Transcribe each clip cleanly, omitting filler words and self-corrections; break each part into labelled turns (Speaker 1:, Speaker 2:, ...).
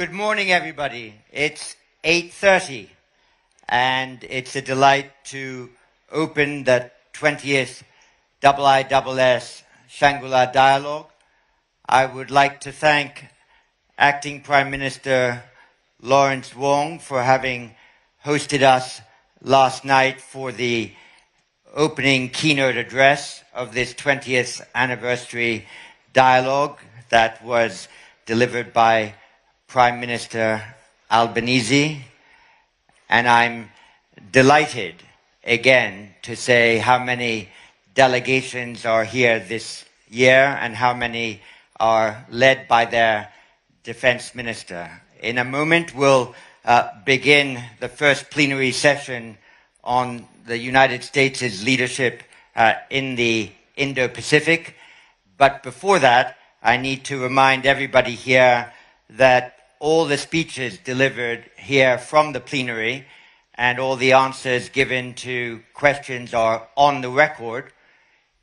Speaker 1: Good morning, everybody. It's 8:30, and it's a delight to open the 20th IISS Shangri-La Dialogue. I would like to thank Acting Prime Minister Lawrence Wong for having hosted us last night for the opening keynote address of this 20th anniversary dialogue that was delivered by Prime Minister Albanese. And I'm delighted again to say how many delegations are here this year and how many are led by their defense minister. In a moment, we'll begin the first plenary session on the United States' leadership in the Indo-Pacific. But before that, I need to remind everybody here that all the speeches delivered here from the plenary and all the answers given to questions are on the record.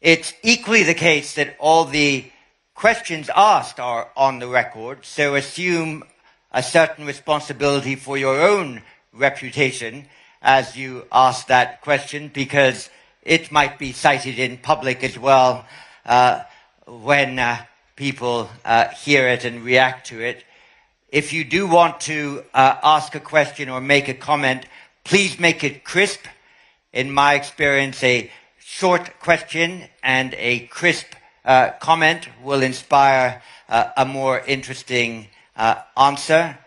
Speaker 1: It's equally the case that all the questions asked are on the record, so assume a certain responsibility for your own reputation as you ask that question, because it might be cited in public as well when people hear it and react to it. If you do want to ask a question or make a comment, please make it crisp. In my experience, a short question and a crisp comment will inspire a more interesting answer.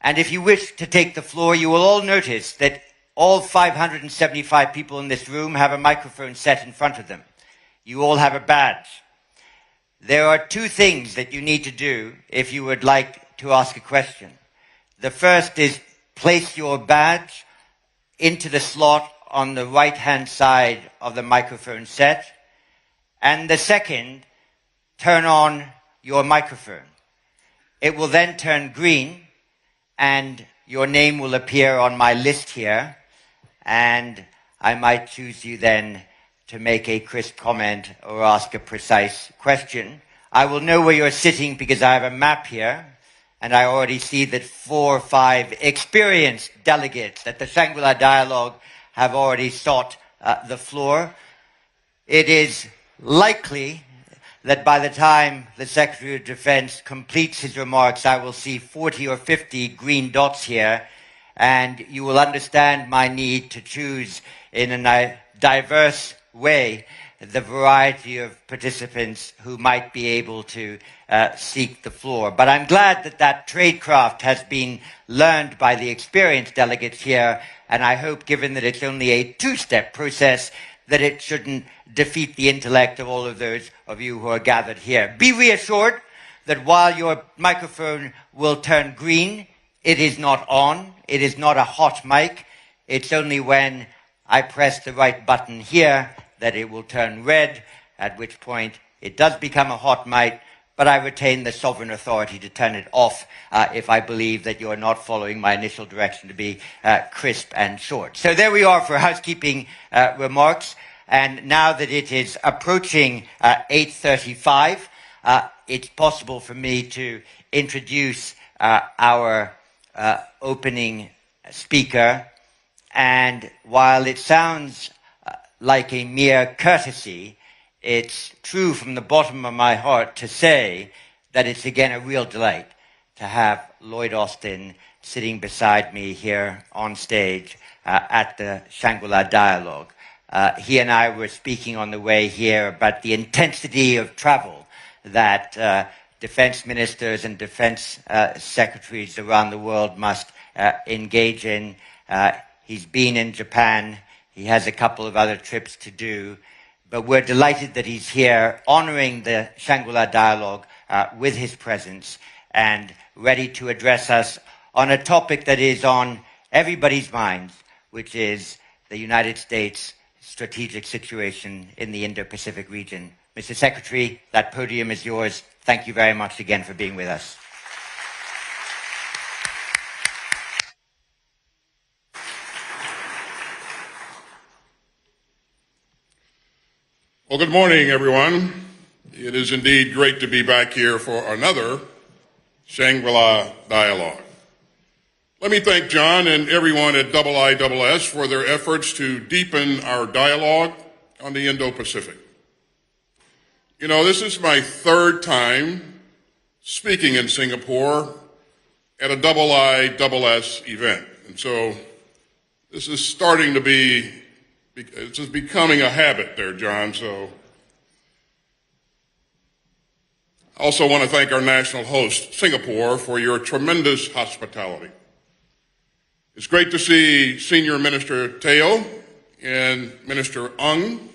Speaker 1: And if you wish to take the floor, you will all notice that all 575 people in this room have a microphone set in front of them. You all have a badge. There are two things that you need to do if you would like to ask a question. The first is place your badge into the slot on the right-hand side of the microphone set. And the second, turn on your microphone. It will then turn green and your name will appear on my list here. And I might choose you then to make a crisp comment or ask a precise question. I will know where you're sitting because I have a map here. And I already see that 4 or 5 experienced delegates at the Shangri-La Dialogue have already sought the floor. It is likely that by the time the Secretary of Defense completes his remarks, I will see 40 or 50 green dots here, and you will understand my need to choose in a diverse way the variety of participants who might be able to seek the floor. But I'm glad that that tradecraft has been learned by the experienced delegates here, and I hope, given that it's only a 2-step process, that it shouldn't defeat the intellect of all of those of you who are gathered here. Be reassured that while your microphone will turn green, it is not on. It is not a hot mic. It's only when I press the right button here that it will turn red, at which point it does become a hot mic, but I retain the sovereign authority to turn it off if I believe that you are not following my initial direction to be crisp and short. So there we are for housekeeping remarks. And now that it is approaching 8:35, it's possible for me to introduce our opening speaker. And while it sounds like a mere courtesy, it's true from the bottom of my heart to say that it's again a real delight to have Lloyd Austin sitting beside me here on stage at the Shangri-La Dialogue. He and I were speaking on the way here about the intensity of travel that defense ministers and defense secretaries around the world must engage in. He's been in Japan. He has a couple of other trips to do, but we're delighted that he's here honoring the Shangri-La Dialogue with his presence and ready to address us on a topic that is on everybody's minds, which is the United States strategic situation in the Indo-Pacific region. Mr. Secretary, that podium is yours. Thank you very much again for being with us.
Speaker 2: Well, good morning, everyone. It is indeed great to be back here for another Shangri-La Dialogue. Let me thank John and everyone at IISS for their efforts to deepen our dialogue on the Indo-Pacific. You know, this is my third time speaking in Singapore at a IISS event. And so this is starting to be, it's just becoming a habit there, John. So I also want to thank our national host, Singapore, for your tremendous hospitality. It's great to see Senior Minister Teo and Minister Ng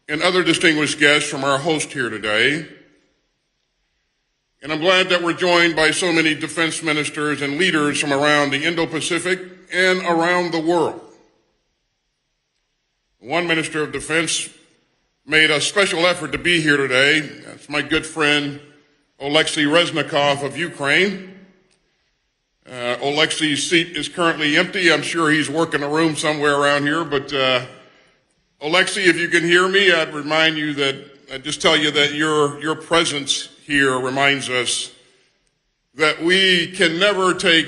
Speaker 2: and other distinguished guests from our host here today. And I'm glad that we're joined by so many defense ministers and leaders from around the Indo-Pacific and around the world. One Minister of Defense made a special effort to be here today. That's my good friend, Oleksiy Reznikov of Ukraine. Oleksiy's seat is currently empty. I'm sure he's working a room somewhere around here, but Oleksiy, if you can hear me, I'd just tell you that your presence here reminds us that we can never take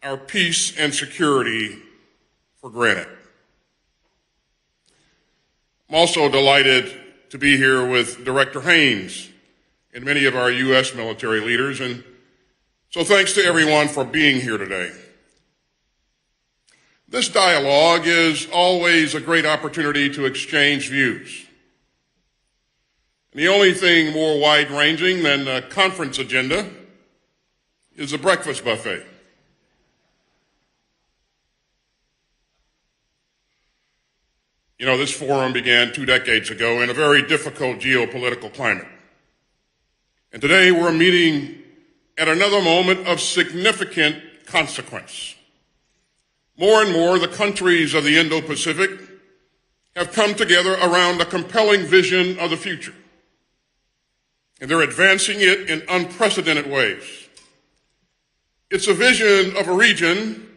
Speaker 2: our peace and security for granted. I'm also delighted to be here with Director Haynes and many of our U.S. military leaders, and so thanks to everyone for being here today. This dialogue is always a great opportunity to exchange views. And the only thing more wide-ranging than a conference agenda is a breakfast buffet. You know, this forum began 2 decades ago in a very difficult geopolitical climate. And today we're meeting at another moment of significant consequence. More and more, the countries of the Indo-Pacific have come together around a compelling vision of the future. And they're advancing it in unprecedented ways. It's a vision of a region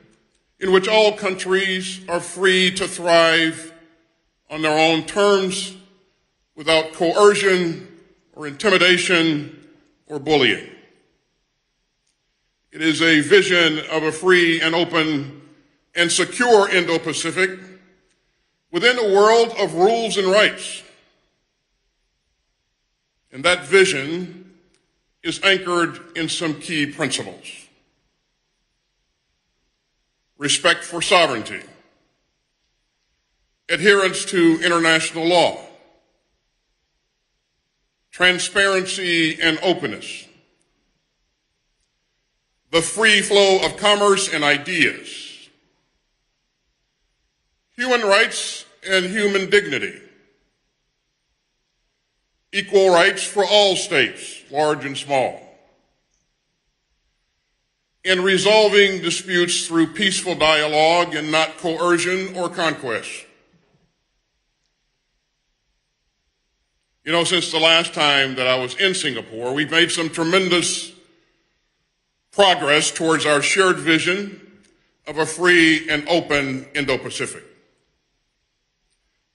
Speaker 2: in which all countries are free to thrive on their own terms without coercion or intimidation or bullying. It is a vision of a free and open and secure Indo-Pacific within a world of rules and rights. And that vision is anchored in some key principles. Respect for sovereignty, adherence to international law, transparency and openness, the free flow of commerce and ideas, human rights and human dignity, equal rights for all states, large and small, and resolving disputes through peaceful dialogue and not coercion or conquest. You know, since the last time that I was in Singapore, we've made some tremendous progress towards our shared vision of a free and open Indo-Pacific.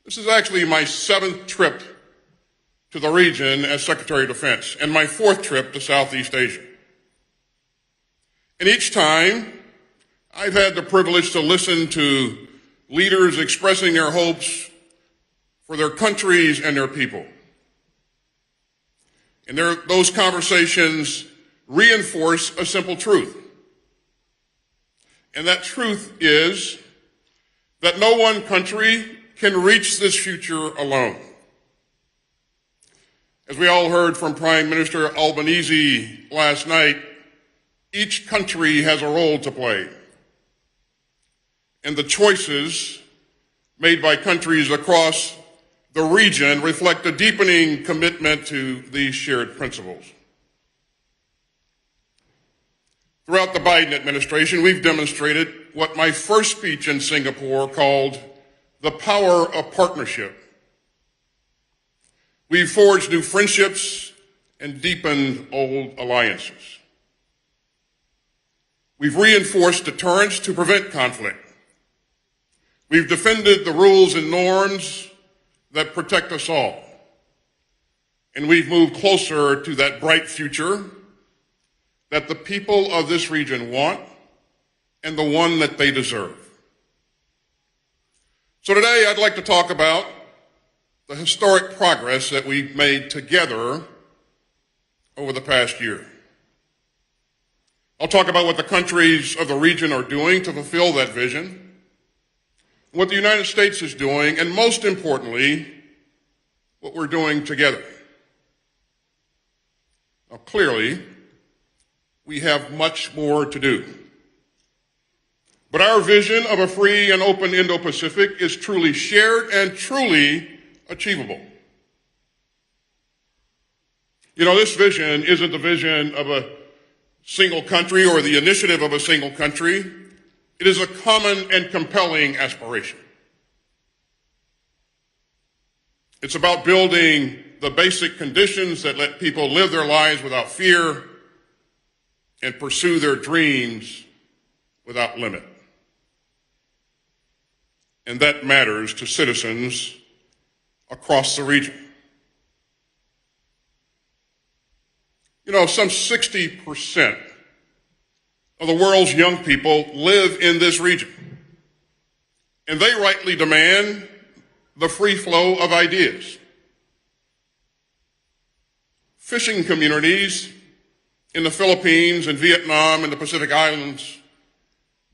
Speaker 2: This is actually my 7th trip to the region as Secretary of Defense and my 4th trip to Southeast Asia. And each time, I've had the privilege to listen to leaders expressing their hopes for their countries and their people. And those conversations reinforce a simple truth. And that truth is that no one country can reach this future alone. As we all heard from Prime Minister Albanese last night, each country has a role to play. And the choices made by countries across the region reflect a deepening commitment to these shared principles. Throughout the Biden administration, we've demonstrated what my first speech in Singapore called the power of partnership. We've forged new friendships and deepened old alliances. We've reinforced deterrence to prevent conflict. We've defended the rules and norms that protect us all. And we've moved closer to that bright future that the people of this region want and the one that they deserve. So today I'd like to talk about the historic progress that we've made together over the past year. I'll talk about what the countries of the region are doing to fulfill that vision, what the United States is doing, and most importantly, what we're doing together. Now, clearly, we have much more to do. But our vision of a free and open Indo-Pacific is truly shared and truly achievable. You know, this vision isn't the vision of a single country or the initiative of a single country. It is a common and compelling aspiration. It's about building the basic conditions that let people live their lives without fear and pursue their dreams without limit. And that matters to citizens across the region. You know, some 60% of the world's young people live in this region, and they rightly demand the free flow of ideas. Fishing communities in the Philippines and Vietnam and the Pacific Islands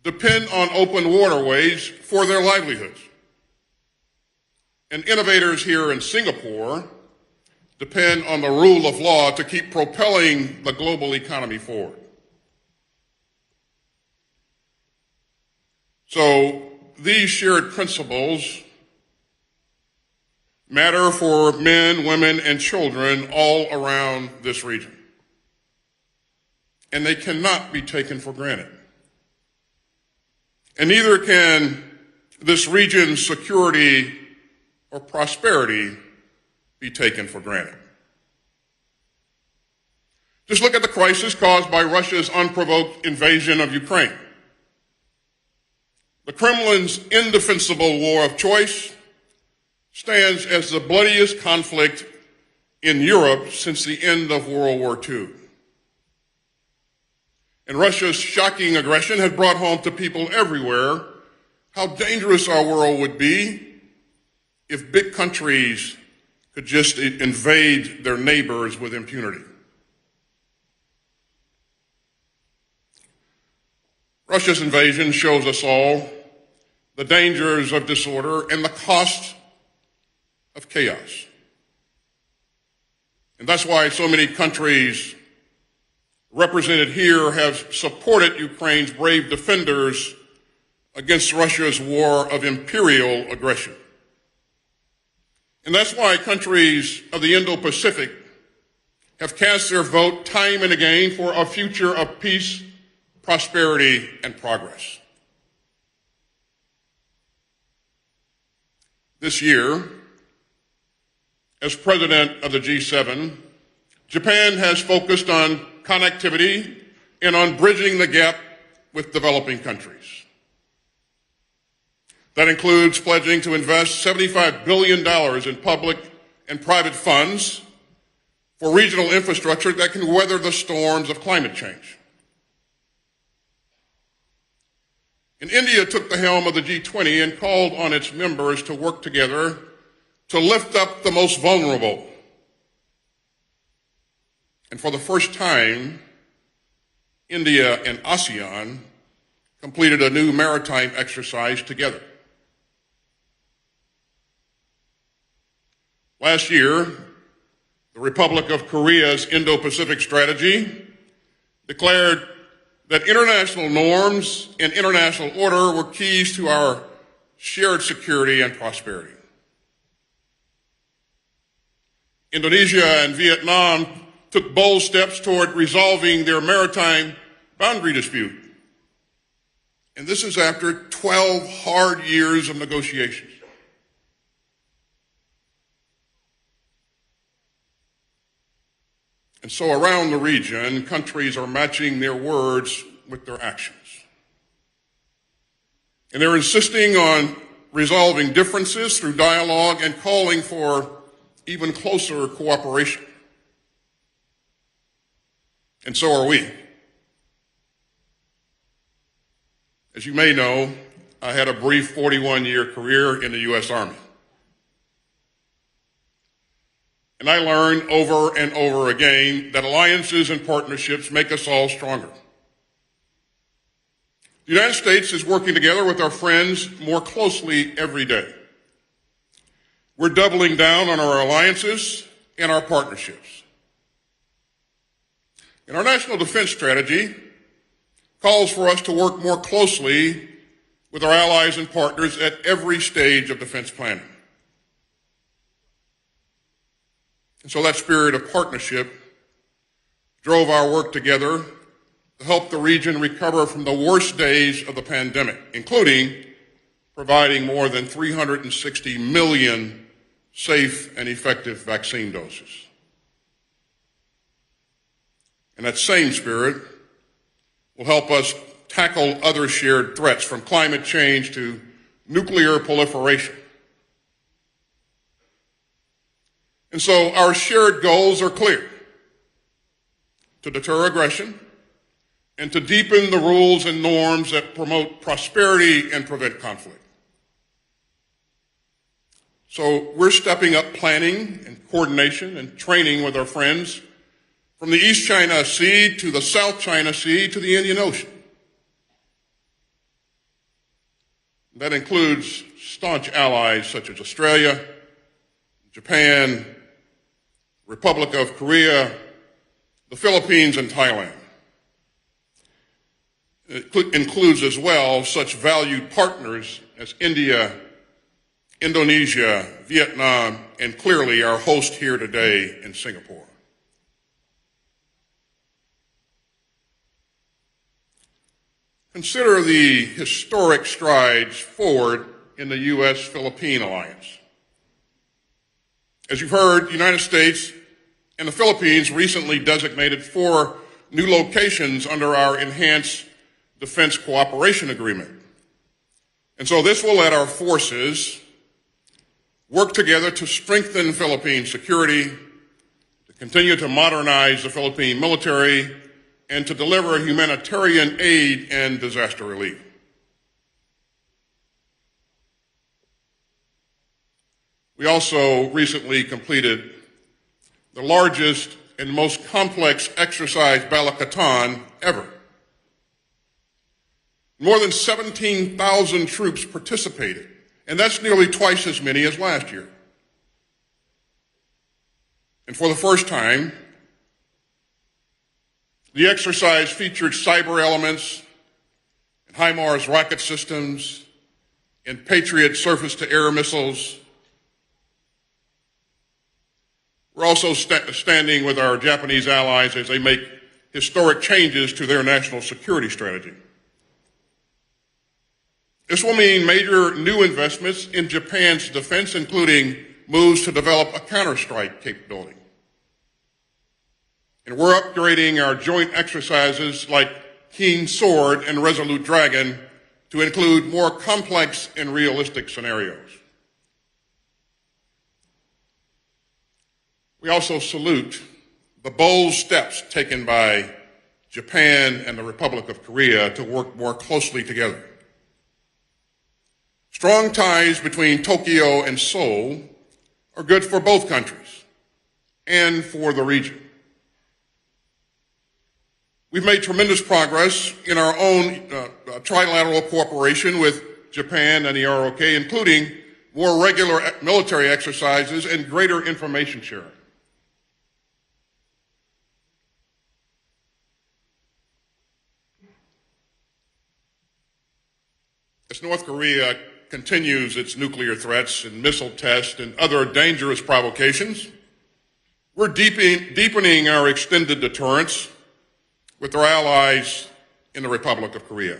Speaker 2: depend on open waterways for their livelihoods. And innovators here in Singapore depend on the rule of law to keep propelling the global economy forward. So these shared principles matter for men, women, and children all around this region. And they cannot be taken for granted. And neither can this region's security or prosperity be taken for granted. Just look at the crisis caused by Russia's unprovoked invasion of Ukraine. The Kremlin's indefensible war of choice stands as the bloodiest conflict in Europe since the end of World War II. And Russia's shocking aggression has brought home to people everywhere how dangerous our world would be if big countries could just invade their neighbors with impunity. Russia's invasion shows us all the dangers of disorder and the cost of chaos. And that's why so many countries represented here have supported Ukraine's brave defenders against Russia's war of imperial aggression. And that's why countries of the Indo-Pacific have cast their vote time and again for a future of peace, prosperity, and progress. This year, as president of the G7, Japan has focused on connectivity and on bridging the gap with developing countries. That includes pledging to invest $75 billion in public and private funds for regional infrastructure that can weather the storms of climate change. And India took the helm of the G20 and called on its members to work together to lift up the most vulnerable. And for the first time, India and ASEAN completed a new maritime exercise together. Last year, the Republic of Korea's Indo-Pacific strategy declared that international norms and international order were keys to our shared security and prosperity. Indonesia and Vietnam took bold steps toward resolving their maritime boundary dispute. And this is after 12 hard years of negotiations. And so around the region, countries are matching their words with their actions. And they're insisting on resolving differences through dialogue and calling for even closer cooperation. And so are we. As you may know, I had a brief 41-year career in the U.S. Army. And I learned over and over again that alliances and partnerships make us all stronger. The United States is working together with our friends more closely every day. We're doubling down on our alliances and our partnerships. And our national defense strategy calls for us to work more closely with our allies and partners at every stage of defense planning. And so that spirit of partnership drove our work together to help the region recover from the worst days of the pandemic, including providing more than 360 million safe and effective vaccine doses. And that same spirit will help us tackle other shared threats, from climate change to nuclear proliferation. And so our shared goals are clear: to deter aggression and to deepen the rules and norms that promote prosperity and prevent conflict. So we're stepping up planning and coordination and training with our friends from the East China Sea to the South China Sea to the Indian Ocean. That includes staunch allies such as Australia, Japan, Republic of Korea, the Philippines, and Thailand. It includes as well such valued partners as India, Indonesia, Vietnam, and clearly our host here today in Singapore. Consider the historic strides forward in the U.S.-Philippine alliance. As you've heard, the United States and the Philippines recently designated 4 new locations under our enhanced defense cooperation agreement. And so this will let our forces work together to strengthen Philippine security, to continue to modernize the Philippine military, and to deliver humanitarian aid and disaster relief. We also recently completed the largest and most complex exercise Balakatan ever. More than 17,000 troops participated, and that's nearly twice as many as last year. And for the first time, the exercise featured cyber elements, and HIMARS rocket systems, and Patriot surface-to-air missiles. We're also standing with our Japanese allies as they make historic changes to their national security strategy. This will mean major new investments in Japan's defense, including moves to develop a counter-strike capability. And we're upgrading our joint exercises like Keen Sword and Resolute Dragon to include more complex and realistic scenarios. We also salute the bold steps taken by Japan and the Republic of Korea to work more closely together. Strong ties between Tokyo and Seoul are good for both countries and for the region. We've made tremendous progress in our own trilateral cooperation with Japan and the ROK, including more regular military exercises and greater information sharing. As North Korea continues its nuclear threats and missile tests and other dangerous provocations, we're deepening our extended deterrence with our allies in the Republic of Korea.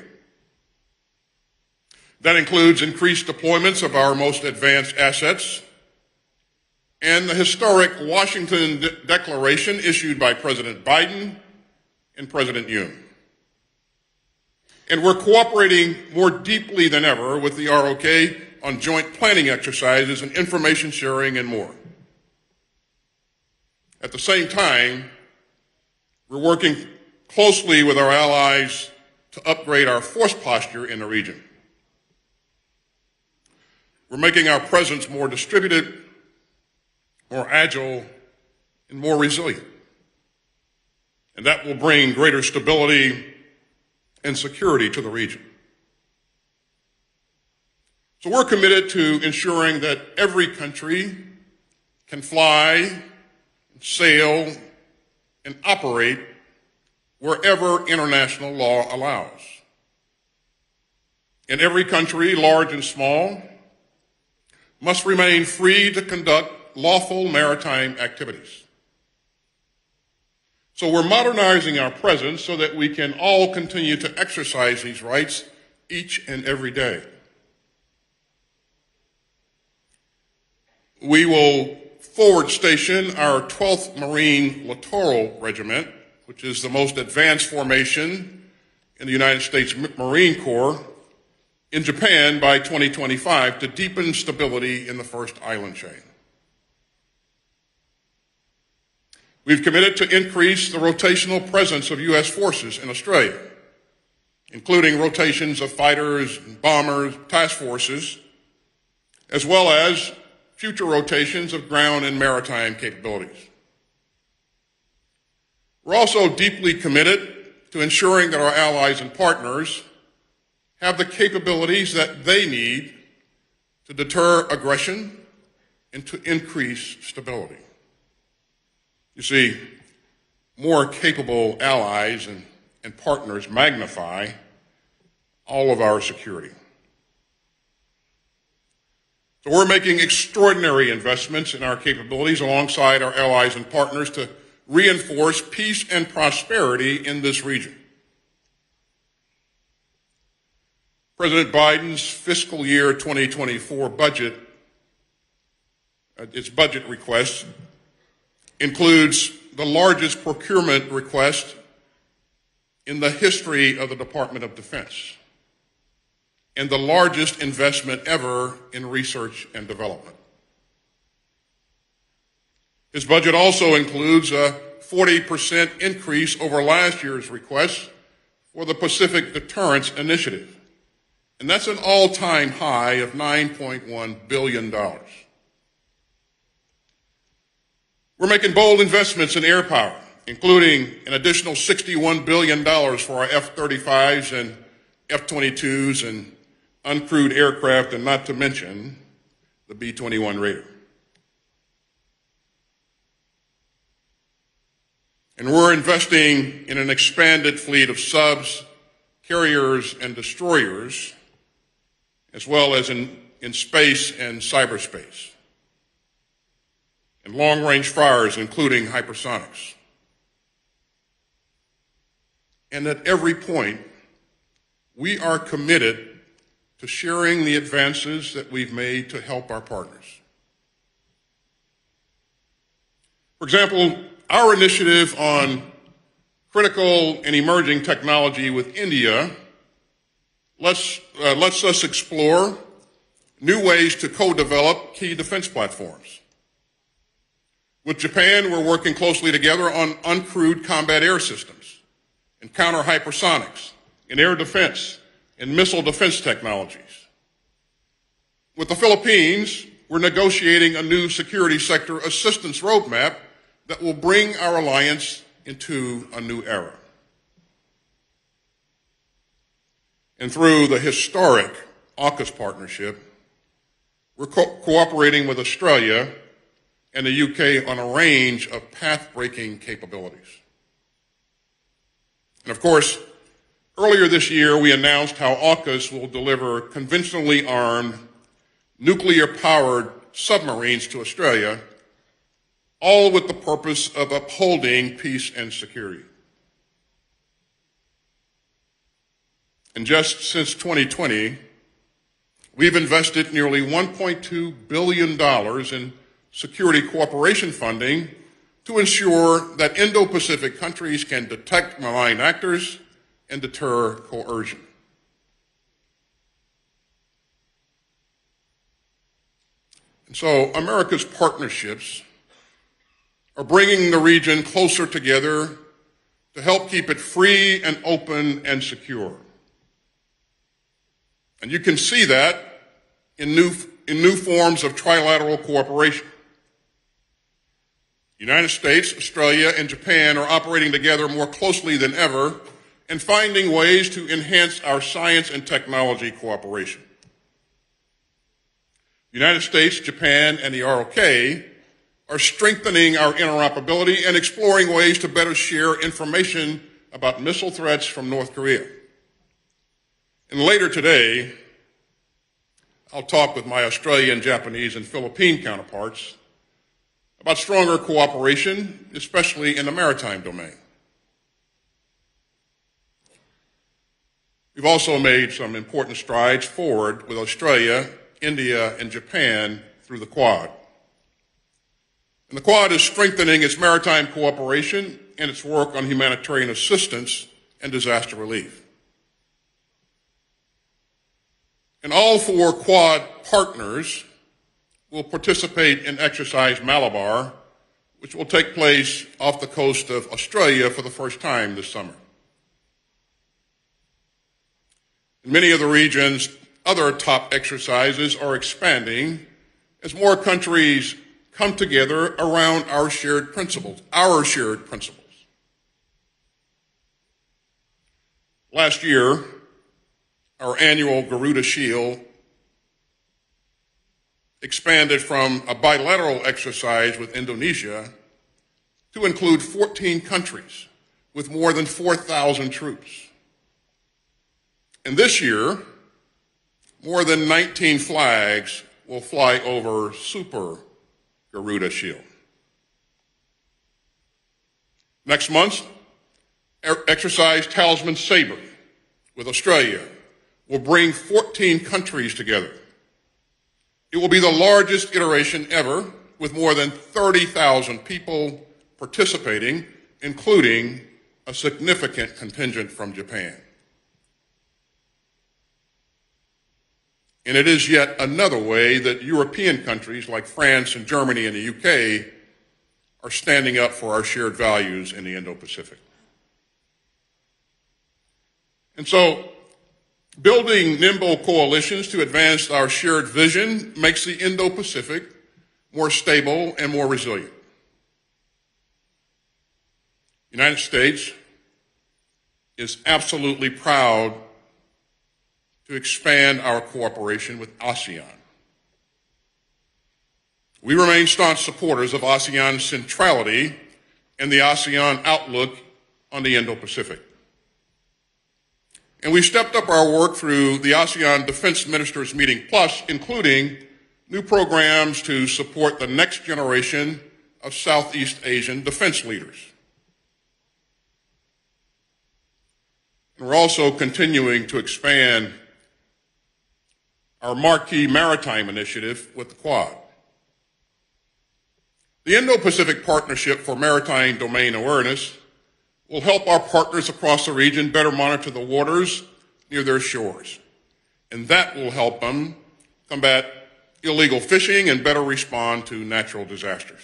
Speaker 2: That includes increased deployments of our most advanced assets and the historic Washington Declaration issued by President Biden and President Yoon. And we're cooperating more deeply than ever with the ROK on joint planning exercises and information sharing and more. At the same time, we're working closely with our allies to upgrade our force posture in the region. We're making our presence more distributed, more agile, and more resilient. And that will bring greater stability and security to the region. So we're committed to ensuring that every country can fly, sail, and operate wherever international law allows. And every country, large and small, must remain free to conduct lawful maritime activities. So we're modernizing our presence so that we can all continue to exercise these rights each and every day. We will forward station our 12th Marine Littoral Regiment, which is the most advanced formation in the United States Marine Corps, in Japan by 2025 to deepen stability in the first island chain. We've committed to increase the rotational presence of U.S. forces in Australia, including rotations of fighters, bombers, task forces, as well as future rotations of ground and maritime capabilities. We're also deeply committed to ensuring that our allies and partners have the capabilities that they need to deter aggression and to increase stability. You see, more capable allies and partners magnify all of our security. So we're making extraordinary investments in our capabilities alongside our allies and partners to reinforce peace and prosperity in this region. President Biden's fiscal year 2024 budget, its budget request, includes the largest procurement request in the history of the Department of Defense and the largest investment ever in research and development. His budget also includes a 40% increase over last year's request for the Pacific Deterrence Initiative. And that's an all-time high of $9.1 billion. We're making bold investments in air power, including an additional $61 billion for our F-35s and F-22s and uncrewed aircraft, and not to mention the B-21 Raider. And we're investing in an expanded fleet of subs, carriers, and destroyers, as well as in space and cyberspace, and long-range fires, including hypersonics. And at every point, we are committed to sharing the advances that we've made to help our partners. For example, our initiative on critical and emerging technology with India lets us explore new ways to co-develop key defense platforms. With Japan, we're working closely together on uncrewed combat air systems and counter-hypersonics, in air defense, and missile defense technologies. With the Philippines, we're negotiating a new security sector assistance roadmap that will bring our alliance into a new era. And through the historic AUKUS partnership, we're cooperating with Australia and the UK on a range of path-breaking capabilities. And of course, earlier this year, we announced how AUKUS will deliver conventionally armed, nuclear-powered submarines to Australia, all with the purpose of upholding peace and security. And just since 2020, we've invested nearly $1.2 billion in security cooperation funding to ensure that Indo-Pacific countries can detect malign actors and deter coercion. And so America's partnerships are bringing the region closer together to help keep it free and open and secure. And you can see that in new forms of trilateral cooperation. The United States, Australia, and Japan are operating together more closely than ever and finding ways to enhance our science and technology cooperation. The United States, Japan, and the ROK are strengthening our interoperability and exploring ways to better share information about missile threats from North Korea. And later today, I'll talk with my Australian, Japanese, and Philippine counterparts about stronger cooperation, especially in the maritime domain. We've also made some important strides forward with Australia, India, and Japan through the Quad. And the Quad is strengthening its maritime cooperation and its work on humanitarian assistance and disaster relief. And all four Quad partners will participate in Exercise Malabar, which will take place off the coast of Australia for the first time this summer. In many of the region's other top exercises are expanding as more countries come together around our shared principles. Last year, our annual Garuda Shield expanded from a bilateral exercise with Indonesia to include 14 countries with more than 4,000 troops. And this year, more than 19 flags will fly over Super Garuda Shield. Next month, Exercise Talisman Sabre with Australia will bring 14 countries together. It will be the largest iteration ever, with more than 30,000 people participating, including a significant contingent from Japan. And it is yet another way that European countries like France and Germany and the UK are standing up for our shared values in the Indo-Pacific. And so, building nimble coalitions to advance our shared vision makes the Indo-Pacific more stable and more resilient. The United States is absolutely proud to expand our cooperation with ASEAN. We remain staunch supporters of ASEAN's centrality and the ASEAN outlook on the Indo-Pacific. And we stepped up our work through the ASEAN Defense Ministers Meeting Plus, including new programs to support the next generation of Southeast Asian defense leaders. And we're also continuing to expand our marquee maritime initiative with the Quad. The Indo-Pacific Partnership for Maritime Domain Awareness will help our partners across the region better monitor the waters near their shores. And that will help them combat illegal fishing and better respond to natural disasters.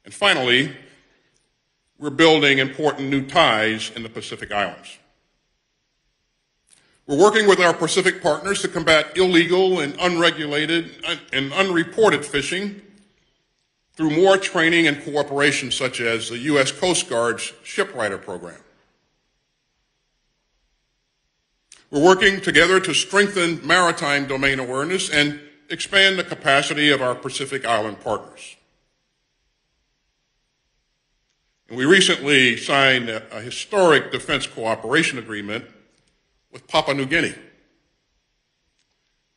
Speaker 2: And finally, we're building important new ties in the Pacific Islands. We're working with our Pacific partners to combat illegal and unregulated and unreported fishing through more training and cooperation, such as the U.S. Coast Guard's Shipwriter program. We're working together to strengthen maritime domain awareness and expand the capacity of our Pacific Island partners. And we recently signed a historic defense cooperation agreement with Papua New Guinea.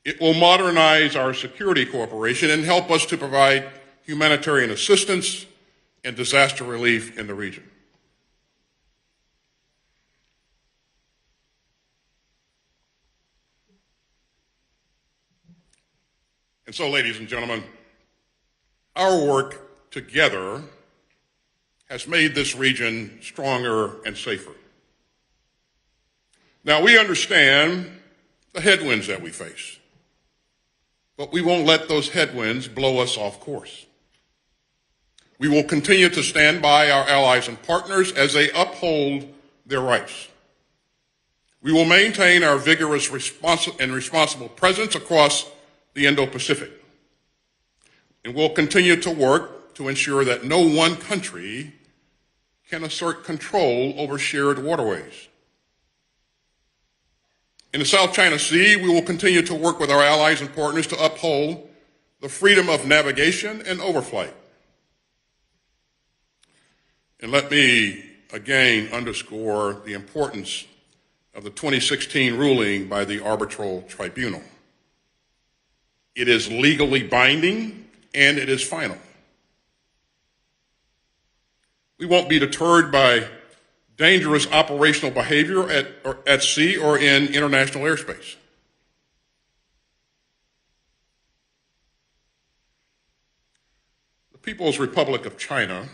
Speaker 2: It will modernize our security cooperation and help us to provide humanitarian assistance and disaster relief in the region. And so, ladies and gentlemen, our work together has made this region stronger and safer. Now, we understand the headwinds that we face, but we won't let those headwinds blow us off course. We will continue to stand by our allies and partners as they uphold their rights. We will maintain our vigorous and responsible presence across the Indo-Pacific. And we'll continue to work to ensure that no one country can assert control over shared waterways. In the South China Sea, we will continue to work with our allies and partners to uphold the freedom of navigation and overflight. And let me again underscore the importance of the 2016 ruling by the Arbitral Tribunal. It is legally binding and it is final. We won't be deterred by dangerous operational behavior at sea or in international airspace. The People's Republic of China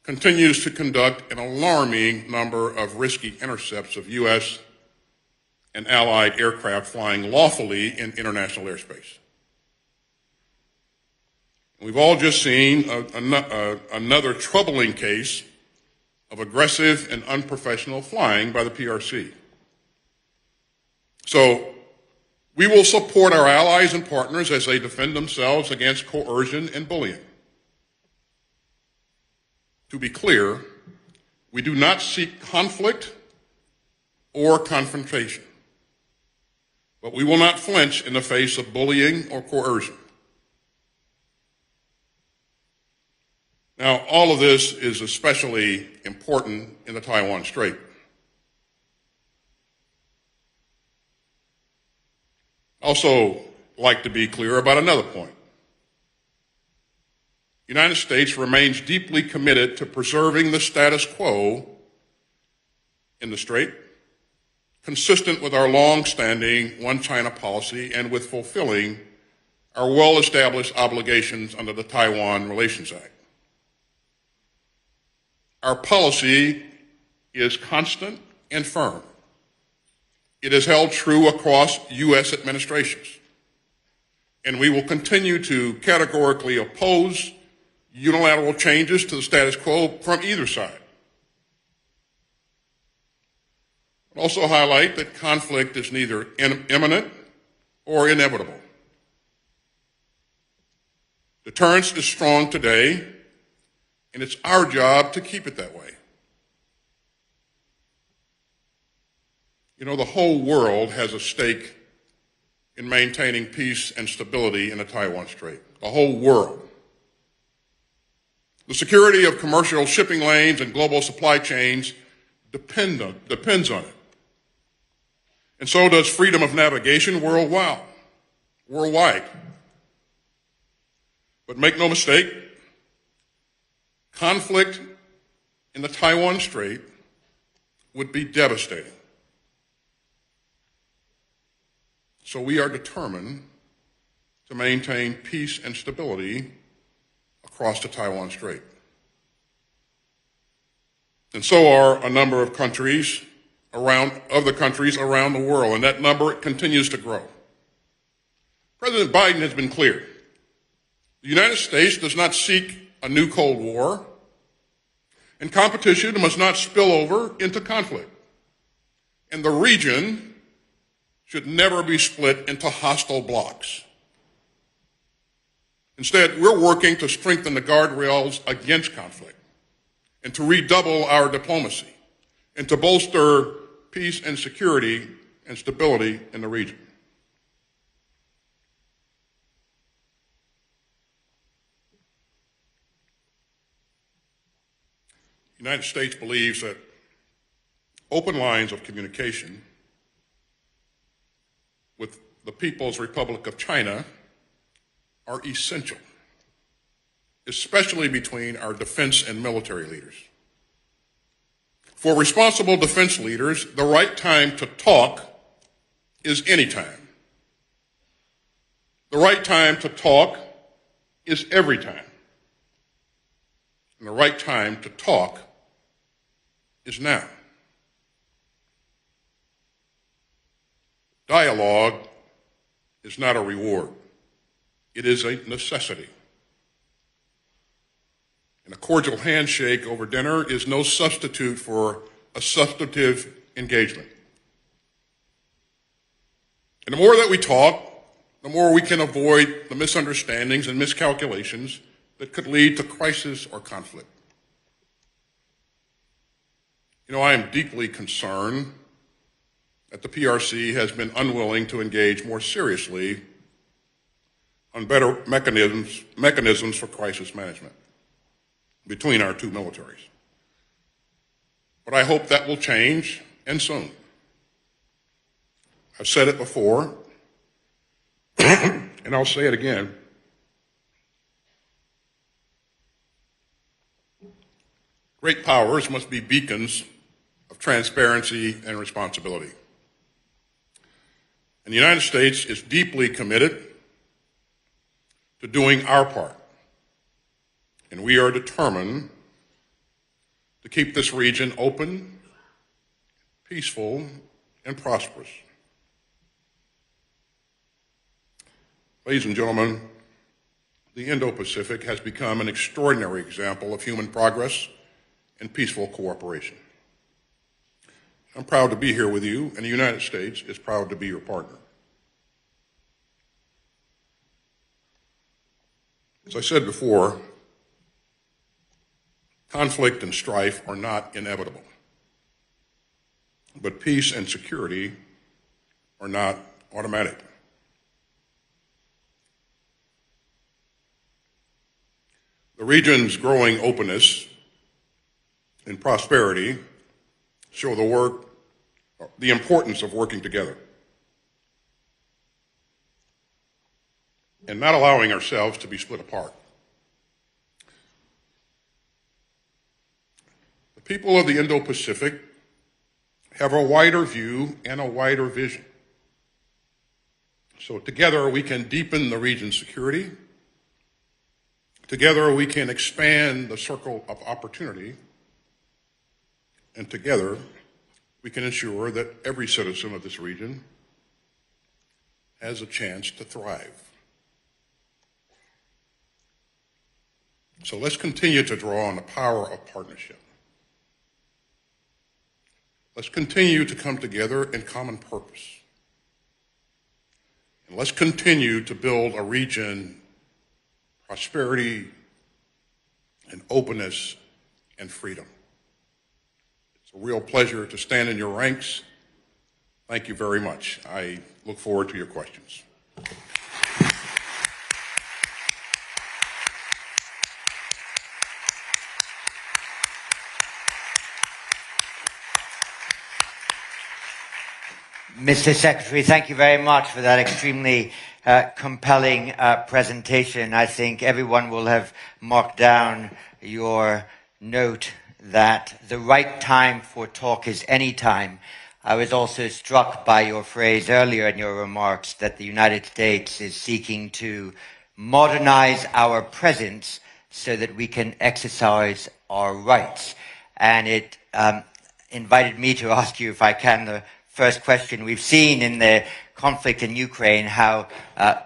Speaker 2: continues to conduct an alarming number of risky intercepts of U.S. and allied aircraft flying lawfully in international airspace. We've all just seen another troubling case of aggressive and unprofessional flying by the PRC. So we will support our allies and partners as they defend themselves against coercion and bullying. To be clear, we do not seek conflict or confrontation, but we will not flinch in the face of bullying or coercion. Now, all of this is especially important in the Taiwan Strait. I also like to be clear about another point. The United States remains deeply committed to preserving the status quo in the Strait, consistent with our long-standing One China policy and with fulfilling our well-established obligations under the Taiwan Relations Act. Our policy is constant and firm. It is held true across U.S. administrations, and we will continue to categorically oppose unilateral changes to the status quo from either side. I'll also highlight that conflict is neither imminent or inevitable. Deterrence is strong today, and it's our job to keep it that way. You know, the whole world has a stake in maintaining peace and stability in the Taiwan Strait. The whole world. The security of commercial shipping lanes and global supply chains depends on it. And so does freedom of navigation worldwide. But make no mistake, conflict in the Taiwan Strait would be devastating. So we are determined to maintain peace and stability across the Taiwan Strait. And so are a number of countries around the world, and that number continues to grow. President Biden has been clear. The United States does not seek a new Cold War, and competition must not spill over into conflict. And the region should never be split into hostile blocs. Instead, we're working to strengthen the guardrails against conflict and to redouble our diplomacy and to bolster peace and security and stability in the region. The United States believes that open lines of communication with the People's Republic of China are essential, especially between our defense and military leaders. For responsible defense leaders, the right time to talk is any time. The right time to talk is every time. And the right time to talk is now. Dialogue is not a reward. It is a necessity. And a cordial handshake over dinner is no substitute for a substantive engagement. And the more that we talk, the more we can avoid the misunderstandings and miscalculations that could lead to crisis or conflict. You know, I am deeply concerned that the PRC has been unwilling to engage more seriously on better mechanisms for crisis management between our two militaries. But I hope that will change, and soon. I've said it before, and I'll say it again. Great powers must be beacons of transparency and responsibility. And the United States is deeply committed to doing our part. And we are determined to keep this region open, peaceful, and prosperous. Ladies and gentlemen, the Indo-Pacific has become an extraordinary example of human progress and peaceful cooperation. I'm proud to be here with you, and the United States is proud to be your partner. As I said before, conflict and strife are not inevitable, but peace and security are not automatic. The region's growing openness and prosperity show the importance of working together and not allowing ourselves to be split apart. The people of the Indo-Pacific have a wider view and a wider vision. So together we can deepen the region's security. Together we can expand the circle of opportunity. And together we can ensure that every citizen of this region has a chance to thrive. So let's continue to draw on the power of partnership. Let's continue to come together in common purpose. And let's continue to build a region prosperity and openness and freedom. It's a real pleasure to stand in your ranks. Thank you very much. I look forward to your questions.
Speaker 1: Mr. Secretary, thank you very much for that extremely compelling presentation. I think everyone will have marked down your note that the right time for talk is any time. I was also struck by your phrase earlier in your remarks that the United States is seeking to modernize our presence so that we can exercise our rights. And it invited me to ask you, if I can, the first question. We've seen in the conflict in Ukraine how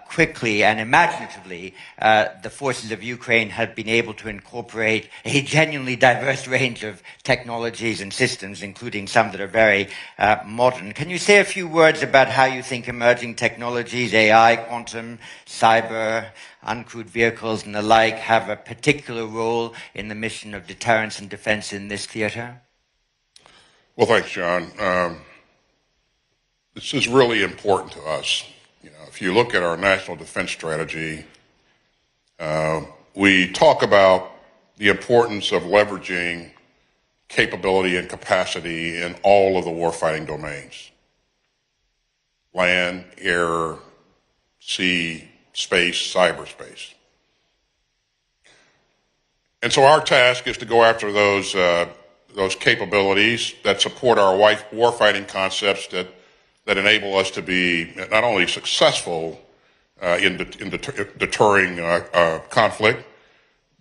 Speaker 1: quickly and imaginatively the forces of Ukraine have been able to incorporate a genuinely diverse range of technologies and systems, including some that are very modern. Can you say a few words about how you think emerging technologies, AI, quantum, cyber, uncrewed vehicles and the like, have a particular role in the mission of deterrence and defense in this theater?
Speaker 2: Well, thanks, John. This is really important to us. You know, if you look at our national defense strategy, we talk about the importance of leveraging capability and capacity in all of the warfighting domains: land, air, sea, space, cyberspace. And so our task is to go after those capabilities that support our warfighting concepts that enable us to be not only successful in deterring conflict,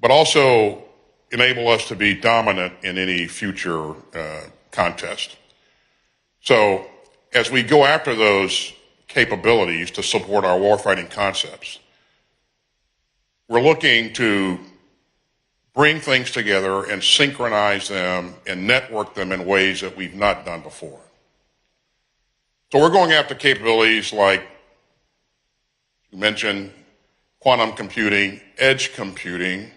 Speaker 2: but also enable us to be dominant in any future contest. So as we go after those capabilities to support our warfighting concepts, we're looking to bring things together and synchronize them and network them in ways that we've not done before. So we're going after capabilities like you mentioned, quantum computing, edge computing,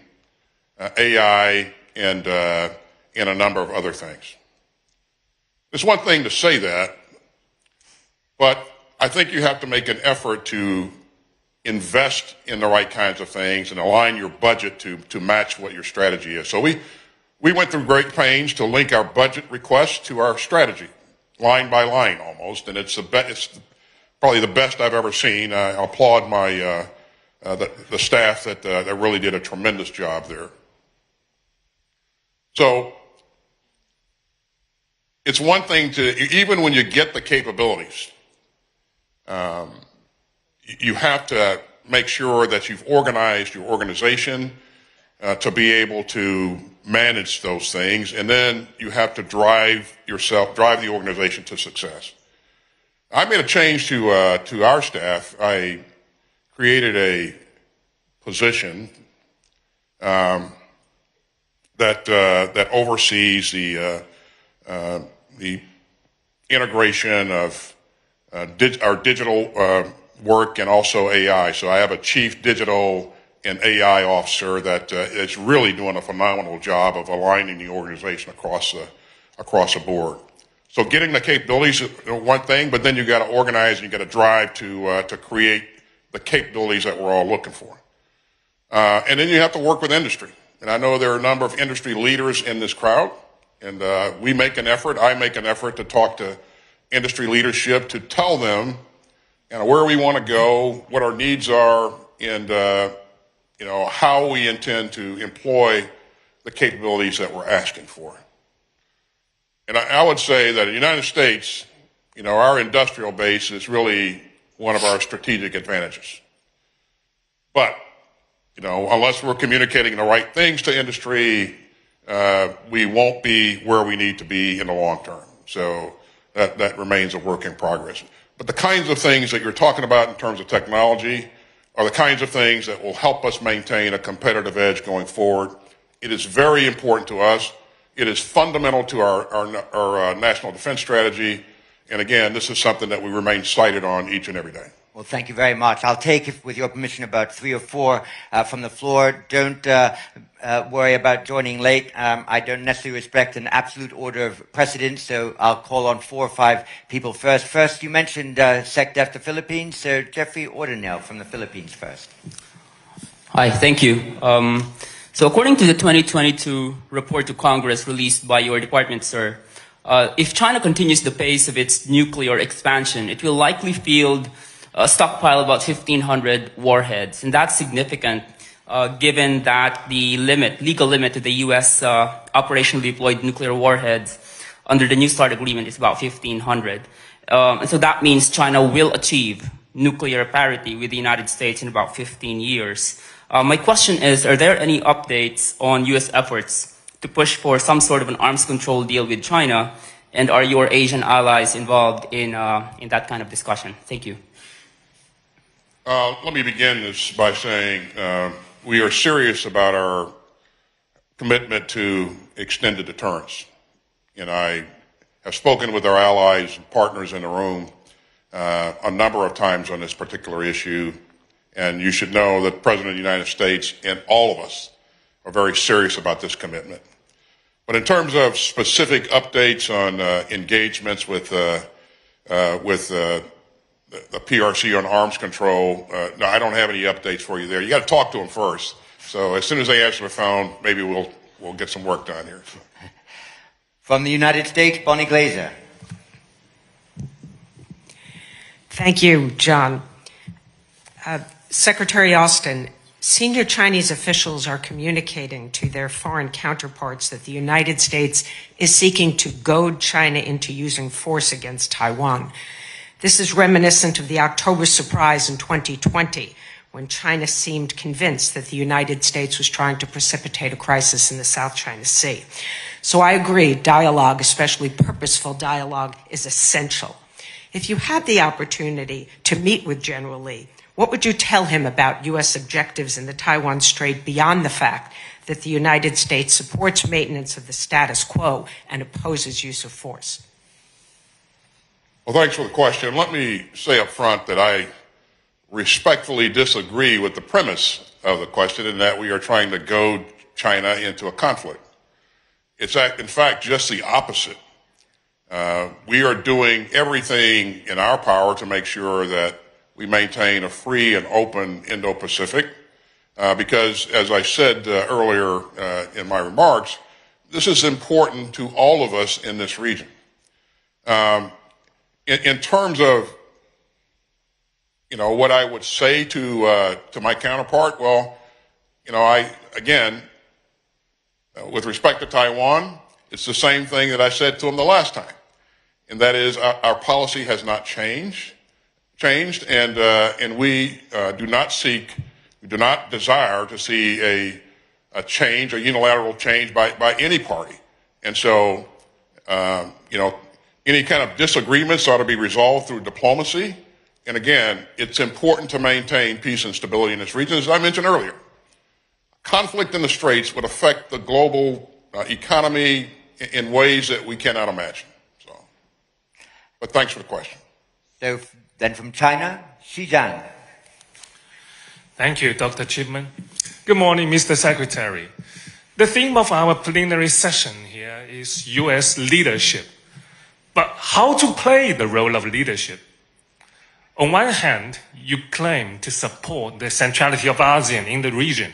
Speaker 2: AI, and a number of other things. It's one thing to say that, but I think you have to make an effort to invest in the right kinds of things and align your budget to match what your strategy is. So we went through great pains to link our budget requests to our strategy, line by line almost, and it's probably the best I've ever seen. I applaud the staff that really did a tremendous job there. So it's one thing even when you get the capabilities, you have to make sure that you've organized your organization to be able to manage those things, and then you have to drive the organization to success. I made a change to our staff. I created a position that oversees the integration of our digital work and also AI. So I have a chief digital and AI officer that is really doing a phenomenal job of aligning the organization across the board. So getting the capabilities is one thing, but then you got to organize and you got to drive to create the capabilities that we're all looking for. And then you have to work with industry. And I know there are a number of industry leaders in this crowd, and I make an effort to talk to industry leadership to tell them where we want to go, what our needs are, and how we intend to employ the capabilities that we're asking for. And I would say that in the United States, our industrial base is really one of our strategic advantages. But, unless we're communicating the right things to industry, we won't be where we need to be in the long term. So that remains a work in progress. But the kinds of things that you're talking about in terms of technology are the kinds of things that will help us maintain a competitive edge going forward. It is very important to us. It is fundamental to our national defense strategy. And again, this is something that we remain sighted on each and every day.
Speaker 1: Well, thank you very much. I'll take, with your permission, about 3 or 4 from the floor. Don't worry about joining late. I don't necessarily respect an absolute order of precedence, so I'll call on 4 or 5 people first. First, you mentioned SecDef the Philippines, so Jeffrey Ordonell from the Philippines first.
Speaker 3: Hi, thank you. So according to the 2022 report to Congress released by your department, sir, if China continues the pace of its nuclear expansion, it will likely field a stockpile of about 1,500 warheads. And that's significant given that the legal limit to the U.S. operationally deployed nuclear warheads under the New START agreement is about 1,500. And so that means China will achieve nuclear parity with the United States in about 15 years. My question is, are there any updates on U.S. efforts to push for some sort of an arms control deal with China? And are your Asian allies involved in that kind of discussion? Thank you.
Speaker 2: Let me begin this by saying we are serious about our commitment to extended deterrence. And I have spoken with our allies and partners in the room a number of times on this particular issue. And you should know that the President of the United States and all of us are very serious about this commitment. But in terms of specific updates on engagements with the PRC on arms control, no, I don't have any updates for you there. You got to talk to them first. So as soon as they answer the phone, maybe we'll get some work done here.
Speaker 1: From the United States, Bonnie Glaser.
Speaker 4: Thank you, John. Secretary Austin, senior Chinese officials are communicating to their foreign counterparts that the United States is seeking to goad China into using force against Taiwan. This is reminiscent of the October surprise in 2020, when China seemed convinced that the United States was trying to precipitate a crisis in the South China Sea. So I agree, dialogue, especially purposeful dialogue, is essential. If you had the opportunity to meet with General Lee, What would you tell him about U.S. objectives in the Taiwan Strait beyond the fact that the United States supports maintenance of the status quo and opposes use of force?
Speaker 2: Well, thanks for the question. Let me say up front that I respectfully disagree with the premise of the question in that we are trying to goad China into a conflict. It's in fact just the opposite. We are doing everything in our power to make sure that we maintain a free and open Indo-Pacific because, as I said earlier in my remarks, this is important to all of us in this region. In terms of, what I would say to my counterpart, well, with respect to Taiwan, it's the same thing that I said to him the last time, and that is our policy has not changed, and we do not desire to see a change, a unilateral change by any party, and so any kind of disagreements ought to be resolved through diplomacy. And again, it's important to maintain peace and stability in this region, as I mentioned earlier. Conflict in the Straits would affect the global economy in ways that we cannot imagine. But thanks for the question.
Speaker 1: So then from China, Xi Zhang.
Speaker 5: Thank you, Dr. Chipman. Good morning, Mr. Secretary. The theme of our plenary session here is U.S. leadership. But how to play the role of leadership? On one hand, you claim to support the centrality of ASEAN in the region.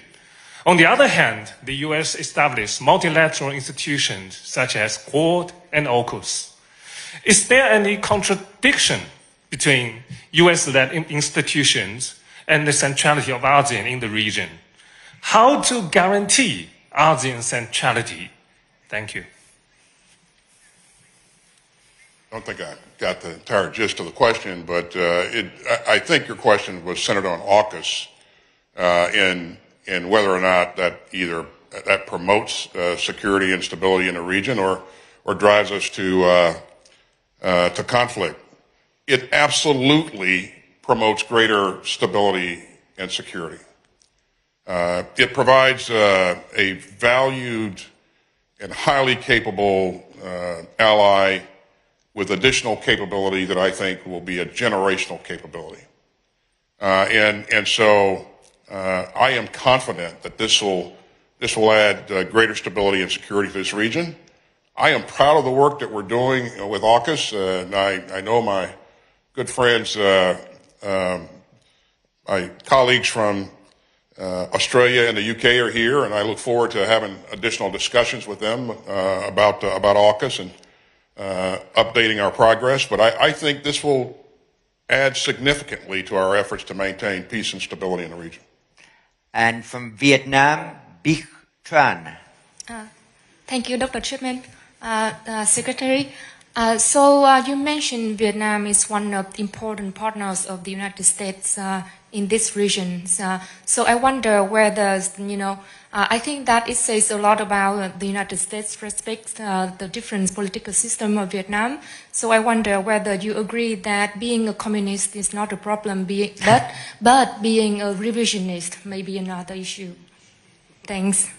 Speaker 5: On the other hand, the U.S. established multilateral institutions such as Quad and AUKUS. Is there any contradiction between U.S.-led institutions and the centrality of ASEAN in the region? How to guarantee ASEAN centrality? Thank you.
Speaker 2: I don't think I got the entire gist of the question, but I think your question was centered on AUKUS and whether or not that promotes security and stability in the region or drives us to conflict. It absolutely promotes greater stability and security. It provides a valued and highly capable ally with additional capability that I think will be a generational capability. And so I am confident that this will add greater stability and security to this region. I am proud of the work that we're doing with AUKUS, and I know my good friends, my colleagues from Australia and the UK are here, and I look forward to having additional discussions with them about AUKUS and updating our progress. But I think this will add significantly to our efforts to maintain peace and stability in the region.
Speaker 1: And from Vietnam, Bích Tran.
Speaker 6: Thank you, Dr. Chipman. Secretary, so you mentioned Vietnam is one of the important partners of the United States in this region. So I wonder whether, I think that it says a lot about the United States respects the different political system of Vietnam. So I wonder whether you agree that being a communist is not a problem, but being a revisionist may be another issue. Thanks.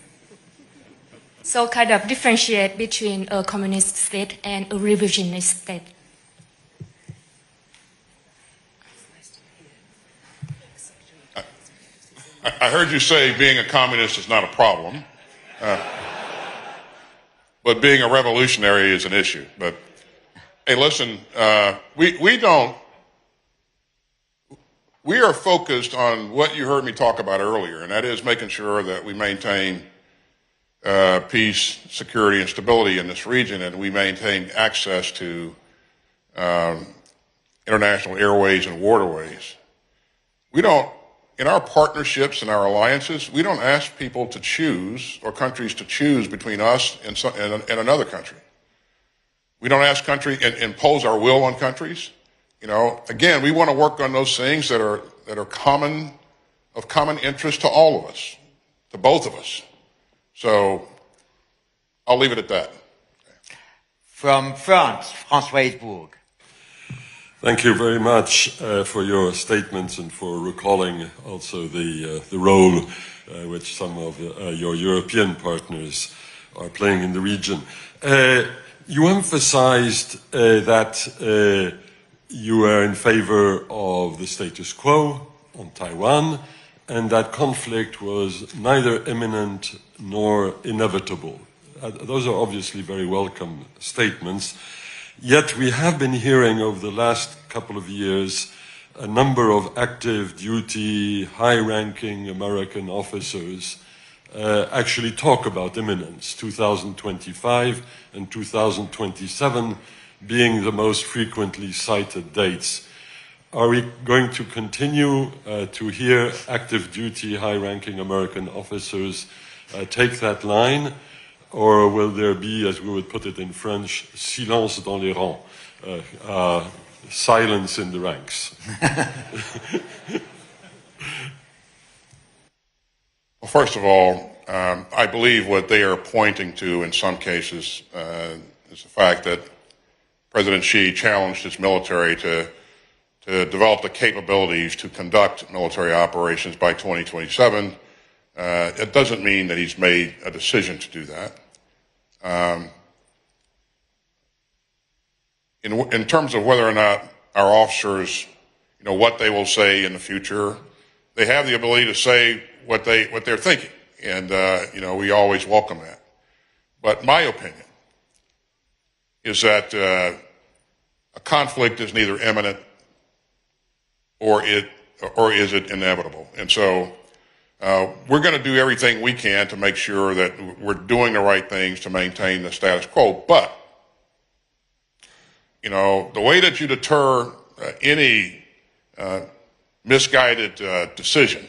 Speaker 6: So kind of differentiate between a communist state and a revisionist state.
Speaker 2: I heard you say being a communist is not a problem, but being a revolutionary is an issue. But hey, listen, we are focused on what you heard me talk about earlier, and that is making sure that we maintain peace, security, and stability in this region, and we maintain access to international airways and waterways. We don't, in our partnerships and our alliances, we don't ask people to choose, or countries to choose between us and another country. We don't ask countries and impose our will on countries. Again, we want to work on those things that are of common interest to all of us, to both of us. So I'll leave it at that.
Speaker 1: From France, François Bourg.
Speaker 7: Thank you very much for your statements and for recalling also the role which some of your European partners are playing in the region. You emphasized that you are in favor of the status quo on Taiwan and that conflict was neither imminent nor inevitable. Those are obviously very welcome statements. Yet we have been hearing over the last couple of years a number of active duty, high-ranking American officers actually talk about imminence, 2025 and 2027 being the most frequently cited dates. Are we going to continue to hear active duty, high-ranking American officers take that line? Or will there be, as we would put it in French, silence dans les rangs, silence in the ranks?
Speaker 2: Well, first of all, I believe what they are pointing to in some cases is the fact that President Xi challenged his military to develop the capabilities to conduct military operations by 2027. It doesn't mean that he's made a decision to do that. In terms of whether or not our officers, what they will say in the future, they have the ability to say what they're thinking, and we always welcome that. But my opinion is that a conflict is neither imminent or is it inevitable, and so. We're going to do everything we can to make sure that we're doing the right things to maintain the status quo. But, the way that you deter any misguided decision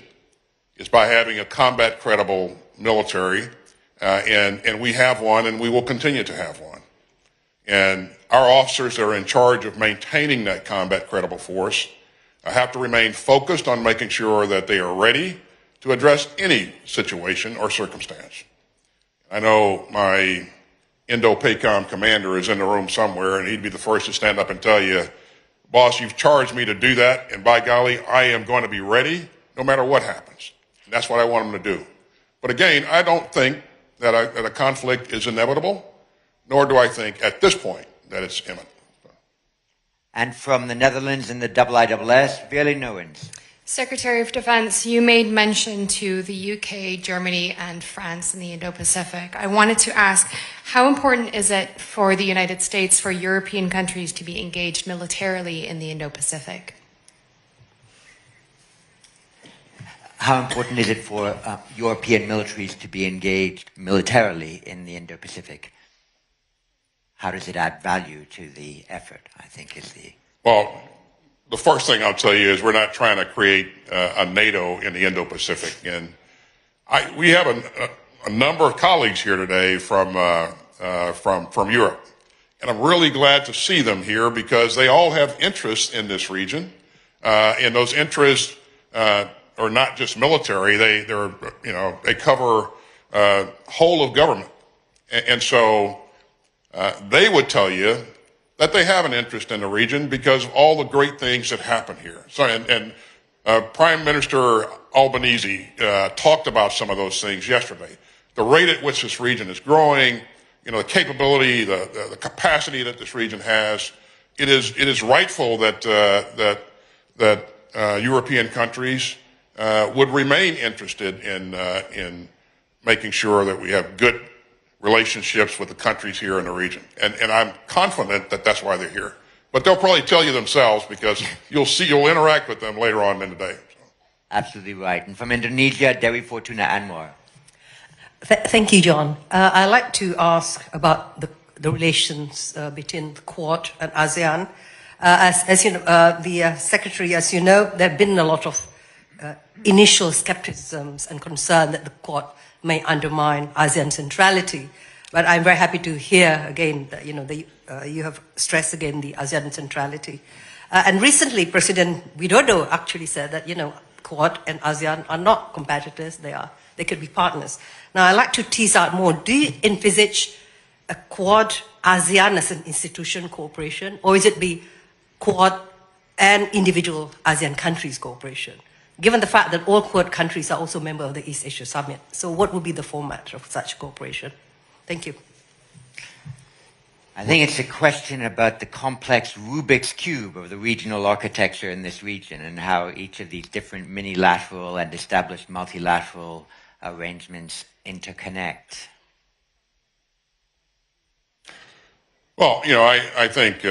Speaker 2: is by having a combat credible military, and we have one, and we will continue to have one. And our officers that are in charge of maintaining that combat credible force have to remain focused on making sure that they are ready to address any situation or circumstance. I know my Indo-PACOM commander is in the room somewhere, and he'd be the first to stand up and tell you, boss, you've charged me to do that, and by golly, I am going to be ready no matter what happens. And that's what I want him to do. But again, I don't think that a conflict is inevitable, nor do I think at this point that it's imminent.
Speaker 1: And from the Netherlands and the IISS, Veerle Nowens.
Speaker 8: Secretary of Defense, you made mention to the UK, Germany, and France in the Indo-Pacific. I wanted to ask, how important is it for the United States, for European countries to be engaged militarily in the Indo-Pacific?
Speaker 1: How important is it for European militaries to be engaged militarily in the Indo-Pacific? How does it add value to the effort, I think is the...
Speaker 2: Well, the first thing I'll tell you is we're not trying to create a NATO in the Indo-Pacific. And we have a number of colleagues here today from Europe. And I'm really glad to see them here because they all have interests in this region. And those interests are not just military. They cover whole of government. And so they would tell you that they have an interest in the region because of all the great things that happen here. So, and Prime Minister Albanese talked about some of those things yesterday. The rate at which this region is growing, the capability, the capacity that this region has. It is rightful that European countries would remain interested in making sure that we have good relationships with the countries here in the region. And I'm confident that that's why they're here. But they'll probably tell you themselves because you'll interact with them later on in the day. So.
Speaker 1: Absolutely right. And from Indonesia, Dewi Fortuna Anwar.
Speaker 9: Thank you, John. I'd like to ask about the relations between the Quad and ASEAN. As you know, the Secretary, as you know, there have been a lot of initial skepticisms and concern that the Quad may undermine ASEAN centrality. But I'm very happy to hear again that, you have stressed again the ASEAN centrality. And recently, President Widodo actually said that, Quad and ASEAN are not competitors, they could be partners. Now, I'd like to tease out more. Do you envisage a Quad ASEAN as an institution cooperation, or is it be Quad and individual ASEAN countries' cooperation, given the fact that all Quad countries are also members of the East Asia Summit? So what would be the format of such cooperation? Thank you.
Speaker 1: I think it's a question about the complex Rubik's Cube of the regional architecture in this region and how each of these different minilateral and established multilateral arrangements interconnect.
Speaker 2: Well, you know, I think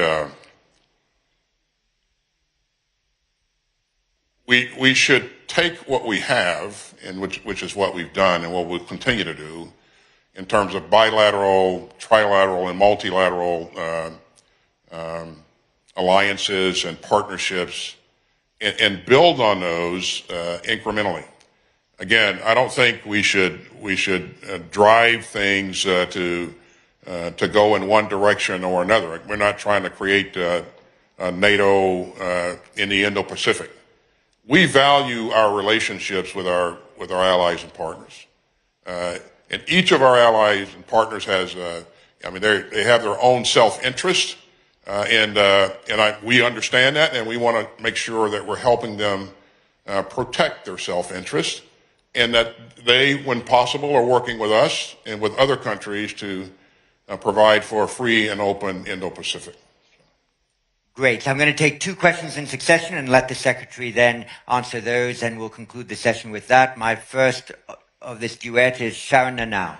Speaker 2: we should take what we have, and which is what we've done and what we'll continue to do, in terms of bilateral, trilateral, and multilateral alliances and partnerships, and build on those incrementally. Again, I don't think we should drive things to go in one direction or another. We're not trying to create NATO in the Indo-Pacific. We value our relationships with our allies and partners. And each of our allies and partners has, they have their own self-interest, we understand that, and we want to make sure that we're helping them protect their self-interest, and that they, when possible, are working with us and with other countries to provide for a free and open Indo-Pacific.
Speaker 1: Great. I'm going to take two questions in succession and let the Secretary then answer those, and we'll conclude the session with that. My first of this duet is Sharon now.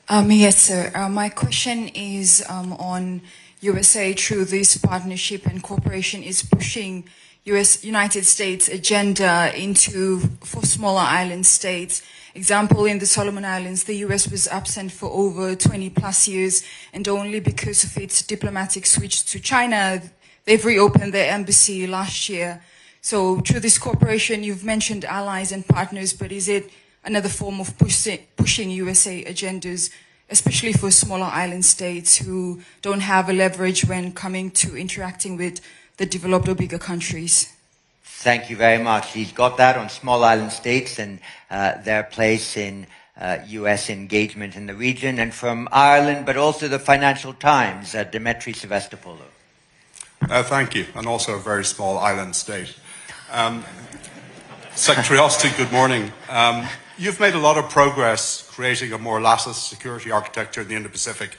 Speaker 10: Yes, sir. My question is on USA through this partnership and cooperation is pushing United States agenda for smaller island states. Example, in the Solomon Islands, the US was absent for over 20 plus years, and only because of its diplomatic switch to China, they've reopened their embassy last year. So through this cooperation, you've mentioned allies and partners, but is it another form of pushing USA agendas, especially for smaller island states who don't have a leverage when coming to interacting with the developed or bigger countries?
Speaker 1: Thank you very much. He's got that on small island states and their place in U.S. engagement in the region. And from Ireland, but also the Financial Times, Dimitri Sevastopoulou.
Speaker 11: Thank you, and also a very small island state. Secretary Austin, good morning. You've made a lot of progress creating a more lattice security architecture in the Indo-Pacific,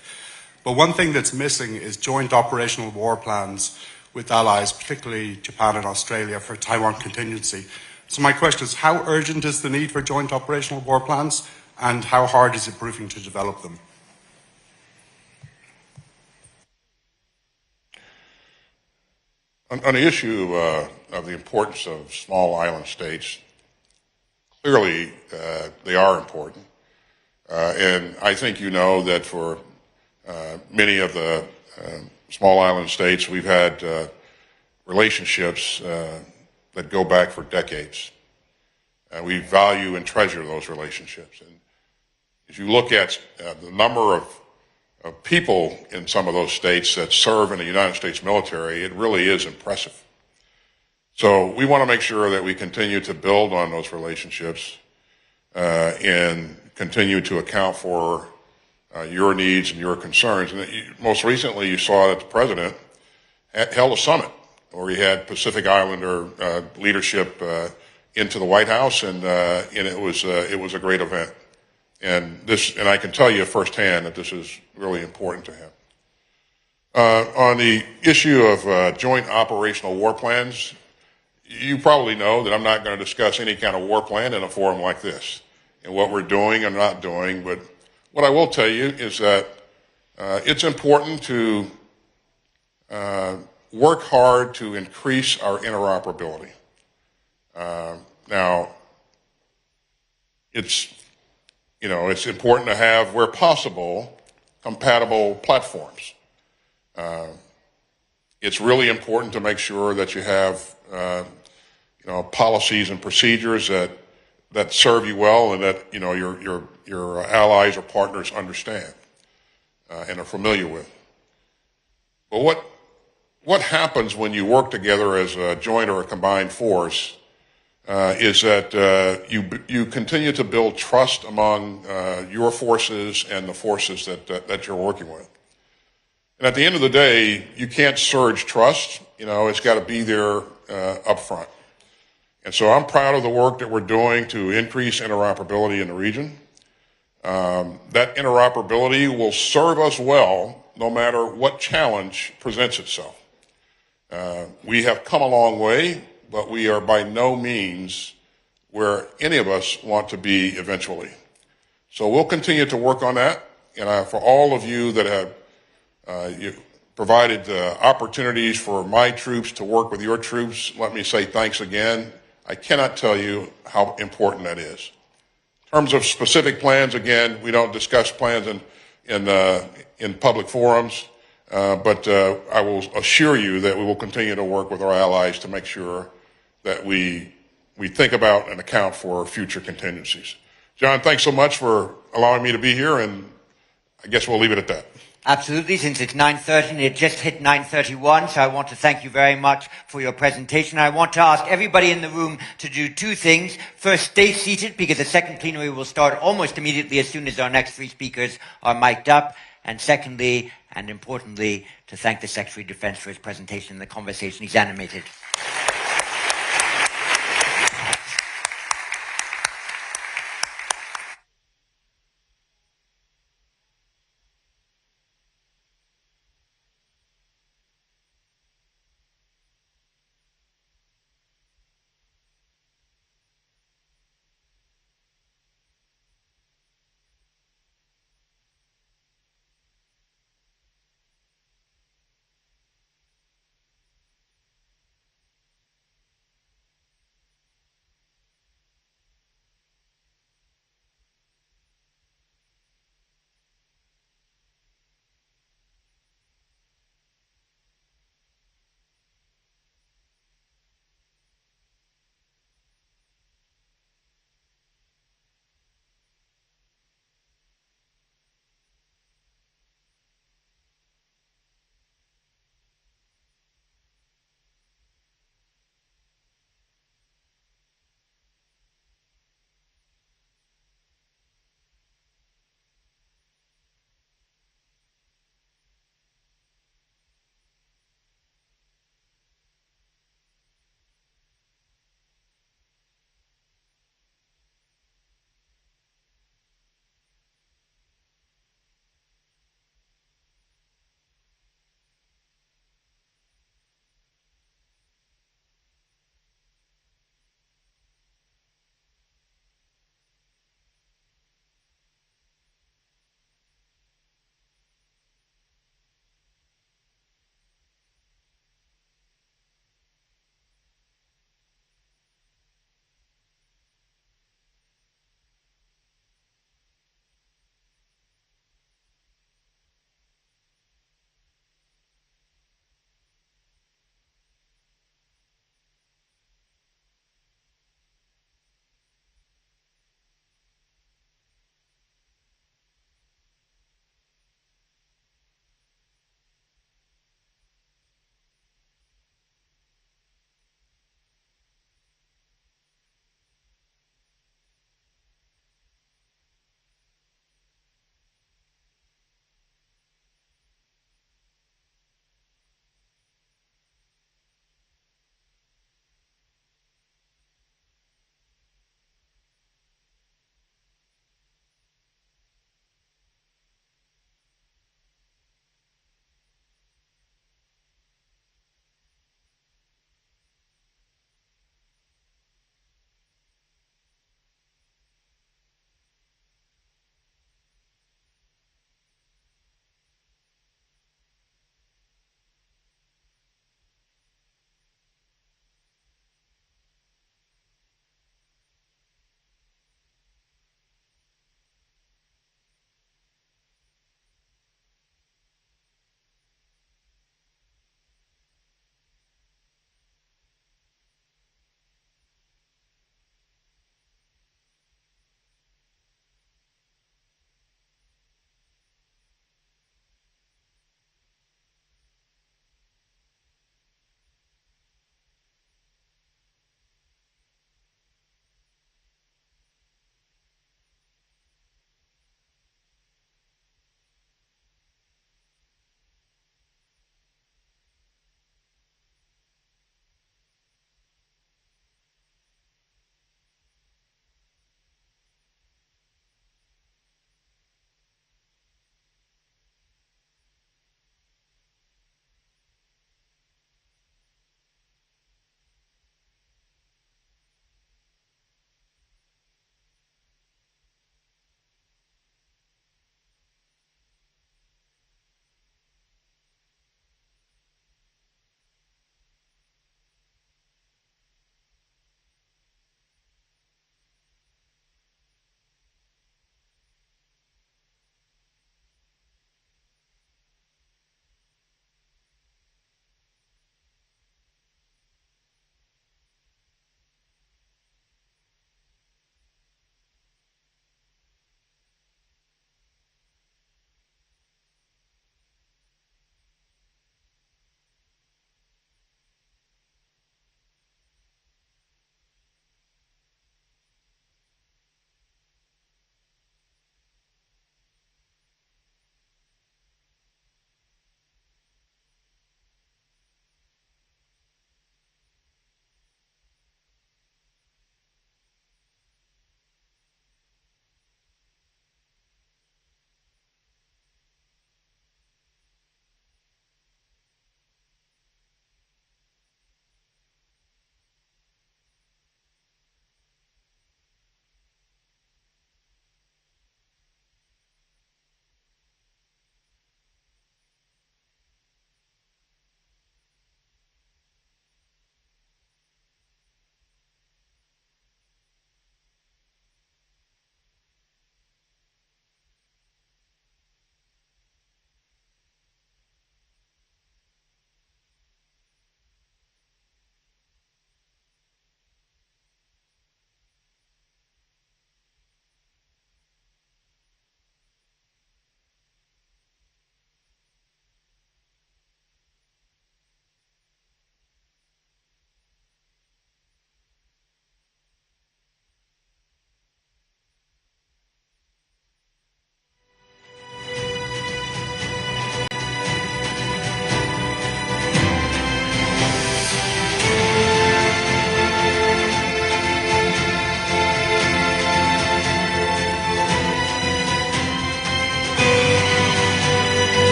Speaker 11: but one thing that's missing is joint operational war plans with allies, particularly Japan and Australia, for Taiwan contingency. So my question is, how urgent is the need for joint operational war plans, and how hard is it proving to develop them?
Speaker 2: On the issue of the importance of small island states, clearly they are important. And I think you know that for many of the small island states, we've had relationships that go back for decades. We value and treasure those relationships. And if you look at the number of people in some of those states that serve in the United States military, it really is impressive. So we want to make sure that we continue to build on those relationships and continue to account for your needs and your concerns. And most recently, you saw that the President held a summit where he had Pacific Islander leadership into the White House, and it was a great event. And I can tell you firsthand that this is really important to him. On the issue of joint operational war plans, you probably know that I'm not going to discuss any kind of war plan in a forum like this and what we're doing and not doing. But what I will tell you is that it's important to work hard to increase our interoperability. Now, it's important to have, where possible, compatible platforms. It's really important to make sure that you have, policies and procedures that serve you well and that, your allies or partners understand and are familiar with. But what happens when you work together as a joint or a combined force is that you continue to build trust among your forces and the forces that you're working with. And at the end of the day, you can't surge trust. It's got to be there up front. And so I'm proud of the work that we're doing to increase interoperability in the region. That interoperability will serve us well no matter what challenge presents itself. We have come a long way, but we are by no means where any of us want to be eventually. So we'll continue to work on that. And for all of you that have provided opportunities for my troops to work with your troops, let me say thanks again. I cannot tell you how important that is. In terms of specific plans, again, we don't discuss plans in public forums, but I will assure you that we will continue to work with our allies to make sure that we think about and account for future contingencies. John, thanks so much for allowing me to be here, and I guess we'll leave it at that.
Speaker 1: Absolutely, since it's 9:30 and it just hit 9:31, so I want to thank you very much for your presentation. I want to ask everybody in the room to do two things. First, stay seated because the second plenary will start almost immediately as soon as our next three speakers are mic'd up. And secondly, and importantly, to thank the Secretary of Defense for his presentation and the conversation. He's animated.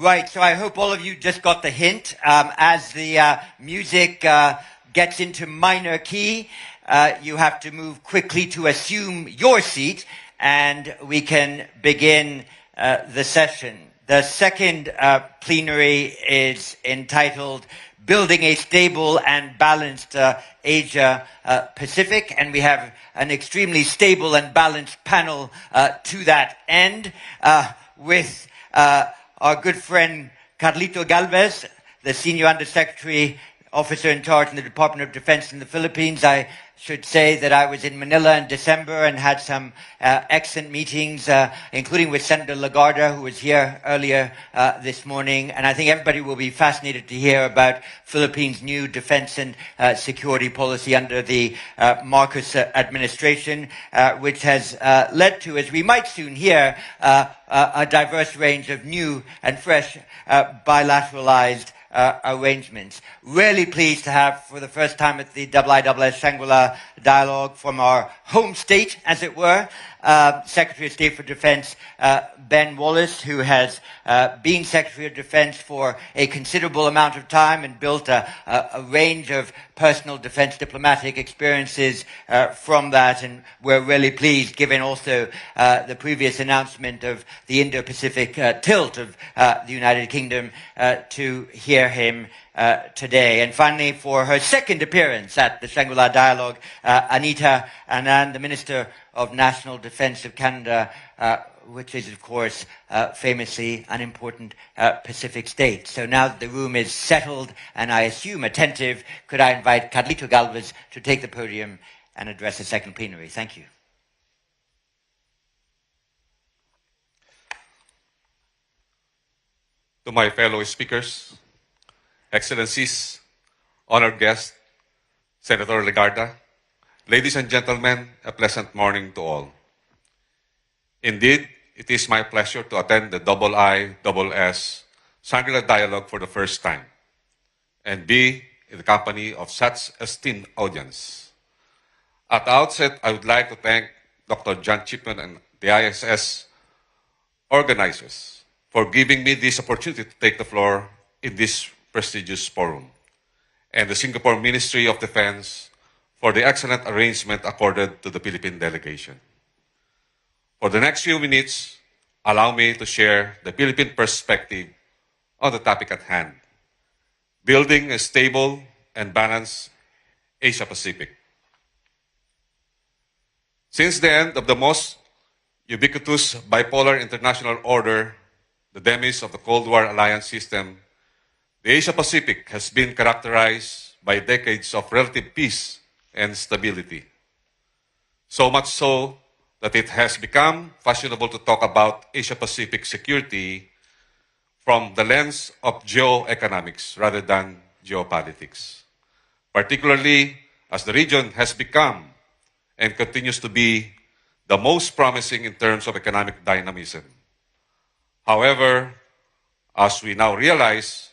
Speaker 1: Right, so I hope all of you just got the hint. As the music gets into minor key, you have to move quickly to assume your seat, and we can begin the session. The second plenary is entitled Building a Stable and Balanced Asia Pacific, and we have an extremely stable and balanced panel to that end with our good friend Carlito Galvez, the Senior Undersecretary, Officer in Charge in the Department of Defense in the Philippines. I should say that I was in Manila in December and had some excellent meetings, including with Senator Lagarde, who was here earlier this morning. And I think everybody will be fascinated to hear about Philippines' new defense and security policy under the Marcos administration, which has led to, as we might soon hear, a diverse range of new and fresh bilateralized arrangements. Really pleased to have, for the first time at the IISS Shangri-La Dialogue from our home state, as it were, Secretary of State for Defense Ben Wallace, who has been Secretary of Defense for a considerable amount of time and built a range of personal defense diplomatic experiences from that. And we're really pleased, given also the previous announcement of the Indo-Pacific tilt of the United Kingdom, to hear him today. And finally, for her second appearance at the Shangri-La Dialogue, Anita Anand, the Minister of National Defense of Canada, which is, of course, famously an important Pacific state. So now that the room is settled and I assume attentive, could I invite Carlito Galvez to take the podium and address the second plenary? Thank you.
Speaker 12: To my fellow speakers, Excellencies, honored guests, Senator Lagarde, ladies and gentlemen, a pleasant morning to all. Indeed, it is my pleasure to attend the IISS Shangri-La Dialogue for the first time and be in the company of such esteemed audience. At the outset, I would like to thank Dr. John Chipman and the ISS organizers for giving me this opportunity to take the floor in this prestigious forum, and the Singapore Ministry of Defense for the excellent arrangement accorded to the Philippine delegation. For the next few minutes, allow me to share the Philippine perspective on the topic at hand, building a stable and balanced Asia-Pacific. Since the end of the most ubiquitous bipolar international order, the demise of the Cold War alliance system, the Asia-Pacific has been characterized by decades of relative peace and stability. So much so that it has become fashionable to talk about Asia-Pacific security from the lens of geoeconomics rather than geopolitics, particularly as the region has become and continues to be the most promising in terms of economic dynamism. However, as we now realize,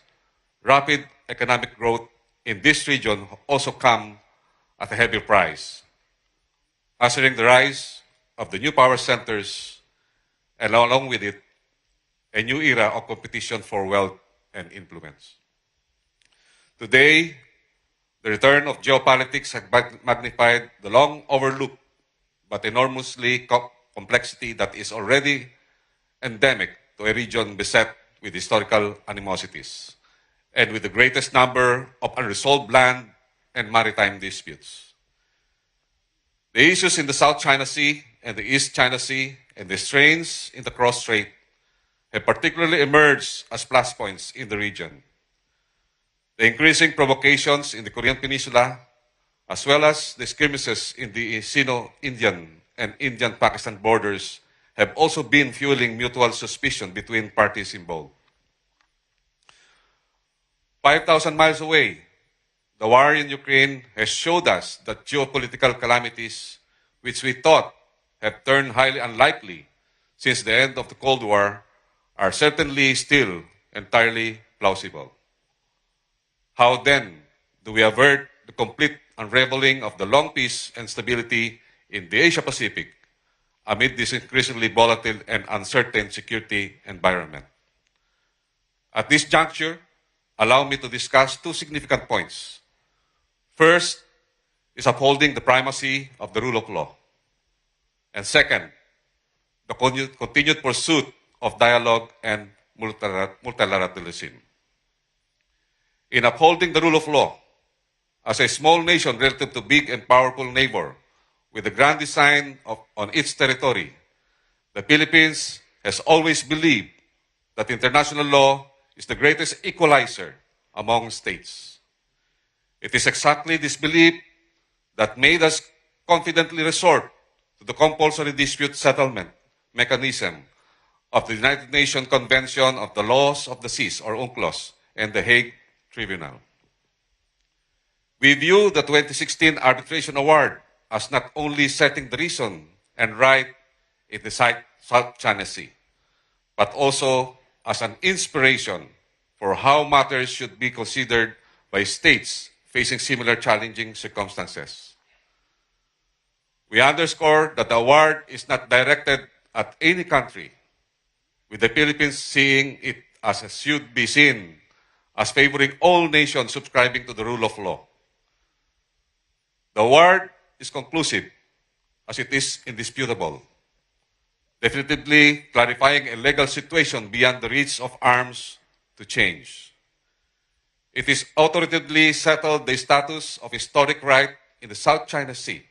Speaker 12: rapid economic growth in this region also comes at a heavy price, ushering the rise of the new power centers and along with it, a new era of competition for wealth and influence. Today, the return of geopolitics has magnified the long overlooked but enormously complexity that is already endemic to a region beset with historical animosities and with the greatest number of unresolved land and maritime disputes. The issues in the South China Sea and the East China Sea and the strains in the cross-strait have particularly emerged as plus points in the region. The increasing provocations in the Korean Peninsula, as well as the skirmishes in the Sino-Indian and Indian-Pakistan borders, have also been fueling mutual suspicion between parties involved. 5,000 miles away, the war in Ukraine has showed us that geopolitical calamities, which we thought have turned highly unlikely since the end of the Cold War, are certainly still entirely plausible. How then do we avert the complete unraveling of the long peace and stability in the Asia-Pacific amid this increasingly volatile and uncertain security environment? At this juncture, allow me to discuss two significant points. First is upholding the primacy of the rule of law. And second, the continued pursuit of dialogue and multilateralism. In upholding the rule of law, as a small nation relative to big and powerful neighbor with a grand design on its territory, the Philippines has always believed that international law is the greatest equalizer among states. It is exactly this belief that made us confidently resort to the compulsory dispute settlement mechanism of the United Nations Convention of the Laws of the Seas, or UNCLOS, and the Hague Tribunal. We view the 2016 arbitration award as not only setting the reason and right in the South China Sea, but also as an inspiration for how matters should be considered by states facing similar challenging circumstances. We underscore that the award is not directed at any country, with the Philippines seeing it as it should be seen as favoring all nations subscribing to the rule of law. The award is conclusive, as it is indisputable, definitively clarifying a legal situation beyond the reach of arms to change. It is authoritatively settled the status of historic right in the South China Sea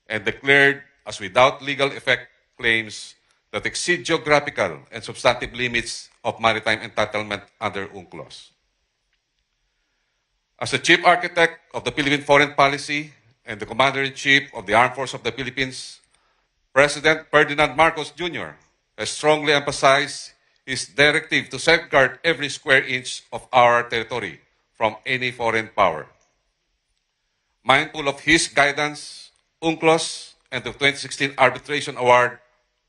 Speaker 12: and declared as without legal effect claims that exceed geographical and substantive limits of maritime entitlement under UNCLOS. As the chief architect of the Philippine foreign policy and the commander-in-chief of the Armed Forces of the Philippines, President Ferdinand Marcos Jr. has strongly emphasized his directive to safeguard every square inch of our territory from any foreign power. Mindful of his guidance, UNCLOS and the 2016 Arbitration Award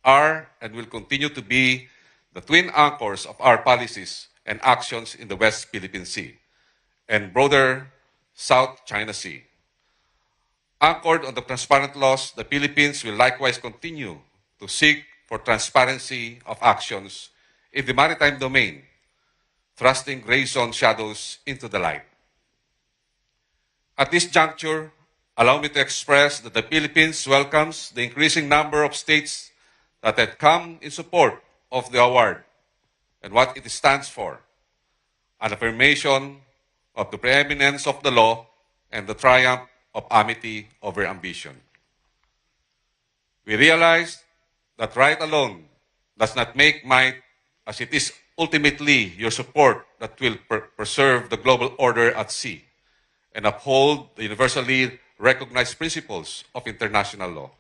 Speaker 12: are and will continue to be the twin anchors of our policies and actions in the West Philippine Sea and broader South China Sea. Anchored on the transparent laws, the Philippines will likewise continue to seek for transparency of actions in the maritime domain, thrusting gray zone shadows into the light. At this juncture, allow me to express that the Philippines welcomes the increasing number of states that have come in support of the award and what it stands for, an affirmation of the preeminence of the law and the triumph of amity over ambition. We realize that right alone does not make might, as it is ultimately your support that will preserve the global order at sea and uphold the universally recognized principles of international law.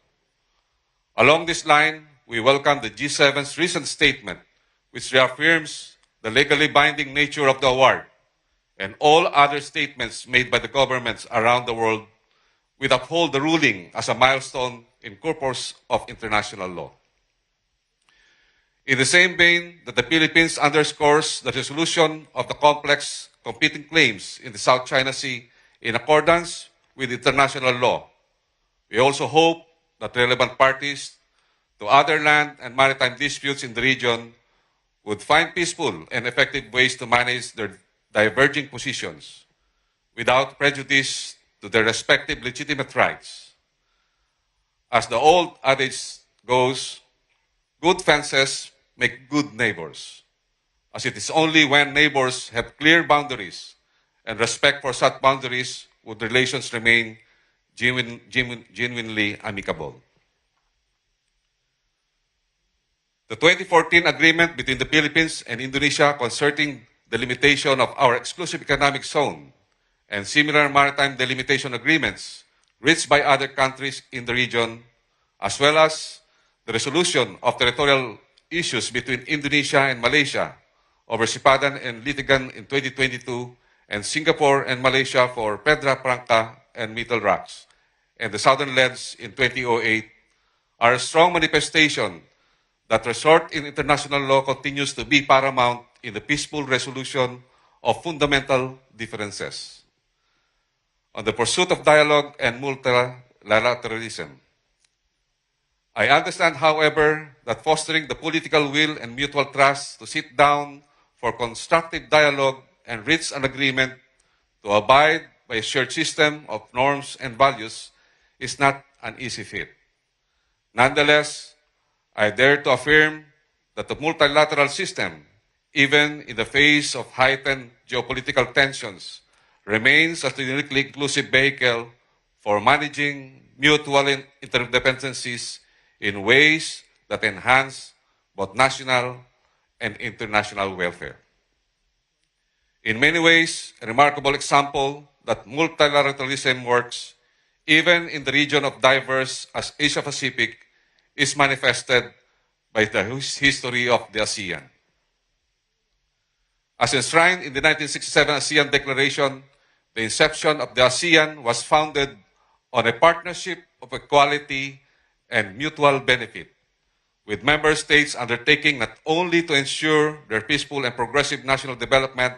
Speaker 12: Along this line, we welcome the G7's recent statement, which reaffirms the legally binding nature of the award and all other statements made by the governments around the world will uphold the ruling as a milestone in corpus of international law. In the same vein that the Philippines underscores the resolution of the complex competing claims in the South China Sea in accordance with international law, we also hope that relevant parties to other land and maritime disputes in the region would find peaceful and effective ways to manage their diverging positions without prejudice to their respective legitimate rights. As the old adage goes, good fences make good neighbors, as it is only when neighbors have clear boundaries and respect for such boundaries would relations remain genuinely amicable. The 2014 agreement between the Philippines and Indonesia concerning the limitation of our exclusive economic zone and similar maritime delimitation agreements reached by other countries in the region, as well as the resolution of territorial issues between Indonesia and Malaysia over Sipadan and Litigan in 2022, and Singapore and Malaysia for Pedra Branca and Middle Rocks, and the Southern Leads in 2008, are a strong manifestation that resort in international law continues to be paramount in the peaceful resolution of fundamental differences. On the pursuit of dialogue and multilateralism, I understand, however, that fostering the political will and mutual trust to sit down for constructive dialogue and reach an agreement to abide by a shared system of norms and values is not an easy feat. Nonetheless, I dare to affirm that the multilateral system, even in the face of heightened geopolitical tensions, remains a uniquely inclusive vehicle for managing mutual interdependencies in ways that enhance both national and international welfare. In many ways, a remarkable example that multilateralism works even in the region of diverse as Asia-Pacific is manifested by the history of the ASEAN. As enshrined in the 1967 ASEAN Declaration, the inception of the ASEAN was founded on a partnership of equality and mutual benefit, with member states undertaking not only to ensure their peaceful and progressive national development,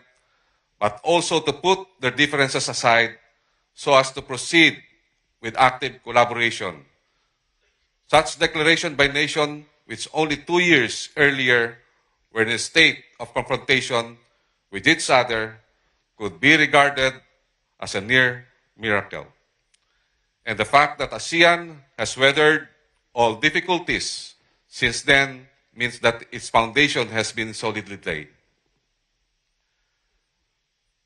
Speaker 12: but also to put their differences aside so as to proceed with active collaboration. Such declaration by nation, which only 2 years earlier were in a state of confrontation with each other, could be regarded as a near miracle. And the fact that ASEAN has weathered all difficulties since then means that its foundation has been solidly laid.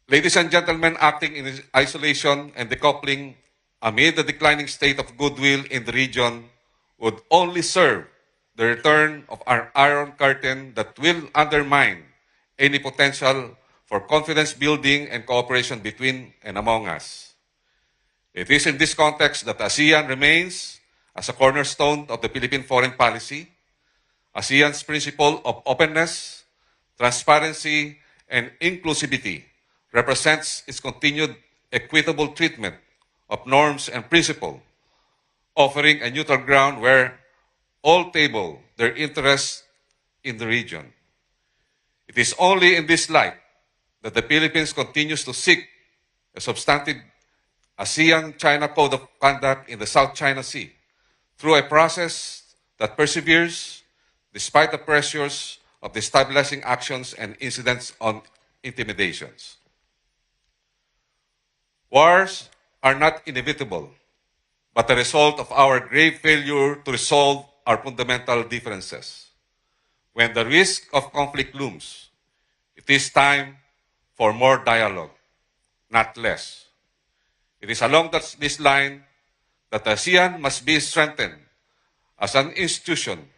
Speaker 12: Ladies and gentlemen, acting in isolation and decoupling amid the declining state of goodwill in the region would only serve the return of our Iron Curtain that will undermine any potential for confidence building and cooperation between and among us. It is in this context that ASEAN remains as a cornerstone of the Philippine foreign policy. ASEAN's principle of openness, transparency, and inclusivity represents its continued equitable treatment of norms and principles, offering a neutral ground where all table their interests in the region. It is only in this light that the Philippines continues to seek a substantive ASEAN-China Code of Conduct in the South China Sea through a process that perseveres despite the pressures of destabilizing actions and incidents on intimidations. Wars are not inevitable, but a result of our grave failure to resolve our fundamental differences. When the risk of conflict looms, it is time for more dialogue, not less. It is along this line that ASEAN must be strengthened as an institution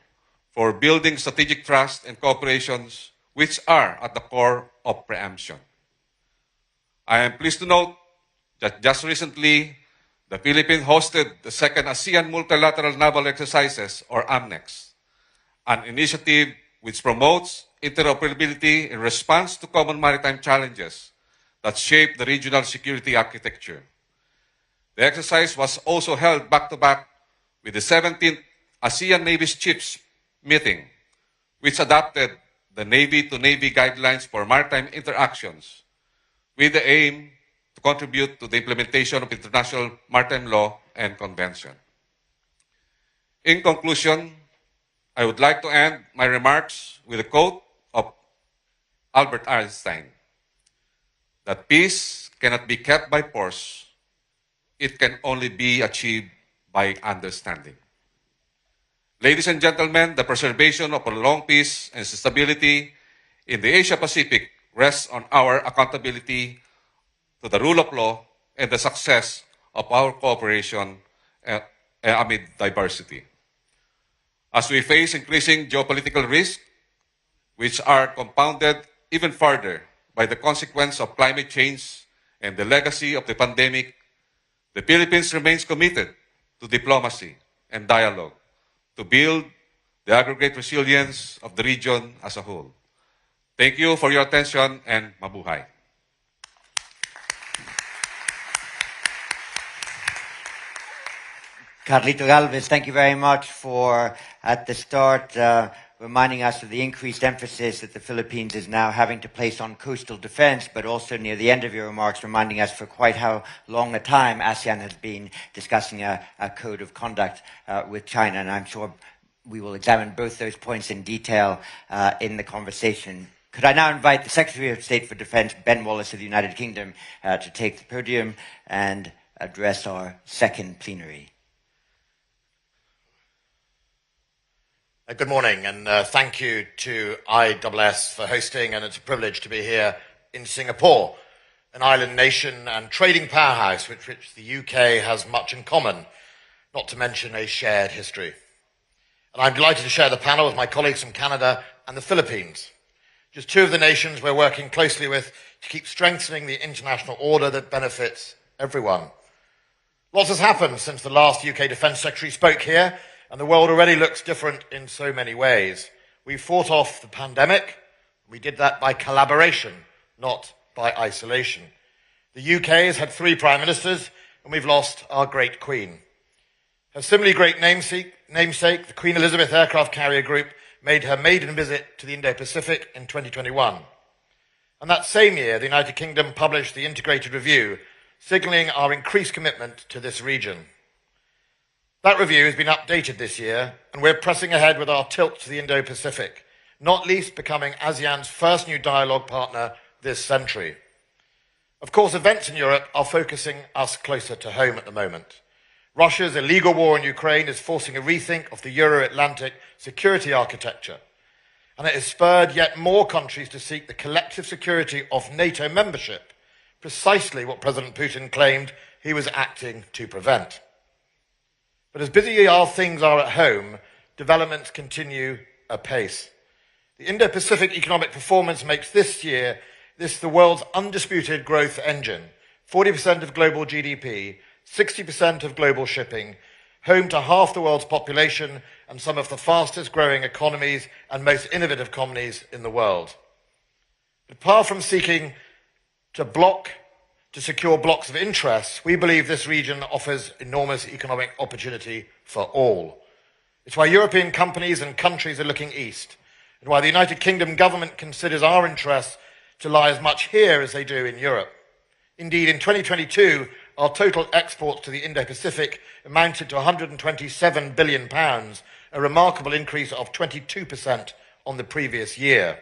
Speaker 12: for building strategic trust and cooperations which are at the core of preemption. I am pleased to note that just recently, the Philippines hosted the second ASEAN Multilateral Naval Exercises, or AMNEX, an initiative which promotes interoperability in response to common maritime challenges that shape the regional security architecture. The exercise was also held back-to-back with the 17th ASEAN Navy's Chiefs meeting, which adopted the Navy-to-Navy guidelines for maritime interactions with the aim to contribute to the implementation of international maritime law and convention. In conclusion, I would like to end my remarks with a quote of Albert Einstein, that peace cannot be kept by force, it can only be achieved by understanding. Ladies and gentlemen, the preservation of prolonged peace and stability in the Asia-Pacific rests on our accountability to the rule of law and the success of our cooperation amid diversity. As we face increasing geopolitical risks, which are compounded even further by the consequence of climate change and the legacy of the pandemic, the Philippines remains committed to diplomacy and dialogue to build the aggregate resilience of the region as a whole. Thank you for your attention and mabuhay.
Speaker 1: Carlito Galvez, thank you very much for, at the start, reminding us of the increased emphasis that the Philippines is now having to place on coastal defense, but also near the end of your remarks, reminding us for quite how long a time ASEAN has been discussing a code of conduct with China. And I'm sure we will examine both those points in detail in the conversation Could I now invite the Secretary of State for Defense, Ben Wallace of the United Kingdom, to take the podium and address our second plenary.
Speaker 13: Good morning, and thank you to ISS for hosting, and it's a privilege to be here in Singapore, an island nation and trading powerhouse with which the UK has much in common, not to mention a shared history. And I'm delighted to share the panel with my colleagues from Canada and the Philippines, just two of the nations we're working closely with to keep strengthening the international order that benefits everyone. Lots has happened since the last UK Defence Secretary spoke here, and the world already looks different in so many ways. We fought off the pandemic. We did that by collaboration, not by isolation. The UK has had 3 prime ministers, and we've lost our great Queen. Her similarly great namesake, the Queen Elizabeth Aircraft Carrier Group, made her maiden visit to the Indo-Pacific in 2021. And that same year, the United Kingdom published the Integrated Review, signalling our increased commitment to this region. That review has been updated this year, and we're pressing ahead with our tilt to the Indo-Pacific, not least becoming ASEAN's first new dialogue partner this century. Of course, events in Europe are focusing us closer to home at the moment. Russia's illegal war in Ukraine is forcing a rethink of the Euro-Atlantic security architecture, and it has spurred yet more countries to seek the collective security of NATO membership, precisely what President Putin claimed he was acting to prevent. But as busy as things are at home, developments continue apace. The Indo-Pacific economic performance makes this year the world's undisputed growth engine, 40% of global GDP, 60% of global shipping, home to half the world's population and some of the fastest growing economies and most innovative economies in the world. But apart from seeking to secure blocks of interest, we believe this region offers enormous economic opportunity for all. It's why European companies and countries are looking east, and why the United Kingdom government considers our interests to lie as much here as they do in Europe. Indeed, in 2022, our total exports to the Indo-Pacific amounted to £127 billion, a remarkable increase of 22% on the previous year.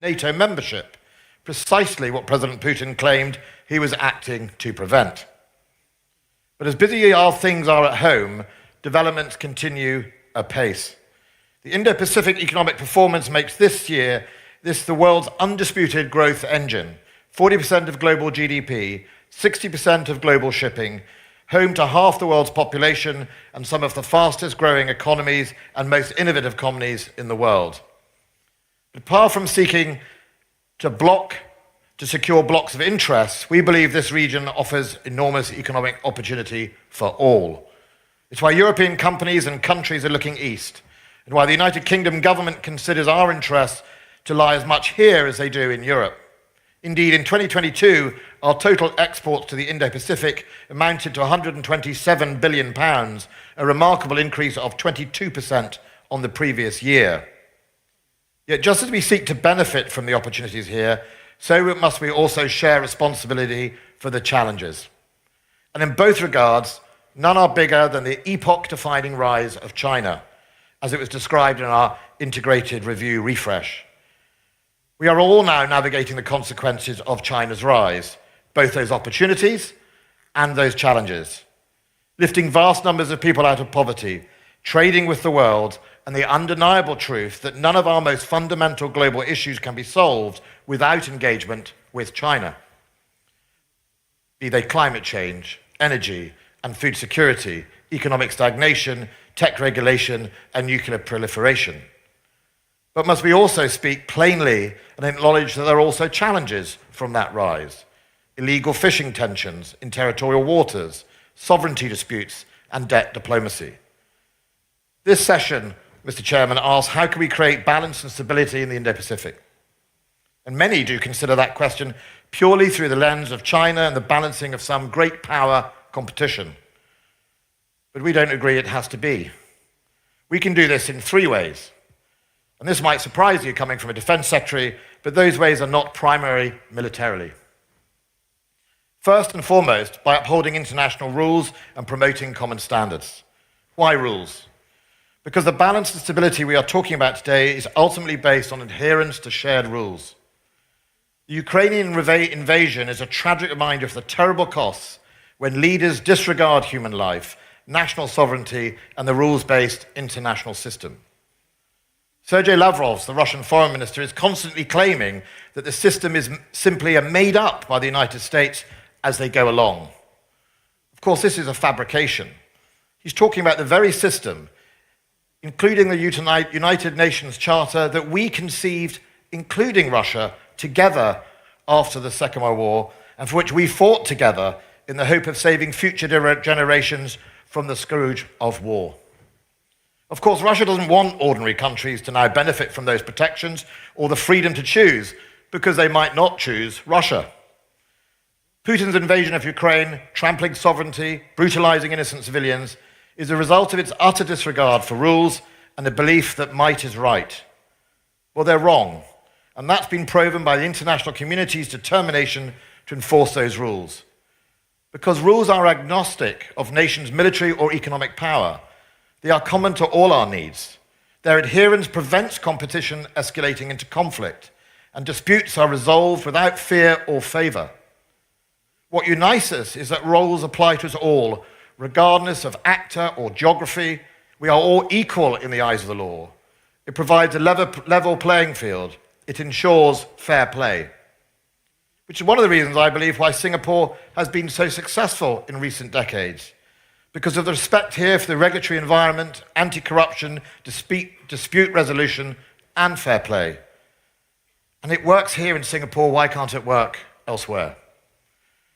Speaker 13: NATO membership, precisely what President Putin claimed he was acting to prevent. But as busy as things are at home, developments continue apace. The Indo-Pacific economic performance makes this year the world's undisputed growth engine. 40% of global GDP, 60% of global shipping, home to half the world's population and some of the fastest growing economies and most innovative economies in the world. But apart from seeking to secure blocks of interest, we believe this region offers enormous economic opportunity for all. It's why European companies and countries are looking east, and why the United Kingdom government considers our interests to lie as much here as they do in Europe. Indeed, in 2022, our total exports to the Indo-Pacific amounted to £127 billion, a remarkable increase of 22% on the previous year. Yet just as we seek to benefit from the opportunities here, so must we also share responsibility for the challenges. And in both regards, none are bigger than the epoch-defining rise of China, as it was described in our integrated review refresh. We are all now navigating the consequences of China's rise, both those opportunities and those challenges, lifting vast numbers of people out of poverty, trading with the world, and the undeniable truth that none of our most fundamental global issues can be solved without engagement with China. Be they climate change, energy and food security, economic stagnation, tech regulation, and nuclear proliferation. But must we also speak plainly and acknowledge that there are also challenges from that rise? Illegal fishing tensions in territorial waters, sovereignty disputes, and debt diplomacy. This session, Mr. Chairman, asks how can we create balance and stability in the Indo-Pacific? And many do consider that question purely through the lens of China and the balancing of some great power competition. But we don't agree it has to be. We can do this in three ways. And this might surprise you coming from a defense secretary, but those ways are not primary militarily. First and foremost, by upholding international rules and promoting common standards. Why rules? Because the balance and stability we are talking about today is ultimately based on adherence to shared rules. The Ukrainian invasion is a tragic reminder of the terrible costs when leaders disregard human life, national sovereignty, and the rules-based international system. Sergei Lavrov, the Russian foreign minister, is constantly claiming that the system is simply made up by the United States as they go along. Of course, this is a fabrication. He's talking about the very system, including the United Nations Charter, that we conceived, including Russia, together after the Second World War, and for which we fought together in the hope of saving future generations from the scourge of war. Of course, Russia doesn't want ordinary countries to now benefit from those protections or the freedom to choose, because they might not choose Russia. Putin's invasion of Ukraine, trampling sovereignty, brutalizing innocent civilians, is a result of its utter disregard for rules and the belief that might is right. Well, they're wrong, and that's been proven by the international community's determination to enforce those rules. Because rules are agnostic of nations' military or economic power. They are common to all our needs. Their adherence prevents competition escalating into conflict, and disputes are resolved without fear or favor. What unites us is that rules apply to us all, regardless of actor or geography. We are all equal in the eyes of the law. It provides a level playing field. It ensures fair play. Which is one of the reasons, I believe, why Singapore has been so successful in recent decades. Because of the respect here for the regulatory environment, anti-corruption, dispute resolution, and fair play. And it works here in Singapore, why can't it work elsewhere?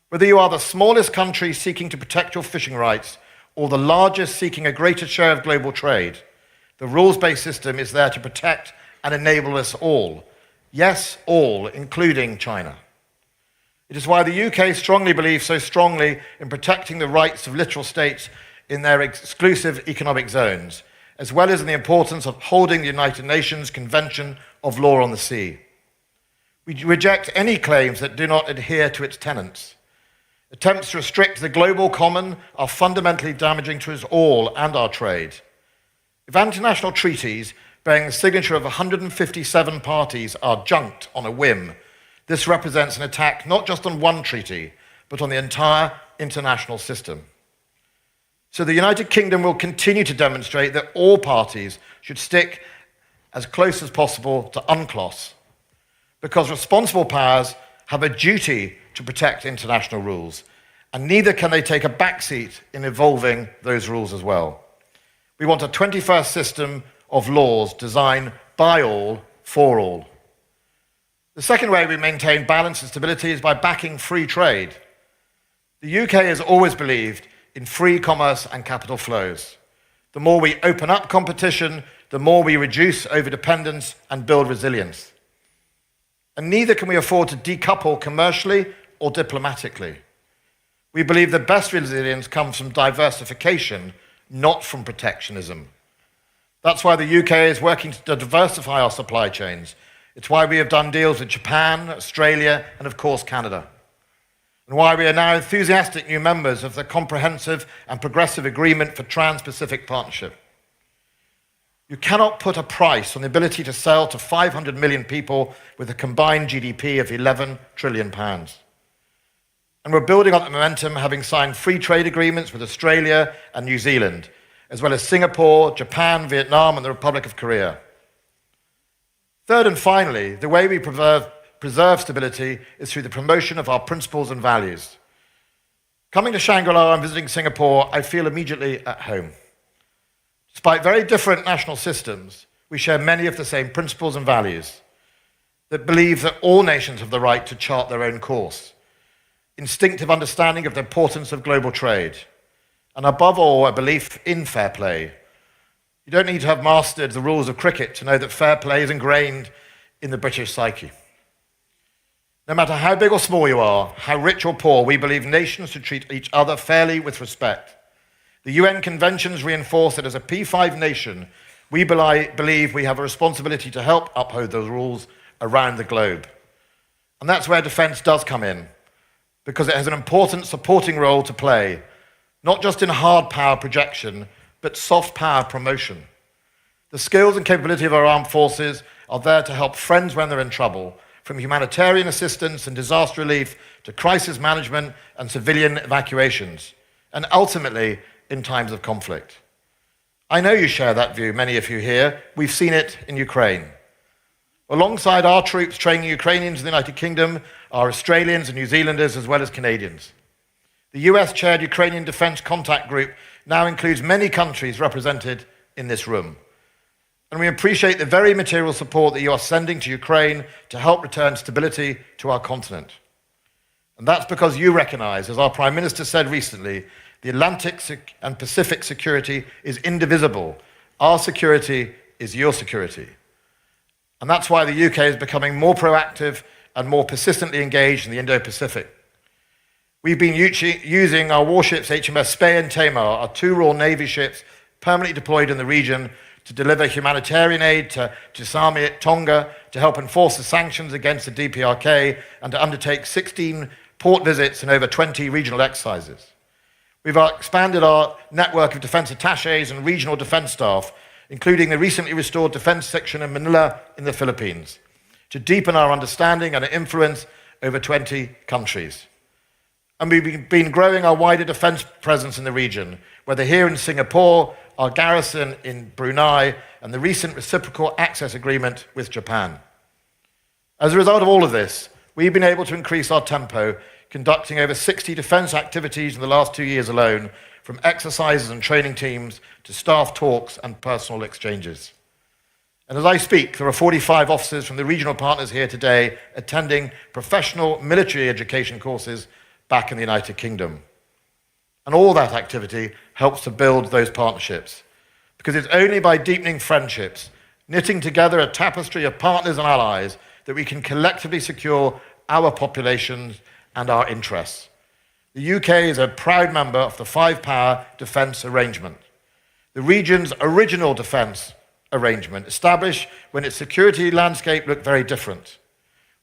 Speaker 13: Whether you are the smallest country seeking to protect your fishing rights or the largest seeking a greater share of global trade, the rules-based system is there to protect and enable us all. Yes, all, including China. It is why the UK strongly believes so strongly in protecting the rights of littoral states in their exclusive economic zones, as well as in the importance of holding the United Nations Convention of Law on the Sea. We reject any claims that do not adhere to its tenets. Attempts to restrict the global common are fundamentally damaging to us all and our trade. If international treaties bearing the signature of 157 parties, are junked on a whim, this represents an attack not just on one treaty, but on the entire international system. So the United Kingdom will continue to demonstrate that all parties should stick as close as possible to UNCLOS, because responsible powers have a duty to protect international rules, and neither can they take a backseat in evolving those rules as well. We want a 21st system of laws designed by all, for all. The second way we maintain balance and stability is by backing free trade. The UK has always believed in free commerce and capital flows. The more we open up competition, the more we reduce overdependence and build resilience. And neither can we afford to decouple commercially or diplomatically. We believe the best resilience comes from diversification, not from protectionism. That's why the UK is working to diversify our supply chains. It's why we have done deals with Japan, Australia, and of course Canada. And why we are now enthusiastic new members of the Comprehensive and Progressive Agreement for Trans-Pacific Partnership. You cannot put a price on the ability to sell to 500 million people with a combined GDP of £11 trillion. And we're building on that momentum, having signed free trade agreements with Australia and New Zealand, as well as Singapore, Japan, Vietnam, and the Republic of Korea. Third and finally, the way we preserve stability is through the promotion of our principles and values. Coming to Shangri-La and visiting Singapore, I feel immediately at home. Despite very different national systems, we share many of the same principles and values that believe that all nations have the right to chart their own course, instinctive understanding of the importance of global trade, and above all, a belief in fair play. You don't need to have mastered the rules of cricket to know that fair play is ingrained in the British psyche. No matter how big or small you are, how rich or poor, we believe nations should treat each other fairly with respect. The UN conventions reinforce that as a P5 nation, we believe we have a responsibility to help uphold those rules around the globe. And that's where defense does come in, because it has an important supporting role to play, not just in hard power projection, but soft power promotion. The skills and capability of our armed forces are there to help friends when they're in trouble, from humanitarian assistance and disaster relief to crisis management and civilian evacuations, and ultimately in times of conflict. I know you share that view, many of you here. We've seen it in Ukraine. Alongside our troops training Ukrainians in the United Kingdom are Australians and New Zealanders as well as Canadians. The US-chaired Ukrainian Defence Contact Group now includes many countries represented in this room. And we appreciate the very material support that you are sending to Ukraine to help return stability to our continent. And that's because you recognize, as our Prime Minister said recently, the Atlantic and Pacific security is indivisible. Our security is your security. And that's why the UK is becoming more proactive and more persistently engaged in the Indo-Pacific. We've been using our warships HMS Spey and Tamar, our two Royal Navy ships permanently deployed in the region, to deliver humanitarian aid to Sami at Tonga, to help enforce the sanctions against the DPRK, and to undertake 16 port visits and over 20 regional exercises. We've expanded our network of defence attachés and regional defence staff, including the recently restored defence section in Manila in the Philippines, to deepen our understanding and influence over 20 countries. And we've been growing our wider defence presence in the region, whether here in Singapore, our garrison in Brunei, and the recent reciprocal access agreement with Japan. As a result of all of this, we've been able to increase our tempo, conducting over 60 defence activities in the last 2 years alone, from exercises and training teams to staff talks and personal exchanges. And as I speak, there are 45 officers from the regional partners here today attending professional military education courses back in the United Kingdom. And all that activity helps to build those partnerships, because it's only by deepening friendships, knitting together a tapestry of partners and allies, that we can collectively secure our populations and our interests. The UK is a proud member of the five-power defence arrangement, the region's original defence arrangement, established when its security landscape looked very different.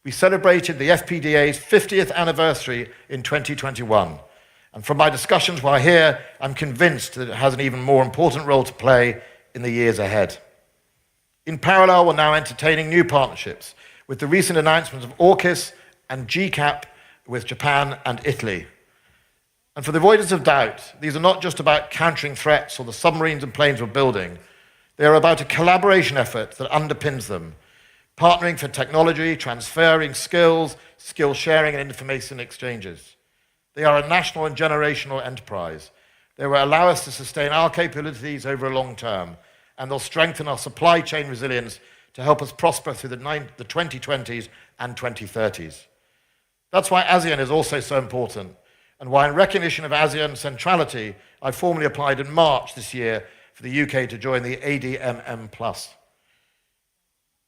Speaker 13: We celebrated the FPDA's 50th anniversary in 2021, and from my discussions while here, I'm convinced that it has an even more important role to play in the years ahead. In parallel, we're now entertaining new partnerships with the recent announcements of AUKUS and GCAP with Japan and Italy. And for the avoidance of doubt, these are not just about countering threats or the submarines and planes we're building. They are about a collaboration effort that underpins them, partnering for technology, transferring skills, skill sharing, and information exchanges. They are a national and generational enterprise. They will allow us to sustain our capabilities over a long term, and they'll strengthen our supply chain resilience to help us prosper through the 2020s and 2030s. That's why ASEAN is also so important, and why in recognition of ASEAN centrality, I formally applied in March this year for the UK to join the ADMM+.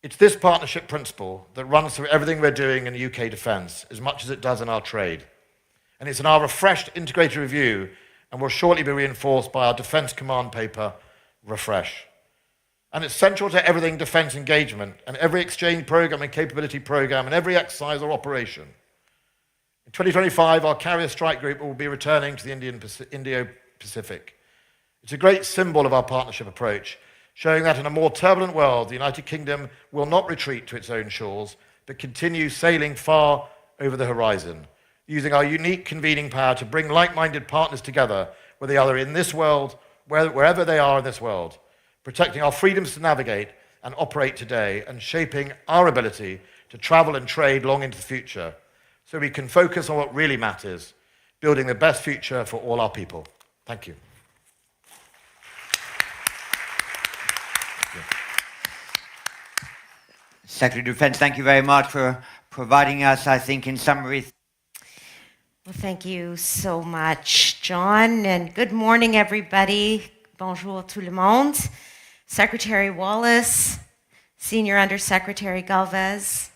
Speaker 13: It's this partnership principle that runs through everything we're doing in UK defence, as much as it does in our trade. And it's in our refreshed integrated review, and will shortly be reinforced by our Defence Command Paper, Refresh. And it's central to everything defence engagement, and every exchange programme and capability programme, and every exercise or operation. In 2025, our carrier strike group will be returning to the Indo-Pacific. It's a great symbol of our partnership approach, showing that in a more turbulent world, the United Kingdom will not retreat to its own shores, but continue sailing far over the horizon, using our unique convening power to bring like-minded partners together, whether they are in this world, wherever they are in this world, protecting our freedoms to navigate and operate today, and shaping our ability to travel and trade long into the future, so we can focus on what really matters, building the best future for all our people. Thank you.
Speaker 1: Secretary of Defense, thank you very much for providing us, I think, in summary.
Speaker 14: Well, thank you so much, John, and good morning, everybody. Bonjour tout le monde. Secretary Wallace, Senior Undersecretary Galvez,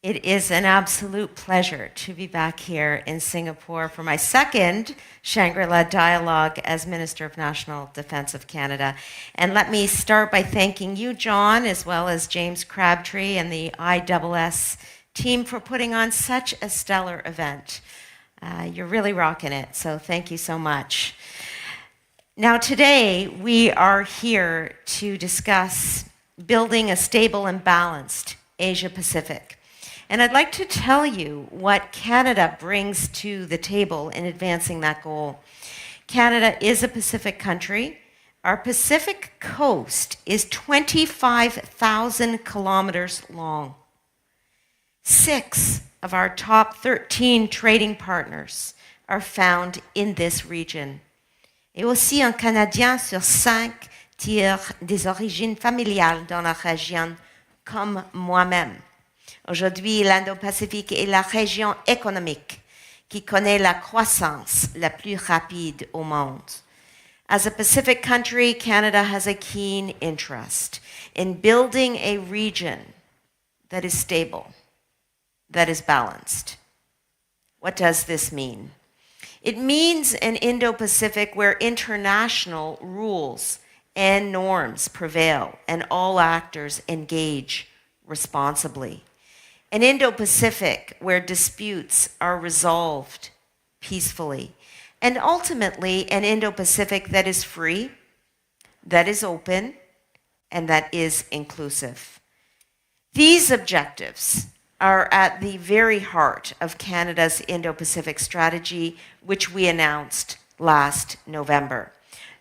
Speaker 14: it is an absolute pleasure to be back here in Singapore for my second Shangri-La Dialogue as Minister of National Defence of Canada. And let me start by thanking you, John, as well as James Crabtree and the ISS team for putting on such a stellar event. You're really rocking it, so thank you so much. Now today, we are here to discuss building a stable and balanced Asia-Pacific. And I'd like to tell you what Canada brings to the table in advancing that goal. Canada is a Pacific country. Our Pacific coast is 25,000 kilometers long. 6 of our top 13 trading partners are found in this region. Et aussi un Canadien sur 5 tire des origines familiales dans la région, comme moi-même. Aujourd'hui, l'Indo-Pacifique est la région économique qui connaît la croissance la plus rapide au monde. As a Pacific country, Canada has a keen interest in building a region that is stable, that is balanced. What does this mean? It means an Indo-Pacific where international rules and norms prevail and all actors engage responsibly. An Indo-Pacific where disputes are resolved peacefully. And ultimately, an Indo-Pacific that is free, that is open, and that is inclusive. These objectives are at the very heart of Canada's Indo-Pacific strategy, which we announced last November.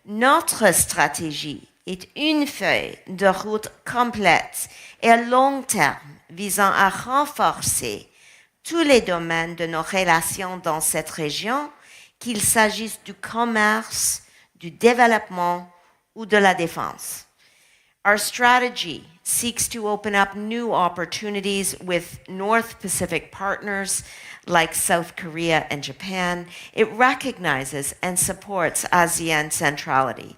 Speaker 14: Notre stratégie est une feuille de route complète et à long terme visant à renforcer tous les domaines de nos relations dans cette région, qu'il s'agisse du commerce, du développement ou de la défense. Our strategy seeks to open up new opportunities with North Pacific partners like South Korea and Japan. It recognizes and supports ASEAN centrality.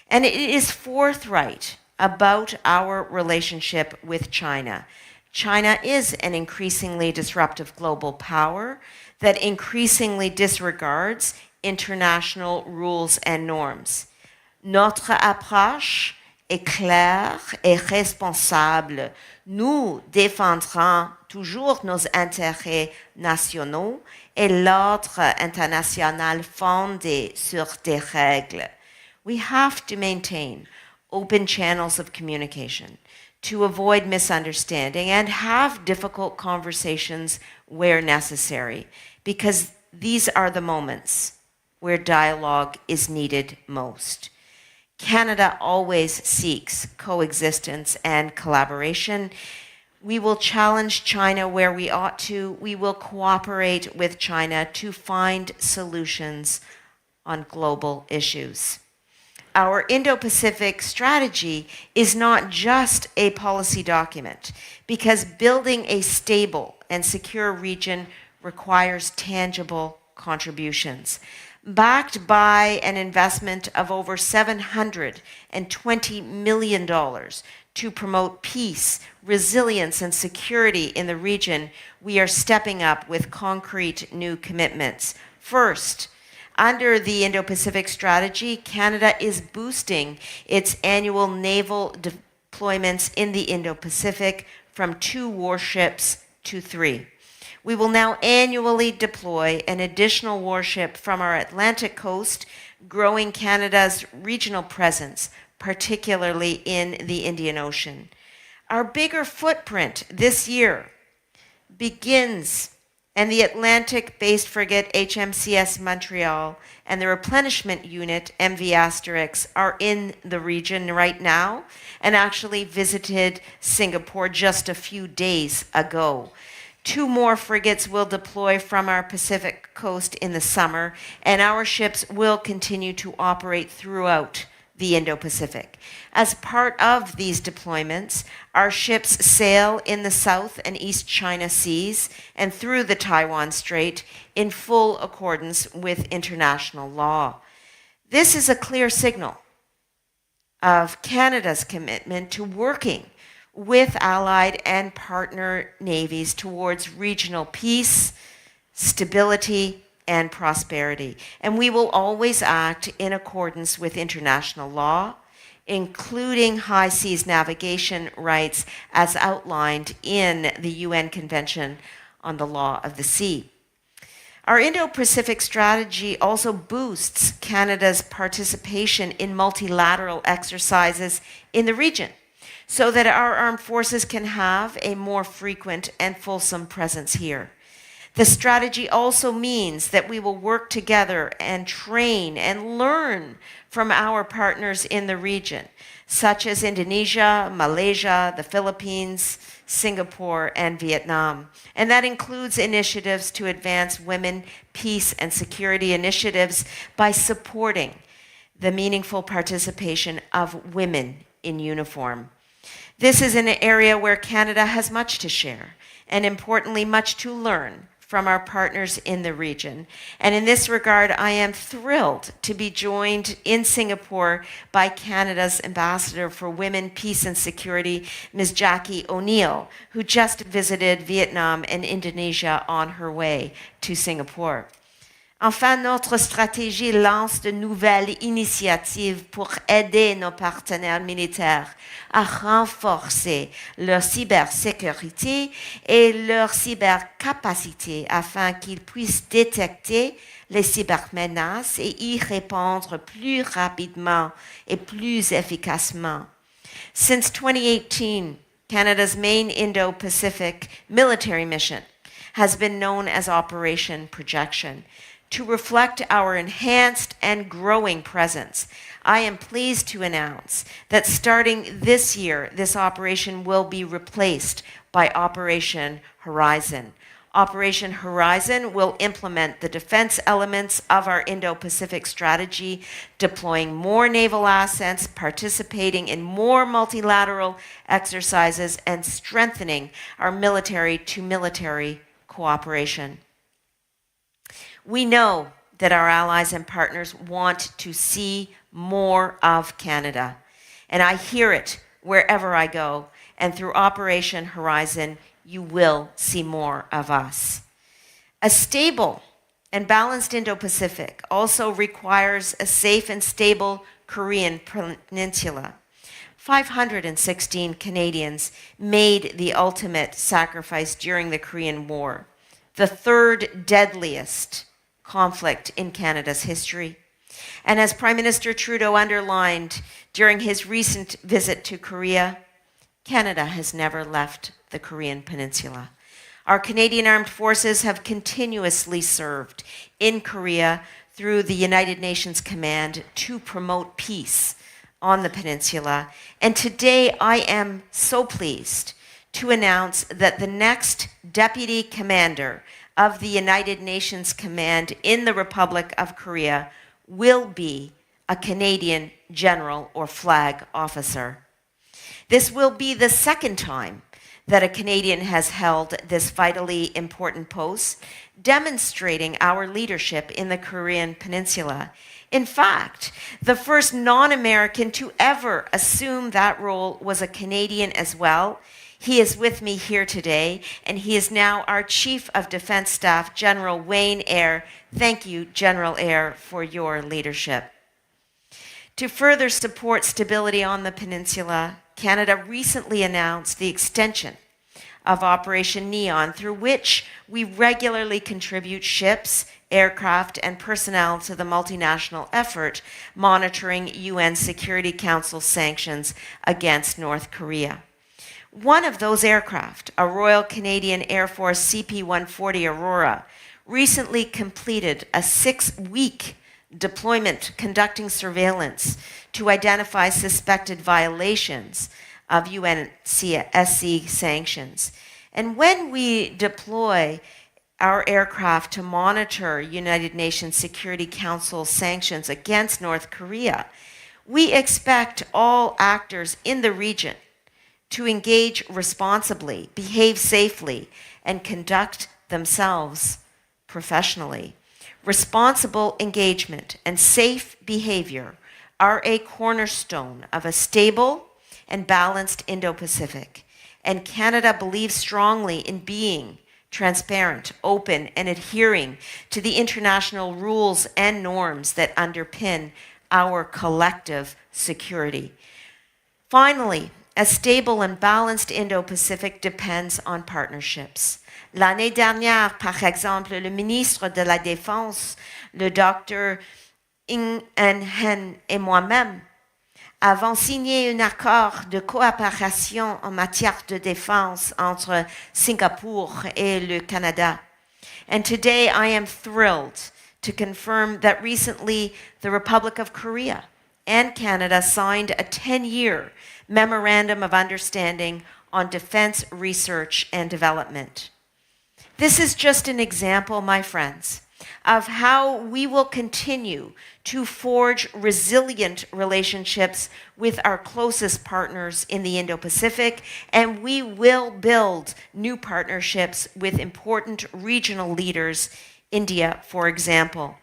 Speaker 14: And it is forthright about our relationship with China. China is an increasingly disruptive global power that increasingly disregards international rules and norms. Notre approche est claire et responsable. Nous défendrons toujours nos intérêts nationaux et l'ordre international fondé sur des règles. We have to maintain open channels of communication to avoid misunderstanding and have difficult conversations where necessary, because these are the moments where dialogue is needed most. Canada always seeks coexistence and collaboration. We will challenge China where we ought to. We will cooperate with China to find solutions on global issues. Our Indo-Pacific strategy is not just a policy document, because building a stable and secure region requires tangible contributions. Backed by an investment of over $720 million to promote peace, resilience, and security in the region, we are stepping up with concrete new commitments. First, under the Indo-Pacific strategy, Canada is boosting its annual naval deployments in the Indo-Pacific from 2 warships to 3. We will now annually deploy an additional warship from our Atlantic coast, growing Canada's regional presence, particularly in the Indian Ocean. Our bigger footprint this year begins, and the Atlantic-based frigate HMCS Montreal and the replenishment unit MV Asterix are in the region right now and actually visited Singapore just a few days ago. 2 more frigates will deploy from our Pacific coast in the summer, and our ships will continue to operate throughout the Indo-Pacific. As part of these deployments, our ships sail in the South and East China Seas and through the Taiwan Strait in full accordance with international law. This is a clear signal of Canada's commitment to working with allied and partner navies towards regional peace, stability, and prosperity. And we will always act in accordance with international law, including high seas navigation rights as outlined in the UN Convention on the Law of the Sea. Our Indo-Pacific strategy also boosts Canada's participation in multilateral exercises in the region, so that our armed forces can have a more frequent and fulsome presence here. The strategy also means that we will work together and train and learn from our partners in the region, such as Indonesia, Malaysia, the Philippines, Singapore, and Vietnam. And that includes initiatives to advance women, peace, and security initiatives by supporting the meaningful participation of women in uniform. This is an area where Canada has much to share, and importantly, much to learn from our partners in the region. And in this regard, I am thrilled to be joined in Singapore by Canada's Ambassador for Women, Peace and Security, Ms. Jackie O'Neill, who just visited Vietnam and Indonesia on her way to Singapore. Enfin, notre stratégie lance de nouvelles initiatives pour aider nos partenaires militaires à renforcer leur cybersécurité et leur cybercapacité afin qu'ils puissent détecter les cybermenaces et y répondre plus rapidement et plus efficacement. Since 2018, Canada's main Indo-Pacific military mission has been known as Operation Projection. To reflect our enhanced and growing presence, I am pleased to announce that starting this year, this operation will be replaced by Operation Horizon. Operation Horizon will implement the defense elements of our Indo-Pacific strategy, deploying more naval assets, participating in more multilateral exercises, and strengthening our military-to-military cooperation. We know that our allies and partners want to see more of Canada, and I hear it wherever I go, and through Operation Horizon, you will see more of us. A stable and balanced Indo-Pacific also requires a safe and stable Korean peninsula. 516 Canadians made the ultimate sacrifice during the Korean War, the 3rd deadliest conflict in Canada's history. And as Prime Minister Trudeau underlined during his recent visit to Korea, Canada has never left the Korean Peninsula. Our Canadian Armed Forces have continuously served in Korea through the United Nations Command to promote peace on the peninsula. And today I am so pleased to announce that the next Deputy Commander of the United Nations Command in the Republic of Korea will be a Canadian general or flag officer. This will be the second time that a Canadian has held this vitally important post, demonstrating our leadership in the Korean Peninsula. In fact, the first non-American to ever assume that role was a Canadian as well. He is with me here today, and he is now our Chief of Defense Staff, General Wayne Eyre. Thank you, General Eyre, for your leadership. To further support stability on the peninsula, Canada recently announced the extension of Operation Neon, through which we regularly contribute ships, aircraft, and personnel to the multinational effort monitoring UN Security Council sanctions against North Korea. One of those aircraft, a Royal Canadian Air Force CP-140 Aurora, recently completed a 6-week deployment conducting surveillance to identify suspected violations of UNSC sanctions. And when we deploy our aircraft to monitor United Nations Security Council sanctions against North Korea, we expect all actors in the region to engage responsibly, behave safely, and conduct themselves professionally. Responsible engagement and safe behavior are a cornerstone of a stable and balanced Indo-Pacific, and Canada believes strongly in being transparent, open, and adhering to the international rules and norms that underpin our collective security. Finally, a stable and balanced Indo-Pacific depends on partnerships. L'année dernière, par exemple, le ministre de la Défense, le Dr. Ng Eng Hen et moi-même avons signé un accord de coopération en matière de défense entre Singapour et le Canada. And today I am thrilled to confirm that recently the Republic of Korea and Canada signed a 10-year Memorandum of Understanding on Defense Research and Development. This is just an example, my friends, of how we will continue to forge resilient relationships with our closest partners in the Indo-Pacific, and we will build new partnerships with important regional leaders, India, for example.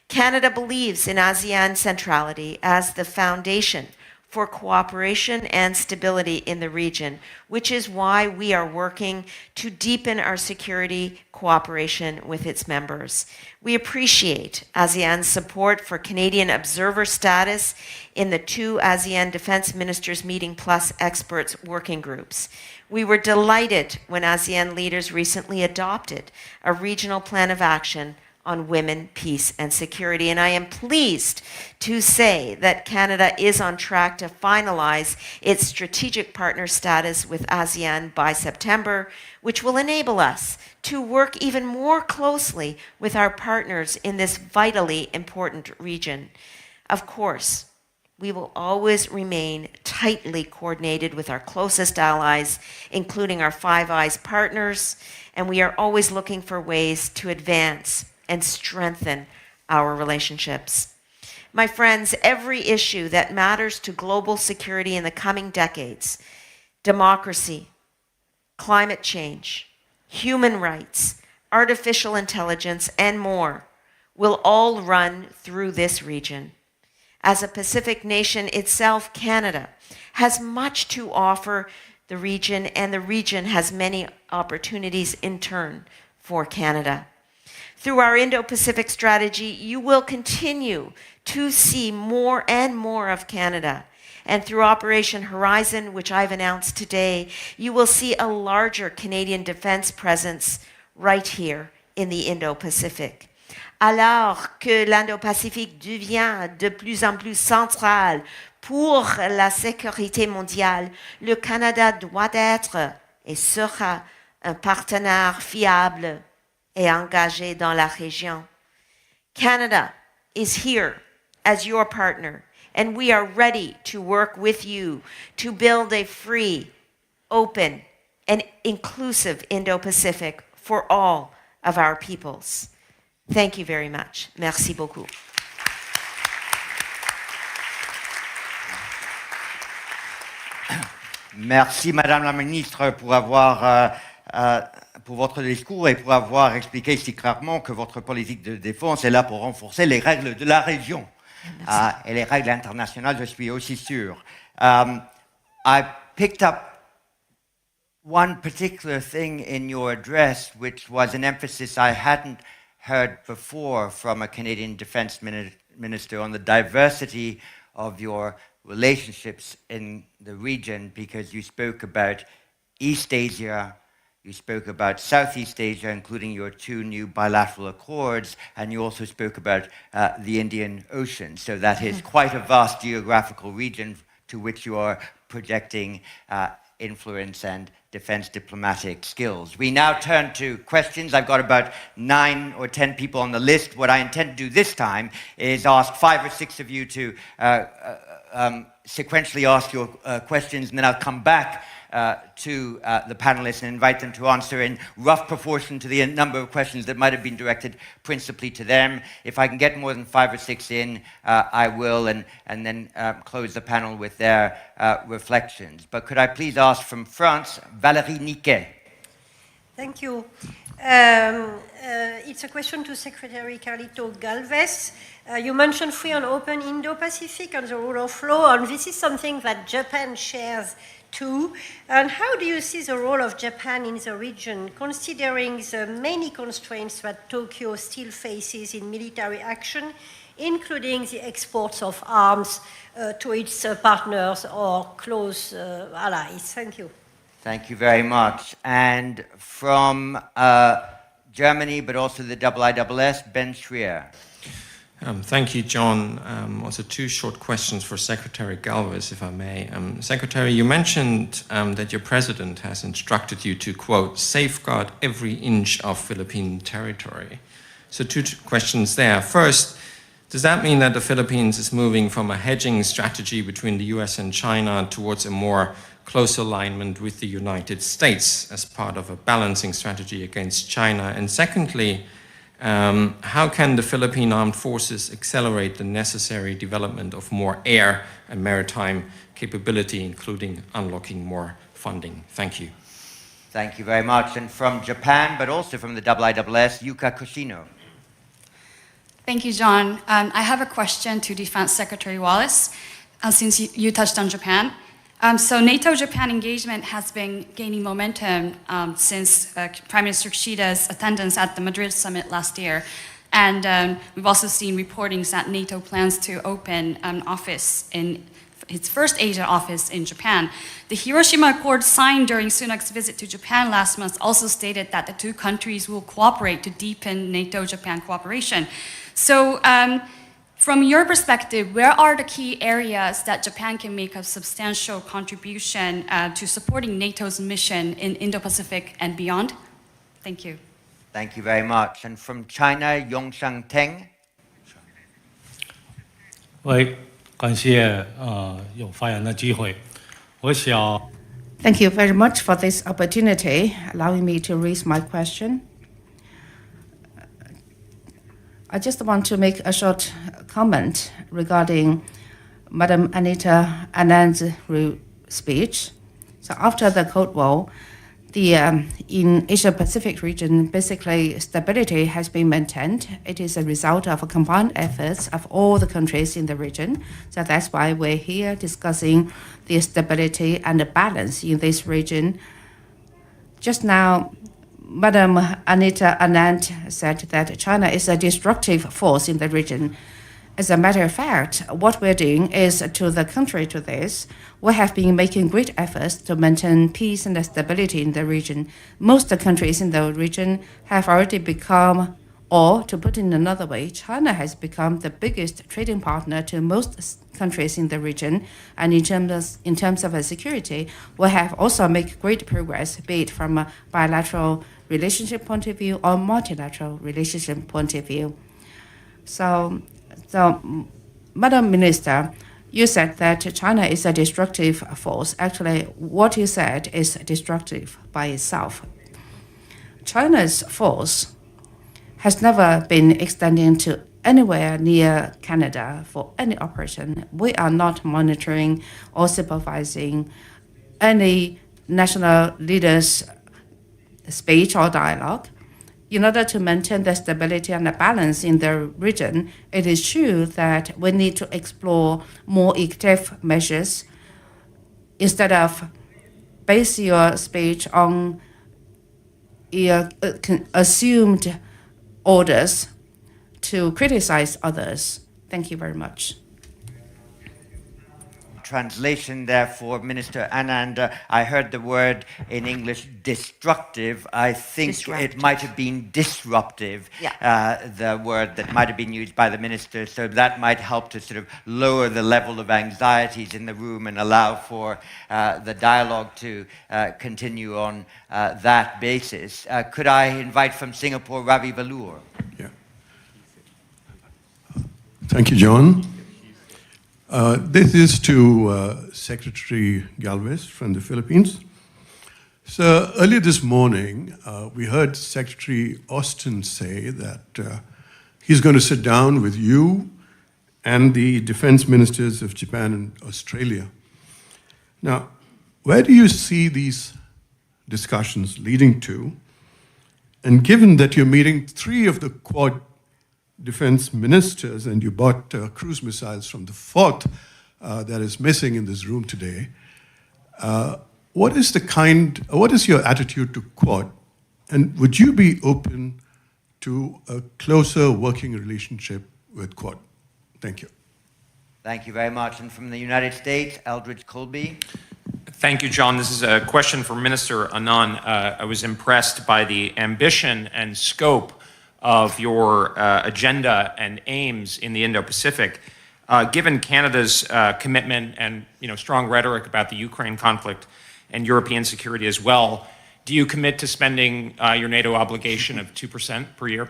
Speaker 14: Canada believes in ASEAN centrality as the foundation for cooperation and stability in the region, which is why we are working to deepen our security cooperation with its members. We appreciate ASEAN's support for Canadian observer status in the 2 ASEAN Defense Ministers Meeting Plus experts working groups. We were delighted when ASEAN leaders recently adopted a regional plan of action on women, peace, and security. And I am pleased to say that Canada is on track to finalize its strategic partner status with ASEAN by September, which will enable us to work even more closely with our partners in this vitally important region. Of course, we will always remain tightly coordinated with our closest allies, including our Five Eyes partners, and we are always looking for ways to advance and strengthen our relationships. My friends, every issue that matters to global security in the coming decades, democracy, climate change, human rights, artificial intelligence, and more, will all run through this region. As a Pacific nation itself, Canada has much to offer the region, and the region has many opportunities in turn for Canada. Through our Indo-Pacific strategy, you will continue to see more and more of Canada. And through Operation Horizon, which I've announced today, you will see a larger Canadian defense presence right here in the Indo-Pacific. Alors que l'Indo-Pacifique devient de plus en plus central Pour la sécurité mondiale, le Canada doit être et sera un partenaire fiable et engagé dans la région. Canada is here as your partner, and we are ready to work with you to build a free, open, and inclusive Indo-Pacific for all of our peoples. Thank you very much. Merci beaucoup.
Speaker 1: Merci, Madame la Ministre, pour votre discours et pour avoir expliqué si clairement que votre politique de défense est là pour renforcer les règles de la région et les règles internationales, je suis aussi sûr. I picked up one particular thing in your address, which was an emphasis I hadn't heard before from a Canadian Defence Minister on the diversity of your relationships in the region, because you spoke about East Asia, you spoke about Southeast Asia, including your 2 new bilateral accords, and you also spoke about the Indian Ocean. So that is quite a vast geographical region to which you are projecting influence and defense diplomatic skills. We now turn to questions. I've got about 9 or 10 people on the list. What I intend to do this time is ask 5 or 6 of you to sequentially ask your questions, and then I'll come back to the panelists and invite them to answer in rough proportion to the number of questions that might have been directed principally to them. If I can get more than 5 or 6 in, I will, and then close the panel with their reflections. But could I please ask from France, Valérie Niquet?
Speaker 15: Thank you. It's a question to Secretary Carlito Galvez. You mentioned free and open Indo-Pacific and the rule of law, and this is something that Japan shares too. And how do you see the role of Japan in the region, considering the many constraints that Tokyo still faces in military action, including the exports of arms to its partners or close allies? Thank you.
Speaker 1: Thank you very much. And from Germany, but also the IISS, Ben Schrier.
Speaker 16: Thank you, John. Also 2 short questions for Secretary Galvez, if I may. Secretary, you mentioned that your president has instructed you to, quote, safeguard every inch of Philippine territory. So 2 questions there. First, does that mean that the Philippines is moving from a hedging strategy between the US and China towards a more close alignment with the United States as part of a balancing strategy against China? And secondly, how can the Philippine Armed Forces accelerate the necessary development of more air and maritime capability, including unlocking more funding? Thank you.
Speaker 1: Thank you very much. And from Japan, but also from the IISS, Yuka Koshino.
Speaker 17: Thank you, John. I have a question to Defense Secretary Wallace, since you touched on Japan. So NATO-Japan engagement has been gaining momentum since Prime Minister Kishida's attendance at the Madrid summit last year. And we've also seen reportings that NATO plans to open an office in its first Asia office in Japan. The Hiroshima Accord signed during Sunak's visit to Japan last month also stated that the 2 countries will cooperate to deepen NATO-Japan cooperation. So from your perspective, where are the key areas that Japan can make a substantial contribution to supporting NATO's mission in Indo-Pacific and beyond? Thank you.
Speaker 1: Thank you very much. And from China, Yongsheng Teng.
Speaker 18: 感谢有发言的机会。我想
Speaker 19: Thank you very much for this opportunity, allowing me to raise my question. I just want to make a short comment regarding Madam Anita Anand's speech. So after the Cold War, in Asia-Pacific region, basically stability has been maintained. It is a result of combined efforts of all the countries in the region. So that's why we're here discussing the stability and the balance in this region. Just now, Madam Anita Anand said that China is a destructive force in the region. As a matter of fact, what we're doing is, to the contrary to this, we have been making great efforts to maintain peace and stability in the region. Most countries in the region have already become Or, to put it in another way, China has become the biggest trading partner to most countries in the region, and in terms of security, we have also made great progress, be it from a bilateral relationship point of view or multilateral relationship point of view. So, Madam Minister, you said that China is a destructive force. Actually, what you said is destructive by itself. China's force has never been extending to anywhere near Canada for any operation. We are not monitoring or supervising any national leaders' speech or dialogue. In order to maintain the stability and the balance in the region, it is true that we need to explore more effective measures instead of base your speech on assumed orders to criticize others. Thank you very much.
Speaker 1: Translation, therefore, Minister Anand, I heard the word in English destructive. I think it might have been disruptive, the word that might have been used by the minister, so that might help to sort of lower the level of anxieties in the room and allow for the dialogue to continue on that basis. Could I invite from Singapore, Ravi Valoor?
Speaker 20: Yeah. Thank you, John. This is to Secretary Galvez from the Philippines. So earlier this morning, we heard Secretary Austin say that he's going to sit down with you and the defense ministers of Japan and Australia. Now, where do you see these discussions leading to? And given that you're meeting 3 of the Quad defense ministers, and you bought cruise missiles from the 4th that is missing in this room today, what is your attitude to Quad? And would you be open to a closer working relationship with Quad? Thank you.
Speaker 1: Thank you very much. And from the United States, Eldridge Colby.
Speaker 21: Thank you, John. This is a question for Minister Anand. I was impressed by the ambition and scope of your agenda and aims in the Indo-Pacific. Given Canada's commitment and strong rhetoric about the Ukraine conflict and European security as well, do you commit to spending your NATO obligation of 2% per year?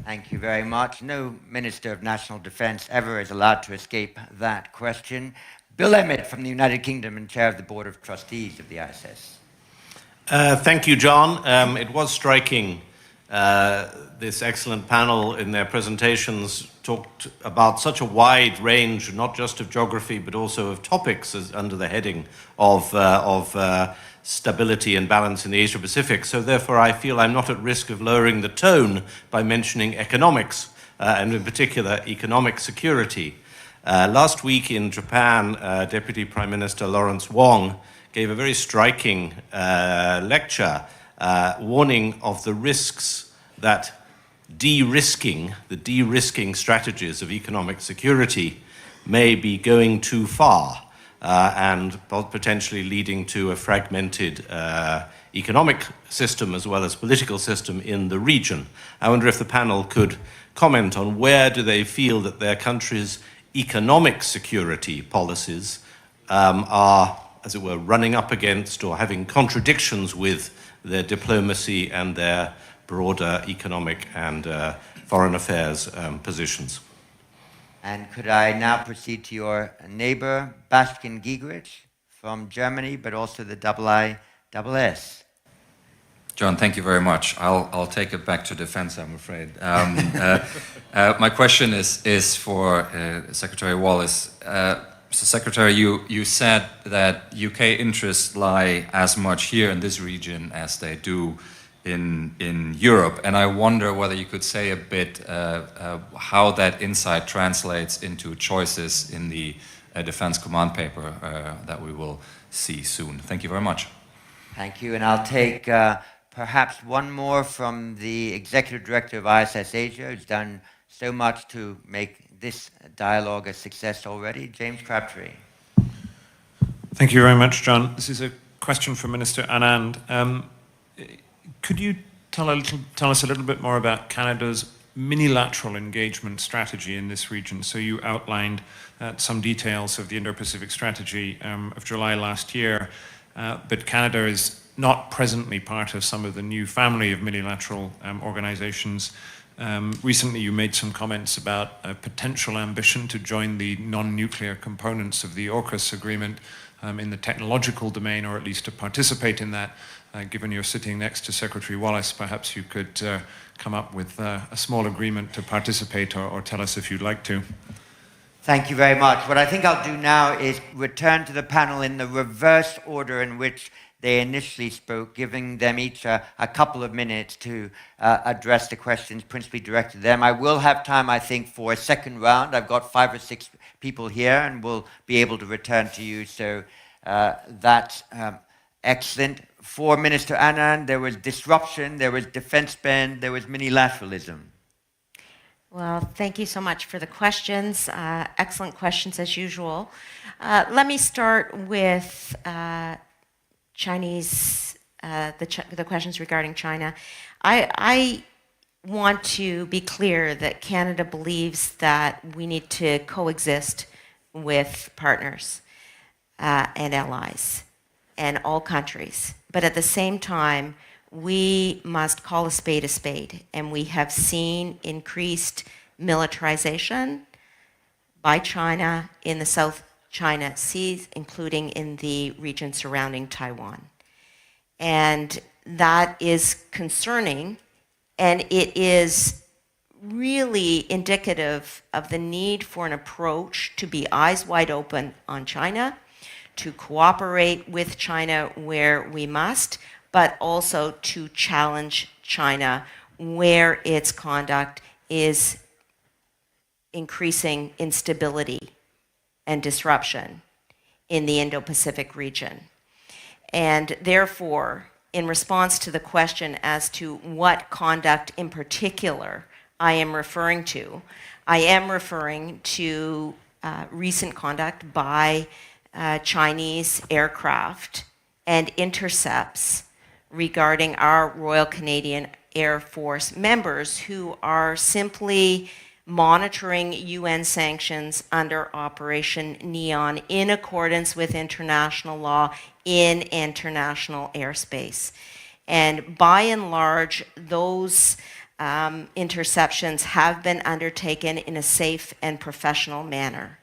Speaker 1: Thank you very much. No Minister of National Defense ever is allowed to escape that question. Bill Emmett from the United Kingdom and Chair of the Board of Trustees of the ISS.
Speaker 22: Thank you, John. It was striking. This excellent panel in their presentations talked about such a wide range, not just of geography, but also of topics as under the heading of stability and balance in the Asia-Pacific. So therefore, I feel I'm not at risk of lowering the tone by mentioning economics, and in particular, economic security. Last week in Japan, Deputy Prime Minister Lawrence Wong gave a very striking lecture warning of the risks that the de-risking strategies of economic security may be going too far and potentially leading to a fragmented economic system as well as political system in the region. I wonder if the panel could comment on where do they feel that their country's economic security policies are, as it were, running up against or having contradictions with their diplomacy and their broader economic and foreign affairs positions.
Speaker 1: And could I now proceed to your neighbor, Bastian Giegerich from Germany, but also the IISS.
Speaker 23: John, thank you very much. I'll take it back to defense, I'm afraid. My question is for Secretary Wallace. So Secretary, you said that UK interests lie as much here in this region as they do in Europe, and I wonder whether you could say a bit how that insight translates into choices in the Defense Command Paper that we will see soon. Thank you very much.
Speaker 1: Thank you, and I'll take perhaps one more from the Executive Director of ISS Asia, who's done so much to make this dialogue a success already, James Crabtree.
Speaker 24: Thank you very much, John. This is a question for Minister Anand. Could you
Speaker 21: tell us a little bit more about Canada's minilateral engagement strategy in this region? So you outlined some details of the Indo-Pacific strategy of July last year, but Canada is not presently part of some of the new family of minilateral organizations. Recently you made some comments about a potential ambition to join the non-nuclear components of the AUKUS agreement in the technological domain, or at least to participate in that. Given you're sitting next to Secretary Wallace, perhaps you could come up with a small agreement to participate, or tell us if you'd like to.
Speaker 1: Thank you very much. What I think I'll do now is return to the panel in the reverse order in which they initially spoke, giving them each a couple of minutes to address the questions principally directed to them. I will have time, I think, for a second round. I've got 5 or 6 people here, and we'll be able to return to you. So that's excellent. For Minister Anand, there was disruption, there was defense spend, there was minilateralism.
Speaker 14: Well, thank you so much for the questions. Excellent questions as usual. Let me start with Chinese, the questions regarding China. I want to be clear that Canada believes that we need to coexist with partners and allies and all countries. But at the same time, we must call a spade, and we have seen increased militarization by China in the South China Sea, including in the region surrounding Taiwan. And that is concerning, and it is really indicative of the need for an approach to be eyes wide open on China, to cooperate with China where we must, but also to challenge China where its conduct is increasing instability and disruption in the Indo-Pacific region. And therefore, in response to the question as to what conduct in particular I am referring to recent conduct by Chinese aircraft and intercepts regarding our Royal Canadian Air Force members who are simply monitoring UN sanctions under Operation Neon in accordance with international law in international airspace. And by and large, those interceptions have been undertaken in a safe and professional manner.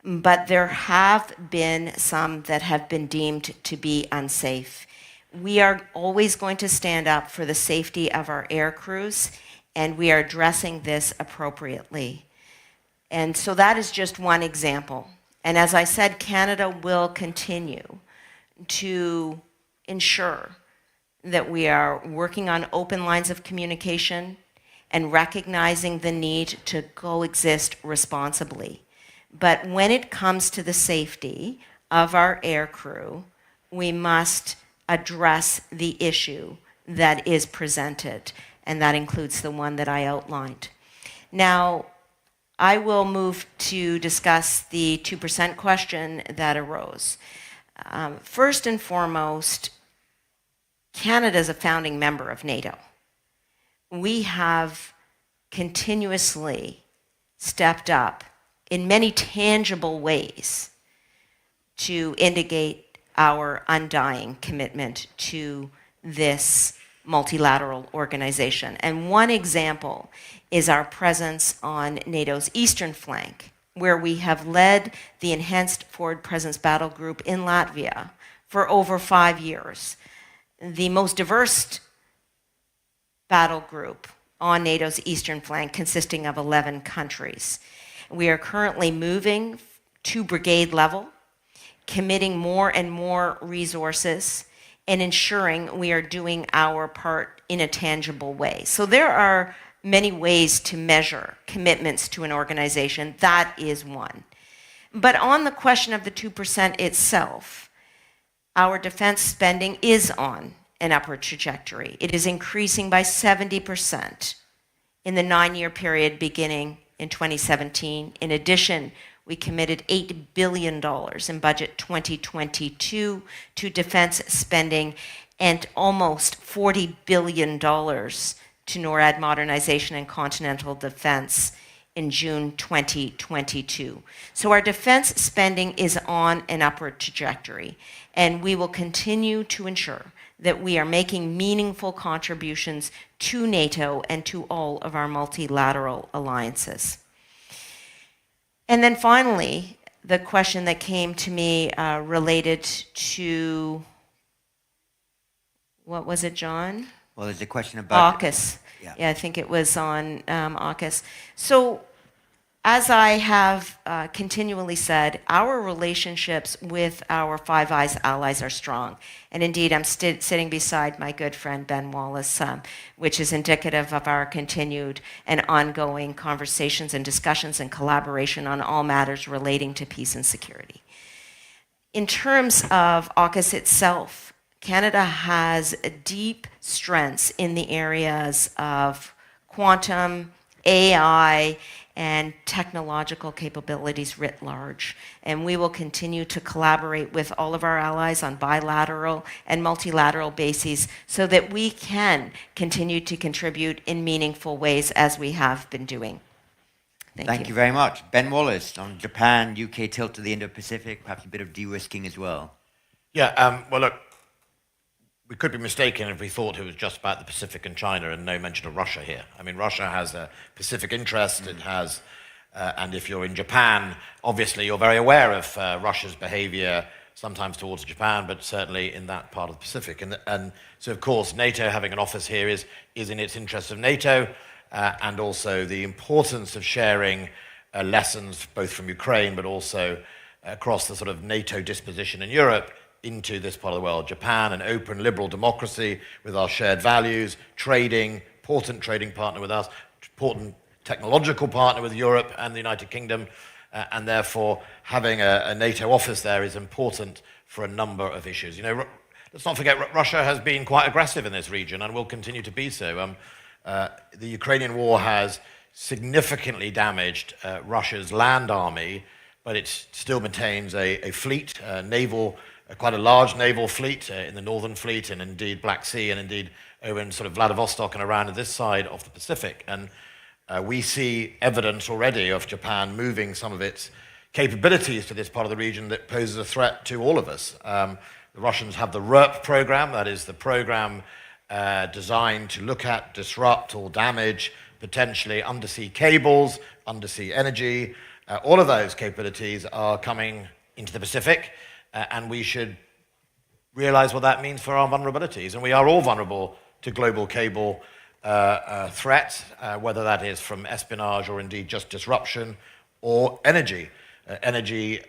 Speaker 14: But there have been some that have been deemed to be unsafe. We are always going to stand up for the safety of our air crews, and we are addressing this appropriately. And so that is just one example. And as I said, Canada will continue to ensure that we are working on open lines of communication and recognizing the need to coexist responsibly. But when it comes to the safety of our air crew, we must address the issue that is presented, and that includes the one that I outlined. Now, I will move to discuss the 2% question that arose. First and foremost, Canada is a founding member of NATO. We have continuously stepped up in many tangible ways to indicate our undying commitment to this multilateral organization. And one example is our presence on NATO's eastern flank, where we have led the Enhanced Forward Presence Battle Group in Latvia for over 5 years, the most diverse battle group on NATO's eastern flank, consisting of 11 countries. We are currently moving to brigade level, committing more and more resources, and ensuring we are doing our part in a tangible way. So there are many ways to measure commitments to an organization. That is one. But on the question of the 2% itself, our defense spending is on an upward trajectory. It is increasing by 70% in the 9-year period beginning in 2017. In addition, we committed $8 billion in budget 2022 to defense spending, and almost $40 billion to NORAD modernization and continental defense in June 2022. So our defense spending is on an upward trajectory, and we will continue to ensure that we are making meaningful contributions to NATO and to all of our multilateral alliances. And then finally, the question that came to me related to, what was it, John?
Speaker 1: Well, there's a question about
Speaker 14: AUKUS. Yeah, I think it was on AUKUS. So, as I have continually said, our relationships with our Five Eyes allies are strong. And indeed, I'm sitting beside my good friend Ben Wallace, which is indicative of our continued and ongoing conversations and discussions and collaboration on all matters relating to peace and security. In terms of AUKUS itself, Canada has deep strengths in the areas of quantum, AI, and technological capabilities writ large. And we will continue to collaborate with all of our allies on bilateral and multilateral bases so that we can continue to contribute in meaningful ways as we have been doing.
Speaker 1: Thank you very much. Ben Wallace on Japan, UK tilt to the Indo-Pacific, perhaps a bit of de-risking as well.
Speaker 13: Yeah, well, look, we could be mistaken if we thought it was just about the Pacific and China and no mention of Russia here. I mean, Russia has a Pacific interest. It has, and if you're in Japan, obviously you're very aware of Russia's behavior, sometimes towards Japan, but certainly in that part of the Pacific. And so, of course, NATO having an office here is in its interest of NATO, and also the importance of sharing lessons both from Ukraine, but also across the sort of NATO disposition in Europe into this part of the world. Japan, an open, liberal democracy with our shared values, trading, important trading partner with us, important technological partner with Europe and the United Kingdom, and therefore having a NATO office there is important for a number of issues. You know, let's not forget, Russia has been quite aggressive in this region and will continue to be so. The Ukrainian war has significantly damaged Russia's land army, but it still maintains a fleet, naval, quite a large naval fleet in the Northern Fleet and indeed Black Sea and indeed over in sort of Vladivostok and around this side of the Pacific. And we see evidence already of Japan moving some of its capabilities to this part of the region that poses a threat to all of us. The Russians have the RERP program, that is the program designed to look at, disrupt or damage potentially undersea cables, undersea energy. All of those capabilities are coming into the Pacific. And we should realize what that means for our vulnerabilities. And we are all vulnerable to global cable threats, whether that is from espionage or indeed just disruption or energy. Energy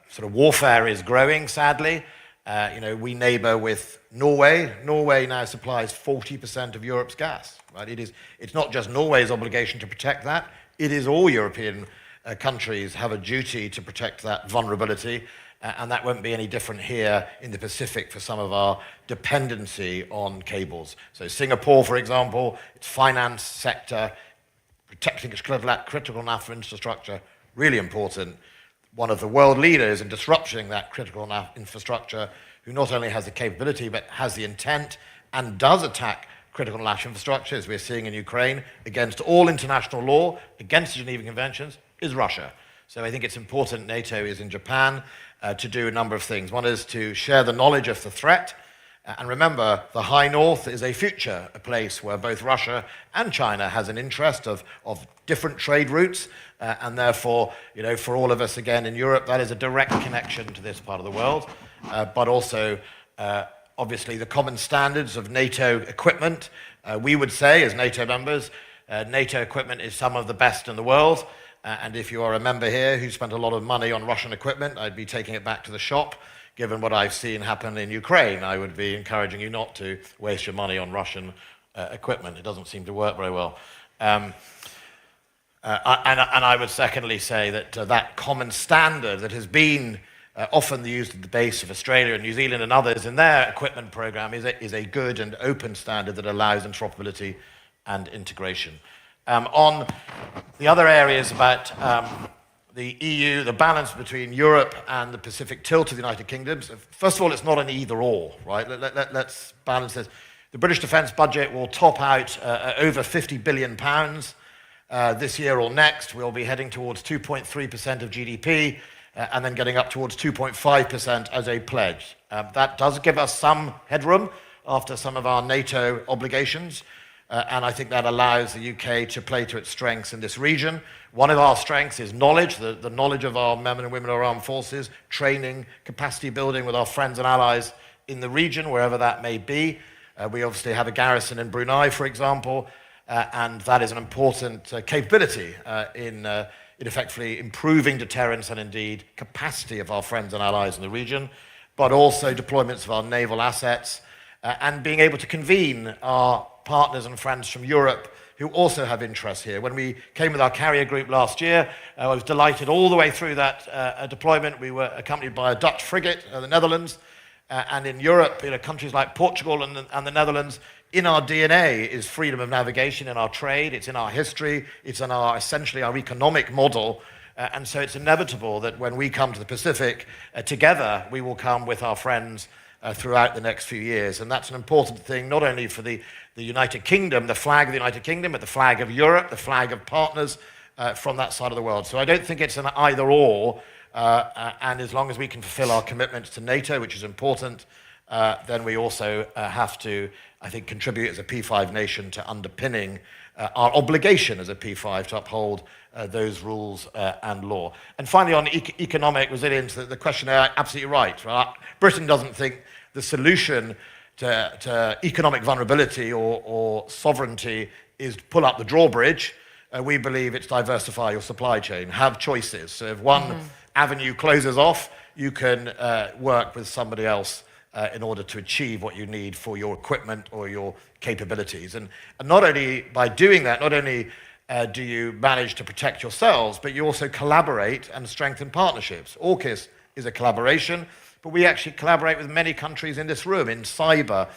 Speaker 13: sort of warfare is growing, sadly. You know, we neighbor with Norway. Norway now supplies 40% of Europe's gas. Right? It's not just Norway's obligation to protect that. It is all European countries have a duty to protect that vulnerability. And that won't be any different here in the Pacific for some of our dependency on cables. So Singapore, for example, its finance sector, protecting its critical national infrastructure, really important. One of the world leaders in disrupting that critical infrastructure, who not only has the capability, but has the intent and does attack critical national infrastructure, as we're seeing in Ukraine, against all international law, against the Geneva Conventions, is Russia. So I think it's important NATO is in Japan to do a number of things. One is to share the knowledge of the threat. And remember, the High North is a place where both Russia and China has an interest of different trade routes. And therefore, you know, for all of us, again, in Europe, that is a direct connection to this part of the world. But also, obviously, the common standards of NATO equipment. We would say, as NATO members, NATO equipment is some of the best in the world. And if you are a member here who spent a lot of money on Russian equipment, I'd be taking it back to the shop. Given what I've seen happen in Ukraine, I would be encouraging you not to waste your money on Russian equipment. It doesn't seem to work very well. And I would secondly say that that common standard that has been often used at the base of Australia and New Zealand and others in their equipment program is a good and open standard that allows interoperability and integration. On the other areas about the EU, the balance between Europe and the Pacific tilt to the United Kingdom. So first of all, it's not an either-or, right? Let's balance this. The British defence budget will top out over £50 billion this year or next. We'll be heading towards 2.3% of GDP and then getting up towards 2.5% as a pledge. That does give us some headroom after some of our NATO obligations. And I think that allows the UK to play to its strengths in this region. One of our strengths is knowledge, the knowledge of our men and women of our armed forces, training, capacity building with our friends and allies in the region, wherever that may be. We obviously have a garrison in Brunei, for example, and that is an important capability in effectively improving deterrence and indeed capacity of our friends and allies in the region, but also deployments of our naval assets and being able to convene our partners and friends from Europe who also have interests here. When we came with our carrier group last year, I was delighted all the way through that deployment. We were accompanied by a Dutch frigate, the Netherlands, and in Europe, countries like Portugal and the Netherlands, in our DNA is freedom of navigation in our trade, it's in our history, it's in our essentially our economic model, and so it's inevitable that when we come to the Pacific together, we will come with our friends throughout the next few years. And that's an important thing, not only for the United Kingdom, the flag of the United Kingdom, but the flag of Europe, the flag of partners from that side of the world. So I don't think it's an either-or, and as long as we can fulfill our commitments to NATO, which is important, then we also have to, I think, contribute as a P5 nation to underpinning our obligation as a P5 to uphold those rules and law. And finally, on economic resilience, the question there, absolutely right. Britain doesn't think the solution to economic vulnerability or sovereignty is to pull up the drawbridge. We believe it's diversify your supply chain, have choices. So if one avenue closes off, you can work with somebody else in order to achieve what you need for your equipment or your capabilities. And not only by doing that, not only do you manage to protect yourselves, but you also collaborate and strengthen partnerships. AUKUS is a collaboration, but we actually collaborate with many countries in this room, in cyber,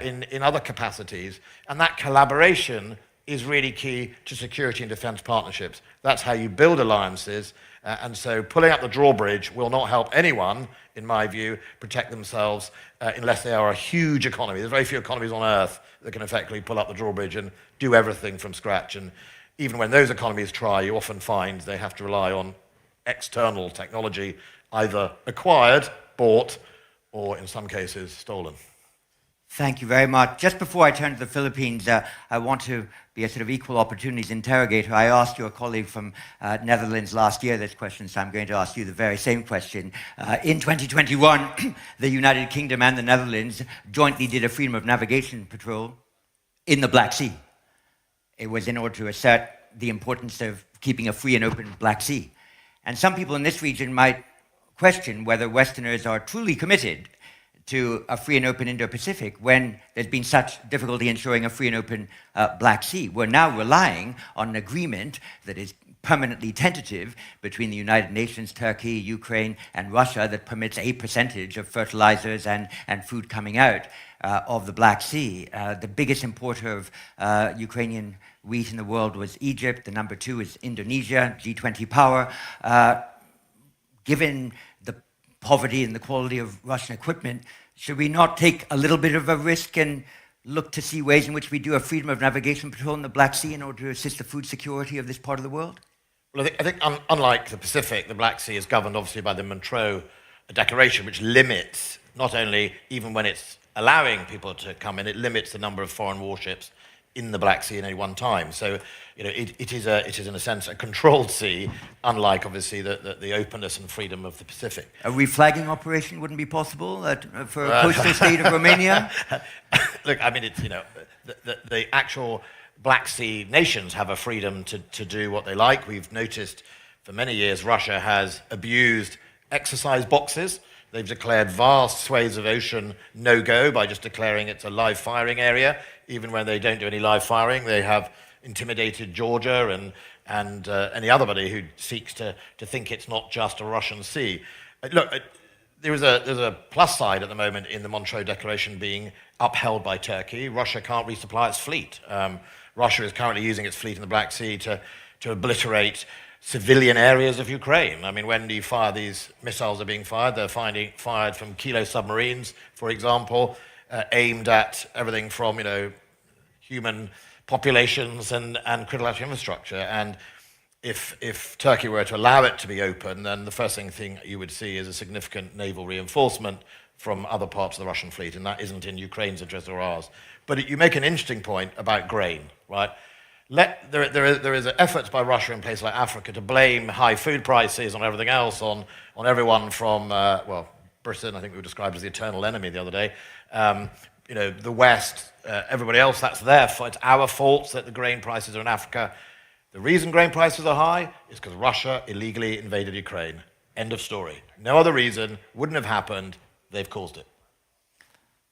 Speaker 13: in other capacities, and that collaboration is really key to security and defense partnerships. That's how you build alliances, and so pulling up the drawbridge will not help anyone, in my view, protect themselves unless they are a huge economy. There's very few economies on earth that can effectively pull up the drawbridge and do everything from scratch. And even when those economies try, you often find they have to rely on external technology, either acquired, bought, or in some cases, stolen.
Speaker 1: Thank you very much. Just before I turn to the Philippines, I want to be a sort of equal opportunities interrogator. I asked your colleague from Netherlands last year this question, so I'm going to ask you the very same question. In 2021, the United Kingdom and the Netherlands jointly did a freedom of navigation patrol in the Black Sea. It was in order to assert the importance of keeping a free and open Black Sea. And some people in this region might question whether Westerners are truly committed to a free and open Indo-Pacific when there's been such difficulty ensuring a free and open Black Sea. We're now relying on an agreement that is permanently tentative between the United Nations, Turkey, Ukraine, and Russia that permits a percentage of fertilizers and food coming out of the Black Sea. The biggest importer of Ukrainian wheat in the world was Egypt. The number 2 is Indonesia, G20 power. Given the poverty and the quality of Russian equipment, should we not take a little bit of a risk and look to see ways in which we do a freedom of navigation patrol in the Black Sea in order to assist the food security of this part of the world?
Speaker 13: Well, I think unlike the Pacific, the Black Sea is governed obviously by the Montreux Declaration, which limits, not only even when it's allowing people to come in, it limits the number of foreign warships in the Black Sea at any one time. So, it is in a sense a controlled sea, unlike obviously the openness and freedom of the Pacific.
Speaker 1: A reflagging operation wouldn't be possible for a coastal state of Romania?
Speaker 13: Look, I mean, it's the actual Black Sea nations have a freedom to do what they like. We've noticed for many years Russia has abused exercise boxes. They've declared vast swathes of ocean no-go by just declaring it's a live firing area. Even when they don't do any live firing, they have intimidated Georgia and any other who seeks to think it's not just a Russian sea. Look, there's a plus side at the moment in the Montreux Declaration being upheld by Turkey. Russia can't resupply its fleet. Russia is currently using its fleet in the Black Sea to obliterate civilian areas of Ukraine. I mean, when you fire these missiles are being fired, they're fired from kilo submarines, for example, aimed at everything from, human populations and critical infrastructure. And if Turkey were to allow it to be open, then the first thing you would see is a significant naval reinforcement from other parts of the Russian fleet, and that isn't in Ukraine's interest or ours. But you make an interesting point about grain, right? There is efforts by Russia in places like Africa to blame high food prices and everything else on everyone from, Britain, I think we were described as the eternal enemy the other day, the West, everybody else, that's their fault. It's our fault that the grain prices are in Africa. The reason grain prices are high is because Russia illegally invaded Ukraine. End of story. No other reason, wouldn't have happened, they've caused it.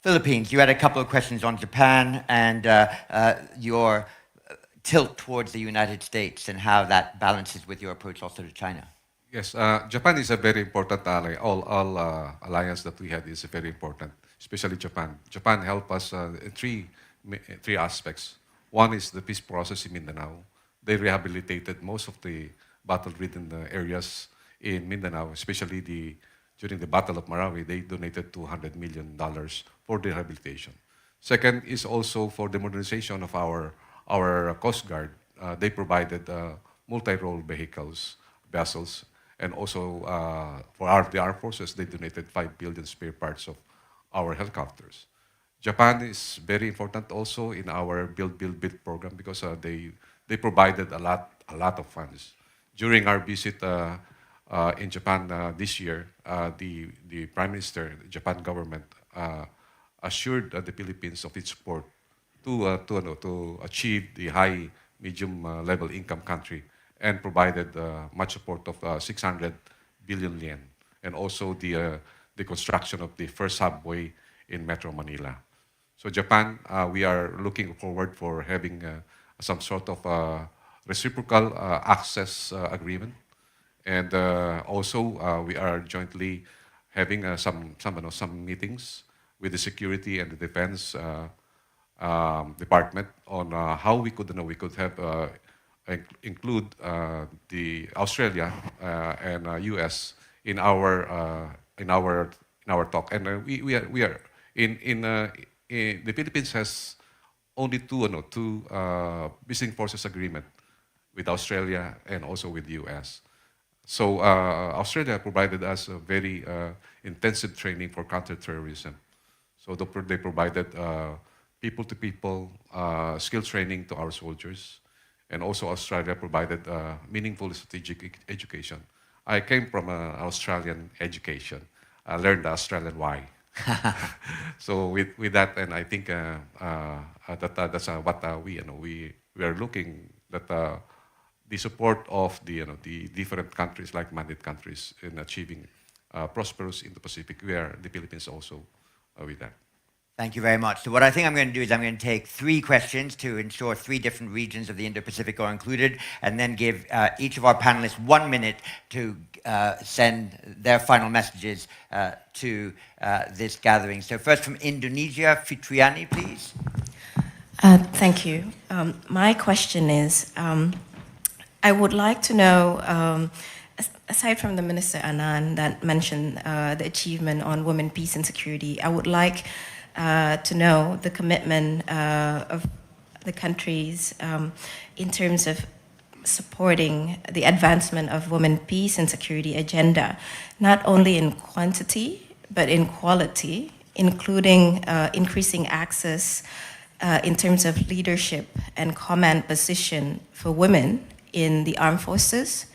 Speaker 1: Philippines, you had a couple of questions on Japan and your tilt towards the United States and how that balances with your approach also to China.
Speaker 12: Yes, Japan is a very important ally. All alliance that we had is very important, especially Japan. Japan helped us in three aspects. One is the peace process in Mindanao. They rehabilitated most of the battle-ridden areas in Mindanao, especially during the Battle of Marawi. They donated $200 million for the rehabilitation. Second is also for the modernization of our Coast Guard. They provided multi-role vessels, and also for the armed forces, they donated 5 billion spare parts of our helicopters. Japan is very important also in our Build program because they provided a lot of funds. During our visit in Japan this year, the Prime Minister, the Japan government, assured the Philippines of its support to achieve the high medium level income country, and provided much support of 600 billion yen, and also the construction of the first subway in Metro Manila. So Japan, we are looking forward for having some sort of reciprocal access agreement, and also we are jointly having some meetings with the security and the defense department on how we could have include the Australia and US in our talk. And we are in the Philippines has only two missing forces agreement with Australia and also with the US. So Australia provided us a very intensive training for counterterrorism. So they provided people-to-people skill training to our soldiers. And also Australia provided meaningful strategic education. I came from an Australian education. I learned the Australian why. So with that, and I think that's what we are looking at the support of the different countries, like mandate countries, in achieving prosperous Indo-Pacific. We are the Philippines also with that.
Speaker 1: Thank you very much. So what I think I'm going to do is I'm going to take 3 questions to ensure 3 different regions of the Indo-Pacific are included, and then give each of our panelists 1 minute to send their final messages to this gathering. So first from Indonesia, Fitriani, please.
Speaker 3: Thank you. My question is, I would like to know, aside from the Minister Anand that mentioned the achievement on women, peace and security, I would like to know the commitment of the countries in terms of supporting the advancement of women, peace and security agenda, not only in quantity, but in quality, including increasing access in terms of leadership and command position for women in the armed forces,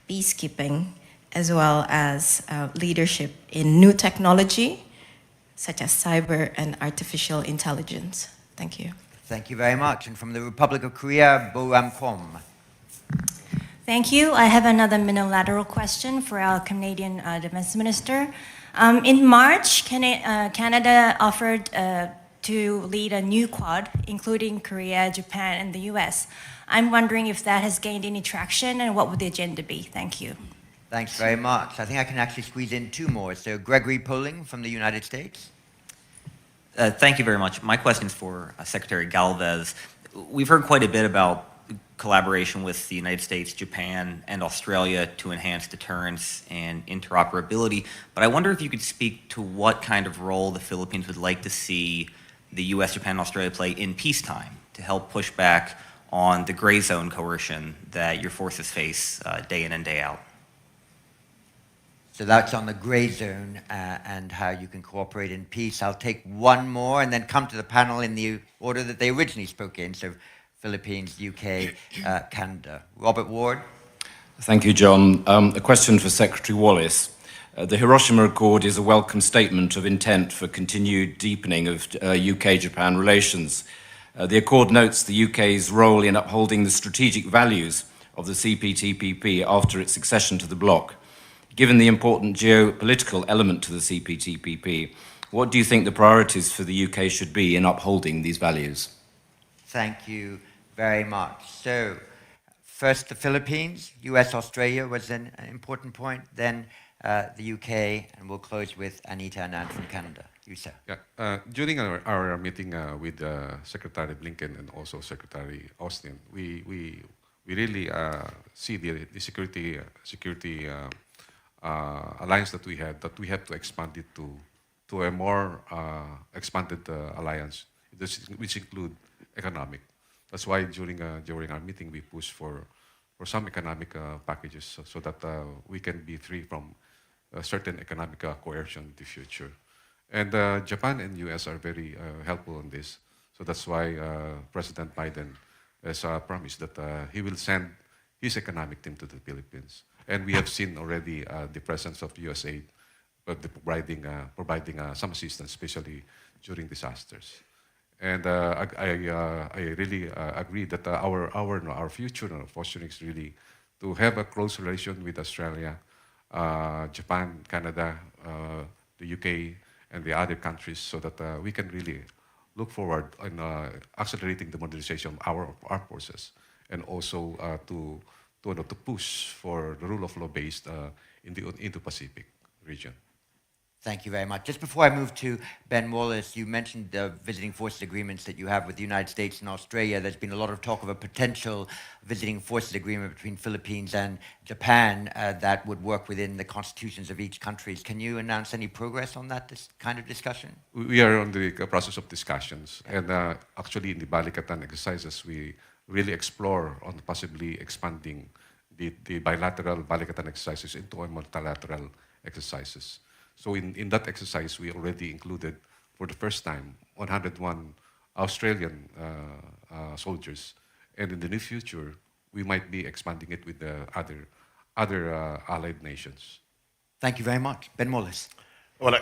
Speaker 3: peacekeeping, as well as leadership in new technology, such as cyber and artificial intelligence. Thank you.
Speaker 1: Thank you very much. And from the Republic of Korea, Bo Ram-kom.
Speaker 4: Thank you. I have another unilateral question for our Canadian Defense Minister. In March, Canada offered to lead a new Quad, including Korea, Japan, and the US. I'm wondering if that has gained any traction, and what would the agenda be? Thank you.
Speaker 1: Thanks very much. I think I can actually squeeze in 2 more. So Gregory Poling from the United States.
Speaker 5: Thank you very much. My question is for Secretary Galvez. We've heard quite a bit about collaboration with the United States, Japan, and Australia to enhance deterrence and interoperability. But I wonder if you could speak to what kind of role the Philippines would like to see the US, Japan, and Australia play in peacetime to help push back on the gray zone coercion that your forces face day in and day out.
Speaker 1: So that's on the gray zone and how you can cooperate in peace. I'll take one more and then come to the panel in the order that they originally spoke in. So Philippines, UK, Canada. Robert Ward.
Speaker 6: Thank you, John. A question for Secretary Wallace. The Hiroshima Accord is a welcome statement of intent for continued deepening of UK-Japan relations. The Accord notes the UK's role in upholding the strategic values of the CPTPP after its accession to the bloc. Given the important geopolitical element to the CPTPP, what do you think the priorities for the UK should be in upholding these values?
Speaker 1: Thank you very much. So, first the Philippines, US, Australia was an important point, then the UK, and we'll close with Anita Anand from Canada. You, sir.
Speaker 12: Yeah. During our meeting with Secretary Blinken and also Secretary Austin, we really see the security alliance that we have to expand it to a more expanded alliance, which include economic. That's why during our meeting we pushed for some economic packages so that we can be free from certain economic coercion in the future. And Japan and US are very helpful on this. So that's why President Biden has promised that he will send his economic team to the Philippines. And we have seen already the presence of USAID providing some assistance, especially during disasters. And I really agree that our future fostering is really to have a close relation with Australia, Japan, Canada, the UK, and the other countries, so that we can really look forward in accelerating the modernization of our armed forces, and also to push for the rule of law based in the Indo-Pacific region.
Speaker 1: Thank you very much. Just before I move to Ben Wallace, you mentioned the visiting forces agreements that you have with the United States and Australia. There's been a lot of talk of a potential visiting forces agreement between Philippines and Japan that would work within the constitutions of each country. Can you announce any progress on that kind of discussion?
Speaker 12: We are on the process of discussions. And actually in the Balikatan exercises, we really explore on possibly expanding the bilateral Balikatan exercises into a multilateral exercises. So in that exercise, we already included, for the first time, 101 Australian soldiers. And in the near future, we might be expanding it with the other allied nations.
Speaker 1: Thank you very much. Ben Wallace.
Speaker 13: Well,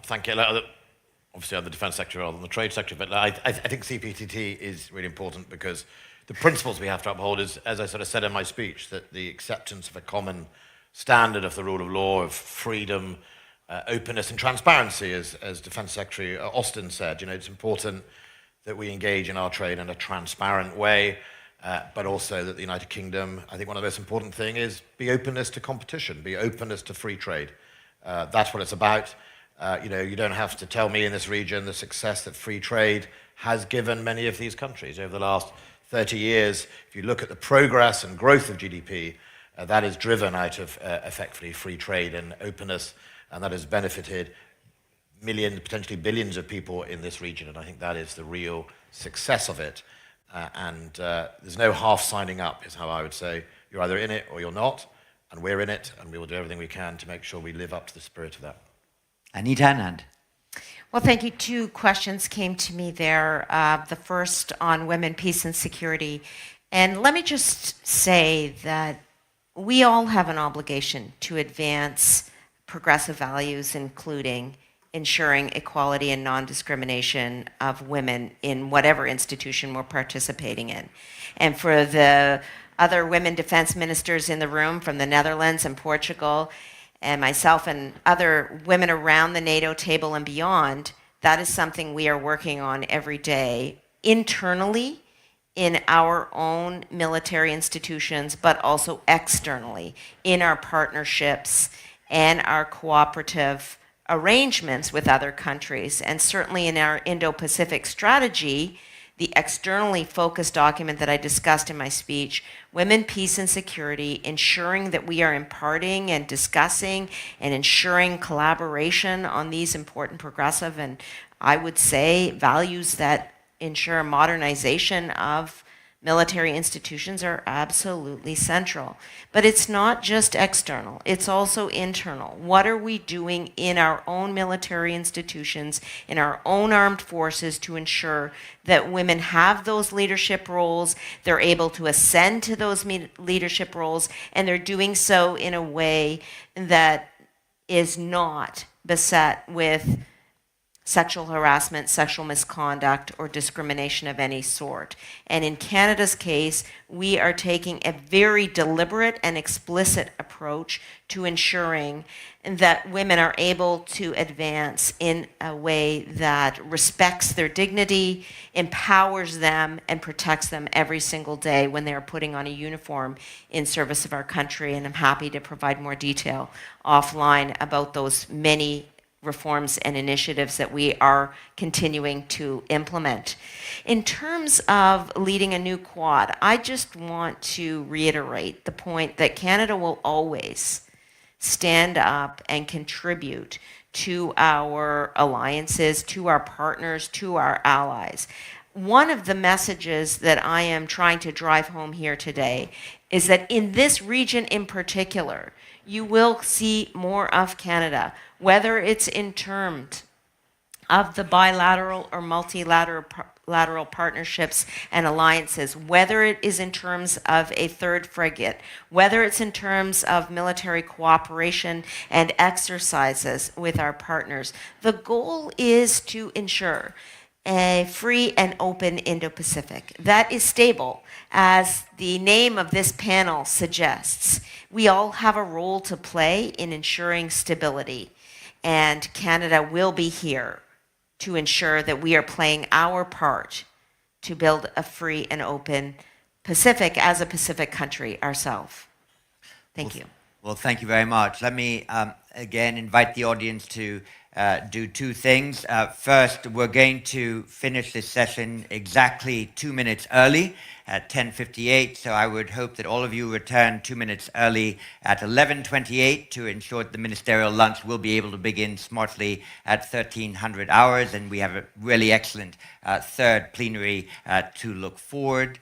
Speaker 13: thank you. Obviously, I'm the Defence Secretary rather than the Trade Secretary, but I think CPTT is really important because the principles we have to uphold is, as I sort of said in my speech, that the acceptance of a common standard of the rule of law, of freedom, openness and transparency, as Defence Secretary Austin said. You know, it's important that we engage in our trade in a transparent way, but also that the United Kingdom, I think one of the most important things is be openness to competition, be openness to free trade. That's what it's about. You know, you don't have to tell me in this region the success that free trade has given many of these countries over the last 30 years. If you look at the progress and growth of GDP, that is driven out of effectively free trade and openness, and that has benefited millions, potentially billions of people in this region, and I think that is the real success of it. There's no half signing up, is how I would say. You're either in it or you're not, and we're in it, and we will do everything we can to make sure we live up to the spirit of that.
Speaker 1: Anita Anand.
Speaker 14: Well, thank you. Two questions came to me there. The first on women, peace, and security. And let me just say that we all have an obligation to advance progressive values, including ensuring equality and non-discrimination of women in whatever institution we're participating in. And for the other women defense ministers in the room from the Netherlands and Portugal, and myself and other women around the NATO table and beyond, that is something we are working on every day internally in our own military institutions, but also externally in our partnerships and our cooperative arrangements with other countries. And certainly in our Indo-Pacific strategy, the externally focused document that I discussed in my speech, Women, Peace and Security, ensuring that we are imparting and discussing and ensuring collaboration on these important progressive and, I would say, values that ensure modernization of military institutions are absolutely central. But it's not just external, it's also internal. What are we doing in our own military institutions, in our own armed forces to ensure that women have those leadership roles, they're able to ascend to those leadership roles, and they're doing so in a way that is not beset with sexual harassment, sexual misconduct, or discrimination of any sort. And in Canada's case, we are taking a very deliberate and explicit approach to ensuring that women are able to advance in a way that respects their dignity, empowers them, and protects them every single day when they are putting on a uniform in service of our country. And I'm happy to provide more detail offline about those many reforms and initiatives that we are continuing to implement. In terms of leading a new Quad, I just want to reiterate the point that Canada will always stand up and contribute to our alliances, to our partners, to our allies. One of the messages that I am trying to drive home here today is that in this region in particular, you will see more of Canada, whether it's in terms of the bilateral or multilateral partnerships and alliances, whether it is in terms of a third frigate, whether it's in terms of military cooperation and exercises with our partners. The goal is to ensure a free and open Indo-Pacific that is stable, as the name of this panel suggests. We all have a role to play in ensuring stability, and Canada will be here to ensure that we are playing our part to build a free and open Pacific as a Pacific country ourselves. Thank you.
Speaker 1: Well, thank you very much. Let me again invite the audience to do two things. First, we're going to finish this session exactly 2 minutes early at 10:58, so I would hope that all of you return 2 minutes early at 11:28 to ensure that the ministerial lunch will be able to begin smartly at 1300 hours, and we have a really excellent third plenary to look forward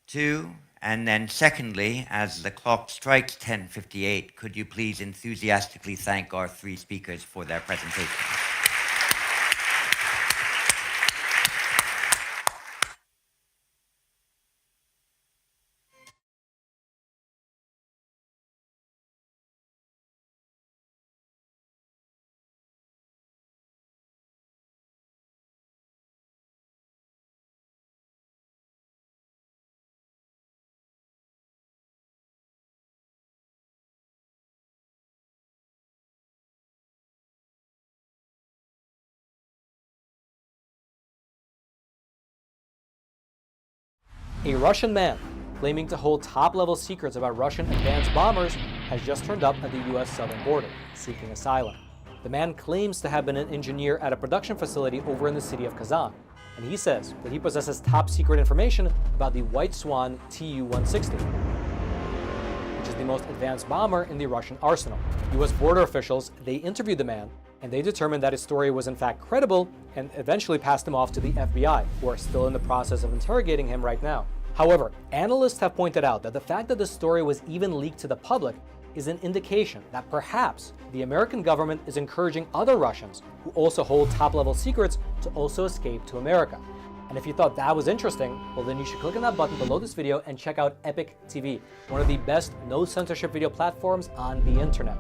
Speaker 1: to. And then secondly, as the clock strikes 10:58, could you please enthusiastically thank our three speakers for their presentation.
Speaker 7: A Russian man claiming to hold top-level secrets about Russian advanced bombers has just turned up at the U.S. southern border, seeking asylum. The man claims to have been an engineer at a production facility over in the city of Kazan, and he says that he possesses top-secret information about the White Swan Tu-160, which is the most advanced bomber in the Russian arsenal. U.S. border officials, they interviewed the man, and they determined that his story was in fact credible and eventually passed him off to the FBI, who are still in the process of interrogating him right now. However, analysts have pointed out that the fact that the story was even leaked to the public is an indication that perhaps the American government is encouraging other Russians who also hold top-level secrets to also escape to America. And if you thought that was interesting, well then you should click on that button below this video and check out Epic TV, one of the best no-censorship video platforms on the internet.